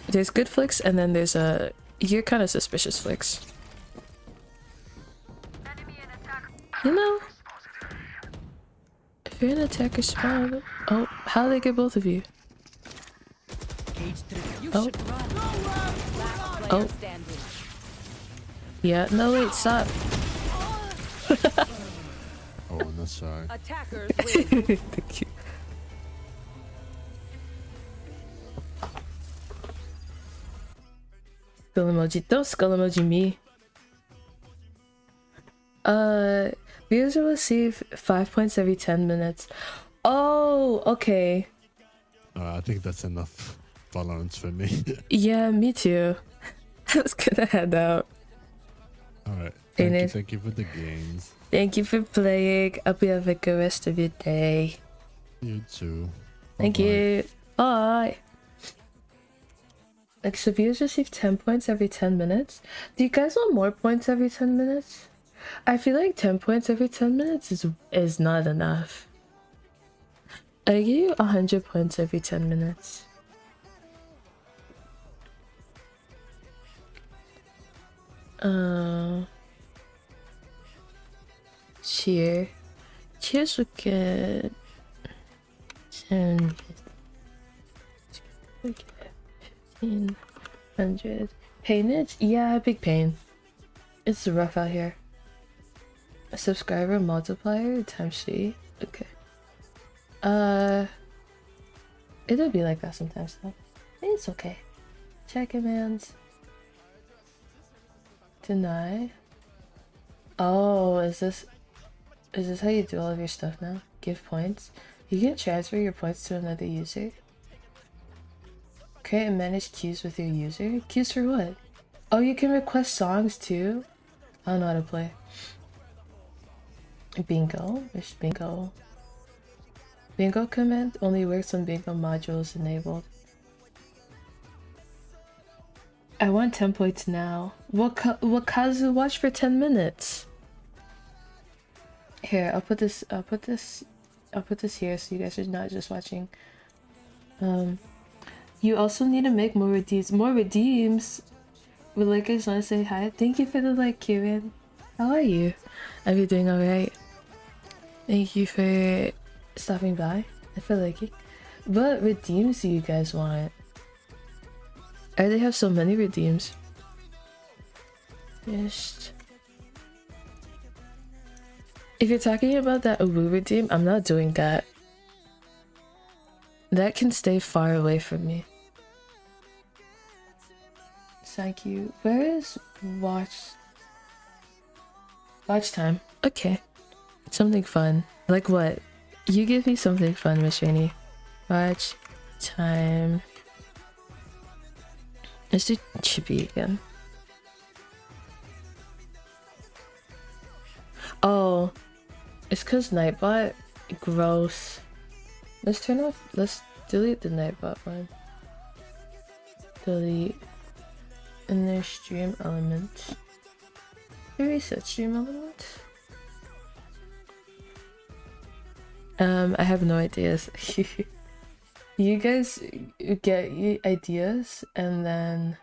There's good flicks and then there's you're kind of suspicious flicks. You know, if you're an attacker spawn, oh, how do they get both of you? Oh, oh, yeah. No, wait, stop. Oh, no, sorry. Attackers win. Thank you. Skull emoji. Don't skull emoji me. Viewers will receive 5 points every 10 minutes. Oh, okay. I think that's enough Valorant for me. Yeah, me too. I was gonna head out. Alright. Hey, Thank you for the games. Thank you for playing. I hope you have a good rest of your day. You too. Thank Bye-bye. you. Bye. Like, so viewers receive 10 points every 10 minutes. Do you guys want more points every 10 minutes? I feel like 10 points every 10 minutes is not enough. I give you 100 points every 10 minutes. Cheer. Cheers would get 10. 1500. Painage? Yeah, big pain. It's rough out here. A subscriber multiplier times 3. Okay. It'll be like that sometimes though. It's okay. Check commands. Deny. Oh, is this how you do all of your stuff now? Give points. You can transfer your points to another user. Create and manage queues with your user. Queues for what? Oh, you can request songs too? I don't know how to play. Bingo? There's bingo. Bingo command only works when bingo module is enabled. I want 10 points now. What Kazu watch for 10 minutes? Here, I'll put this here so you guys are not just watching. You also need to make more redeems. More redeems? Would like I just want to say hi. Thank you for the like, Kieran. How are you? Are you doing alright? Thank you for stopping by. I feel like it. What redeems do you guys want? I already have so many redeems. Just... If you're talking about that Uwu redeem, I'm not doing that. That can stay far away from me. Thank you. Where is watch time? Okay. Something fun. Like what? You give me something fun, Miss Rainey. Watch time. Let's do Chippy again. Oh, it's cause Nightbot. Gross. Let's turn off. Let's delete the Nightbot one. Delete. And there's stream elements. Reset stream elements. I have no ideas. You guys get ideas and then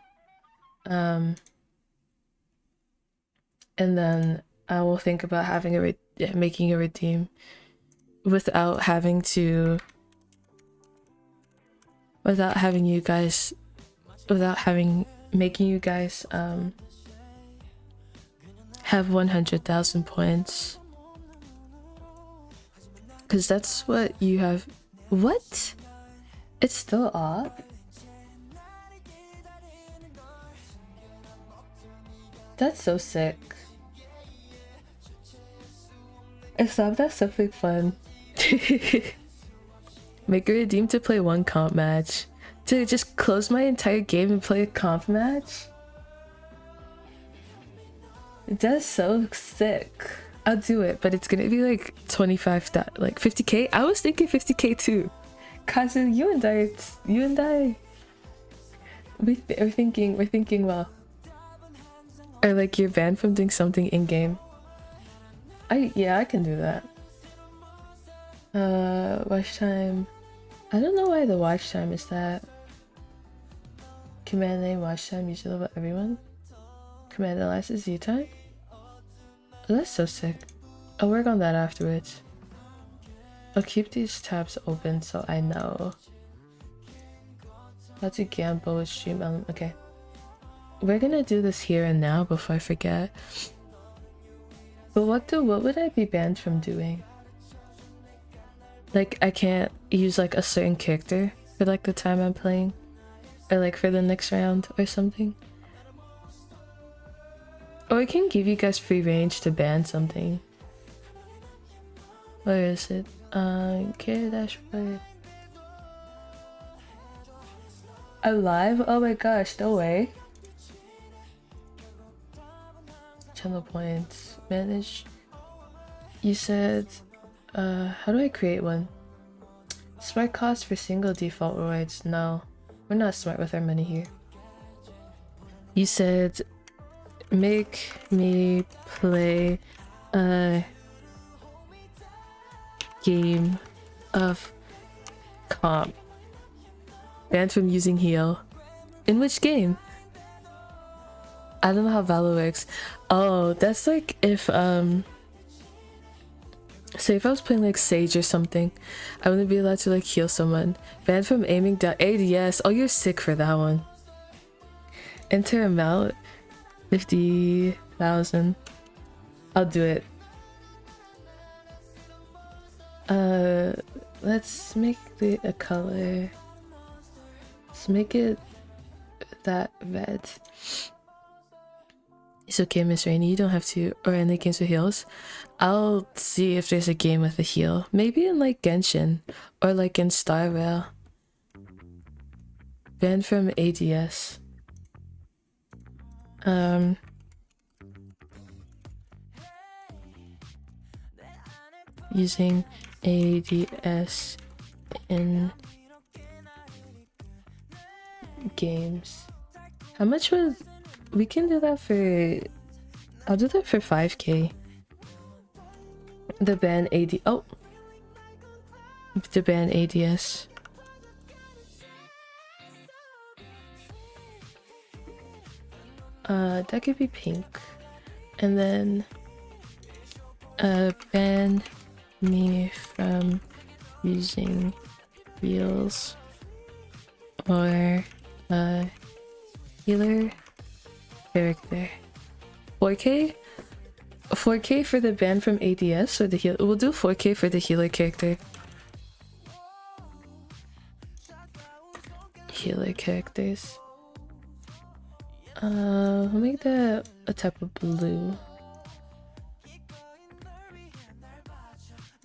I will think about having making a redeem without having making you guys have 100,000 points. Because that's what you have. What? It's still up? That's so sick. Except that's something fun. Make a redeem to play one comp match. To just close my entire game and play a comp match? That's so sick. I'll do it, but it's gonna be like 25, like 50k. I was thinking 50k too. Kazu, you and I, we're thinking well. Or like you're banned from doing something in game. Yeah, I can do that. Watch time. I don't know why the watch time is that. Command name watch time usually about everyone. Command alias is Z time. Oh, that's so sick. I'll work on that afterwards. I'll keep these tabs open so I know. How to gamble with stream element. Okay. We're gonna do this here and now before I forget. But what would I be banned from doing? Like I can't use like a certain character for like the time I'm playing? Or like for the next round or something? Or I can give you guys free range to ban something. Where is it? Care dashboard. Alive? Oh my gosh, no way. Channel points. Manage. You said, how do I create one? Smart cost for single default rewards. No, we're not smart with our money here. You said, make me play a game of comp. Banned from using heal. In which game? I don't know how Valor works. Oh, that's like if say if I was playing like Sage or something, I wouldn't be allowed to like heal someone. Banned from aiming down ADS. Oh, you're sick for that one. Enter amount 50,000. I'll do it. Let's make a color. Let's make it that red. It's okay, Miss Rainey. You don't have to, or any games with heals. I'll see if there's a game with a heal. Maybe in like Genshin or like in Star Rail. Banned from ADS. Using ADS in games. How much would we can do that for? I'll do that for 5k. The ban AD. Oh, the ban ADS. That could be pink. And then ban me from using wheels or healer character. 4K? 4K for the ban from ADS or the heal? We'll do 4K for the healer character. Healer characters. We'll make that a type of blue.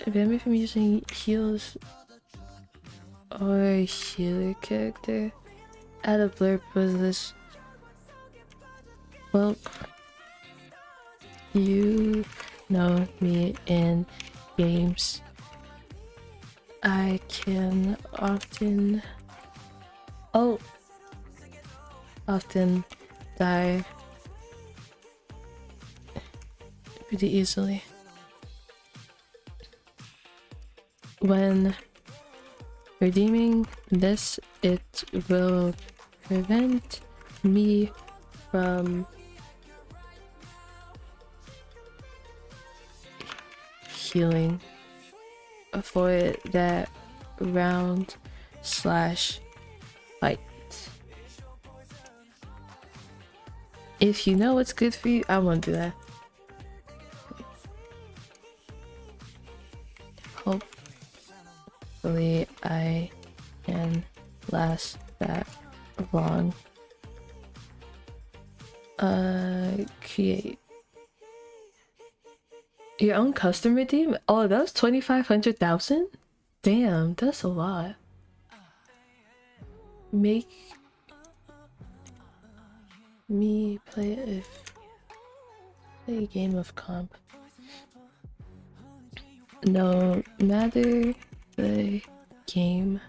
Ban me from using heals or healer character. Add a blurb with this. Well, you know me in games. I can often die pretty easily. When redeeming this, it will prevent me from healing for that round / fight. If you know what's good for you, I won't do that. Hopefully I can last that long. Create your own custom redeem? Oh, that was 2,500,000? Damn, that's a lot. Make me play a game of comp. No matter the game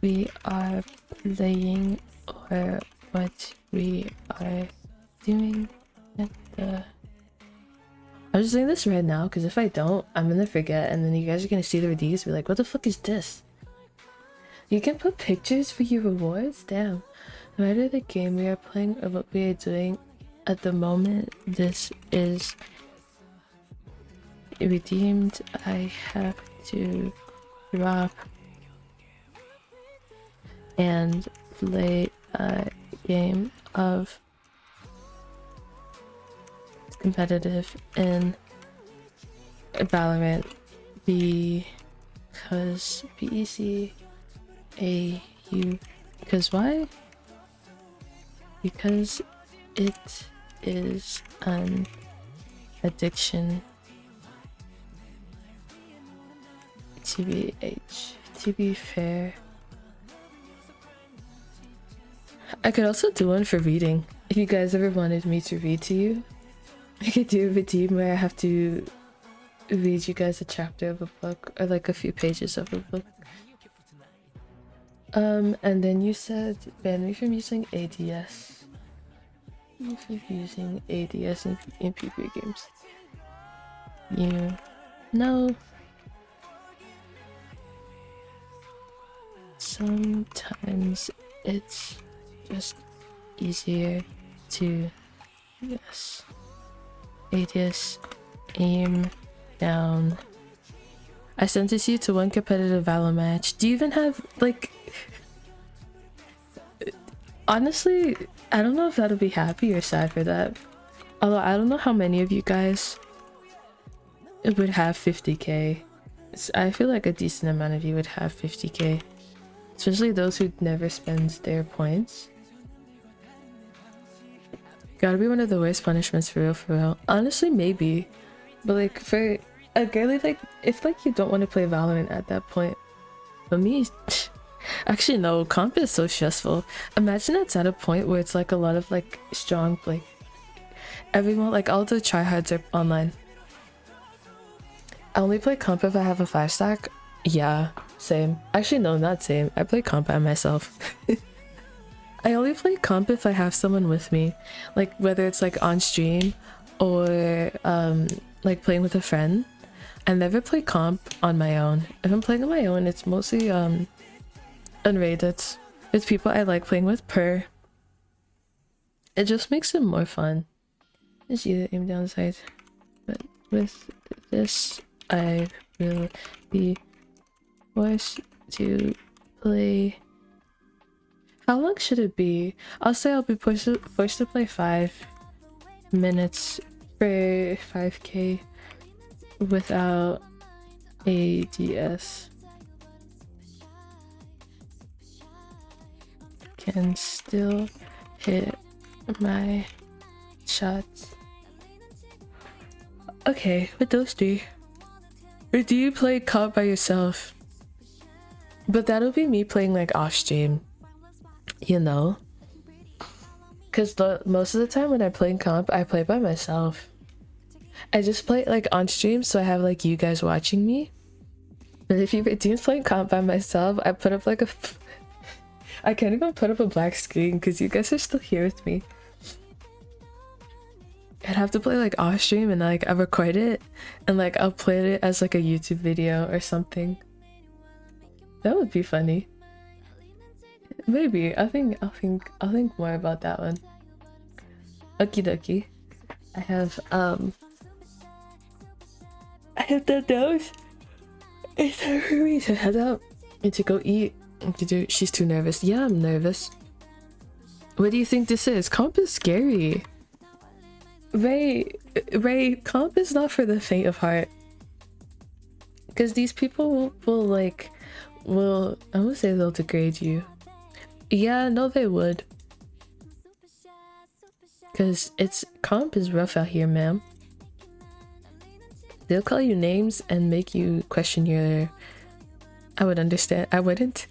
we are playing or what we are doing at the... I'm just doing this right now because if I don't, I'm gonna forget and then you guys are gonna see the redeems and be like, what the fuck is this? You can put pictures for your rewards? Damn. No matter the game we are playing or what we are doing at the moment, this is redeemed. I have to drop and play a game of competitive in Valorant because because why? Because it is an addiction. TBH. To be fair, I could also do one for reading. If you guys ever wanted me to read to you, I could do a redeem where I have to read you guys a chapter of a book or like a few pages of a book. And then you said ban me from using ADS. From using ADS in PvP games. You know, sometimes it's just easier to ADS aim down. I sentenced you to one competitive Valor match. Do you even have like... Honestly, I don't know if that'll be happy or sad for that. Although I don't know how many of you guys would have 50k. I feel like a decent amount of you would have 50k. Especially those who never spend their points. Gotta be one of the worst punishments for real. Honestly, maybe. But like for a girly, like if like you don't want to play Valorant at that point. But me, actually no, comp is so stressful. Imagine it's at a point where it's like a lot of like strong, like everyone, like all the tryhards are online. I only play comp if I have a 5-stack. Yeah, same. Actually no, not same. I play comp by myself. I only play comp if I have someone with me, like whether it's like on stream or like playing with a friend. I never play comp on my own. If I'm playing on my own, it's mostly unrated. It's people I like playing with per. It just makes it more fun. Just either aim down sights. But with this, I will be forced to play. How long should it be? I'll say I'll be forced to play 5 minutes for 5k without ADS. Can still hit my shots. Okay, with those 3. Or do you play comp by yourself? But that'll be me playing like off stream, you know? Because most of the time when I play comp, I play by myself. I just play like on stream, so I have like you guys watching me. But if you teams playing comp by myself, I put up like a I can't even put up a black screen because you guys are still here with me. I'd have to play like off stream and like I record it and like I'll play it as like a YouTube video or something. That would be funny. Maybe. I'll think more about that one. Okie dokie. I have the nose. It's time for me to head out and to go eat. She's too nervous. Yeah, I'm nervous. What do you think this is? Comp is scary. Ray, comp is not for the faint of heart. Because these people will I would say they'll degrade you. Yeah, no they would. Because comp is rough out here, ma'am. They'll call you names and make you question your... I would understand. I wouldn't.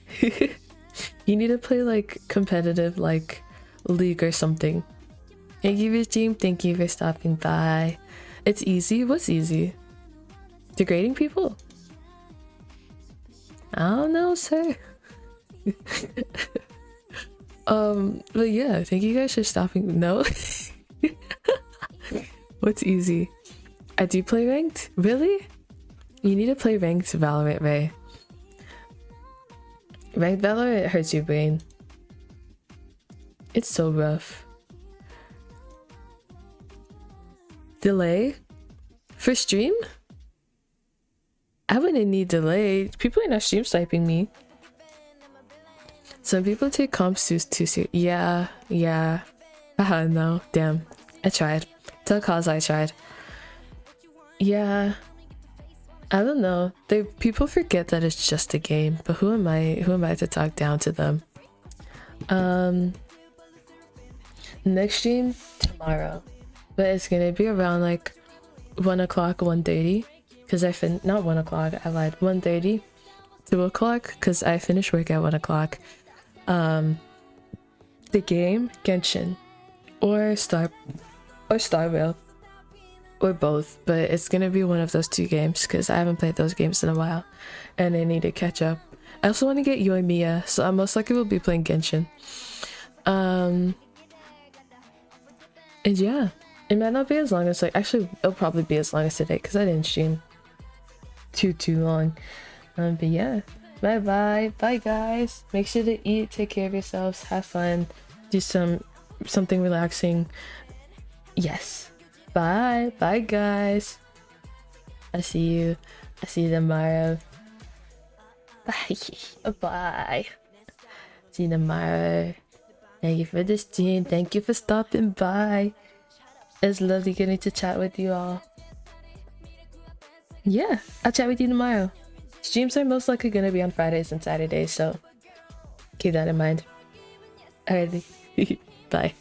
You need to play like competitive like league or something. Thank you, Regime. Thank you for stopping by. It's easy. What's easy? Degrading people? I don't know, sir. But yeah, thank you guys for stopping. No. What's easy? I do play ranked? Really? You need to play ranked Valorant, Ray. Ranked Valorant hurts your brain. It's so rough. Delay? For stream? I wouldn't need delay. People are not stream sniping me. Some people take comps too serious. Yeah. No. Damn. I tried. Tell cause I tried. Yeah. I don't know. People forget that it's just a game, but who am I to talk down to them? Next stream tomorrow, but it's gonna be around like 1 o'clock, 1:30, because not 1 o'clock, I lied, 1:30, 2 o'clock, because I finish work at 1 o'clock. The game Genshin or Star Rail. Or both, but it's gonna be one of those 2 games because I haven't played those games in a while and I need to catch up. I also want to get Yoimiya, so I most likely will be playing Genshin. And yeah, it might not be as long as actually it'll probably be as long as today because I didn't stream too long. But yeah, bye guys. Make sure to eat, take care of yourselves, have fun, do something relaxing. Yes. Bye guys. I see you tomorrow. Bye. See you tomorrow. Thank you for the stream. Thank you for stopping by. It's lovely getting to chat with you all. Yeah, I'll chat with you tomorrow. Streams are most likely gonna be on Fridays and Saturdays, so keep that in mind. Alrighty. Bye.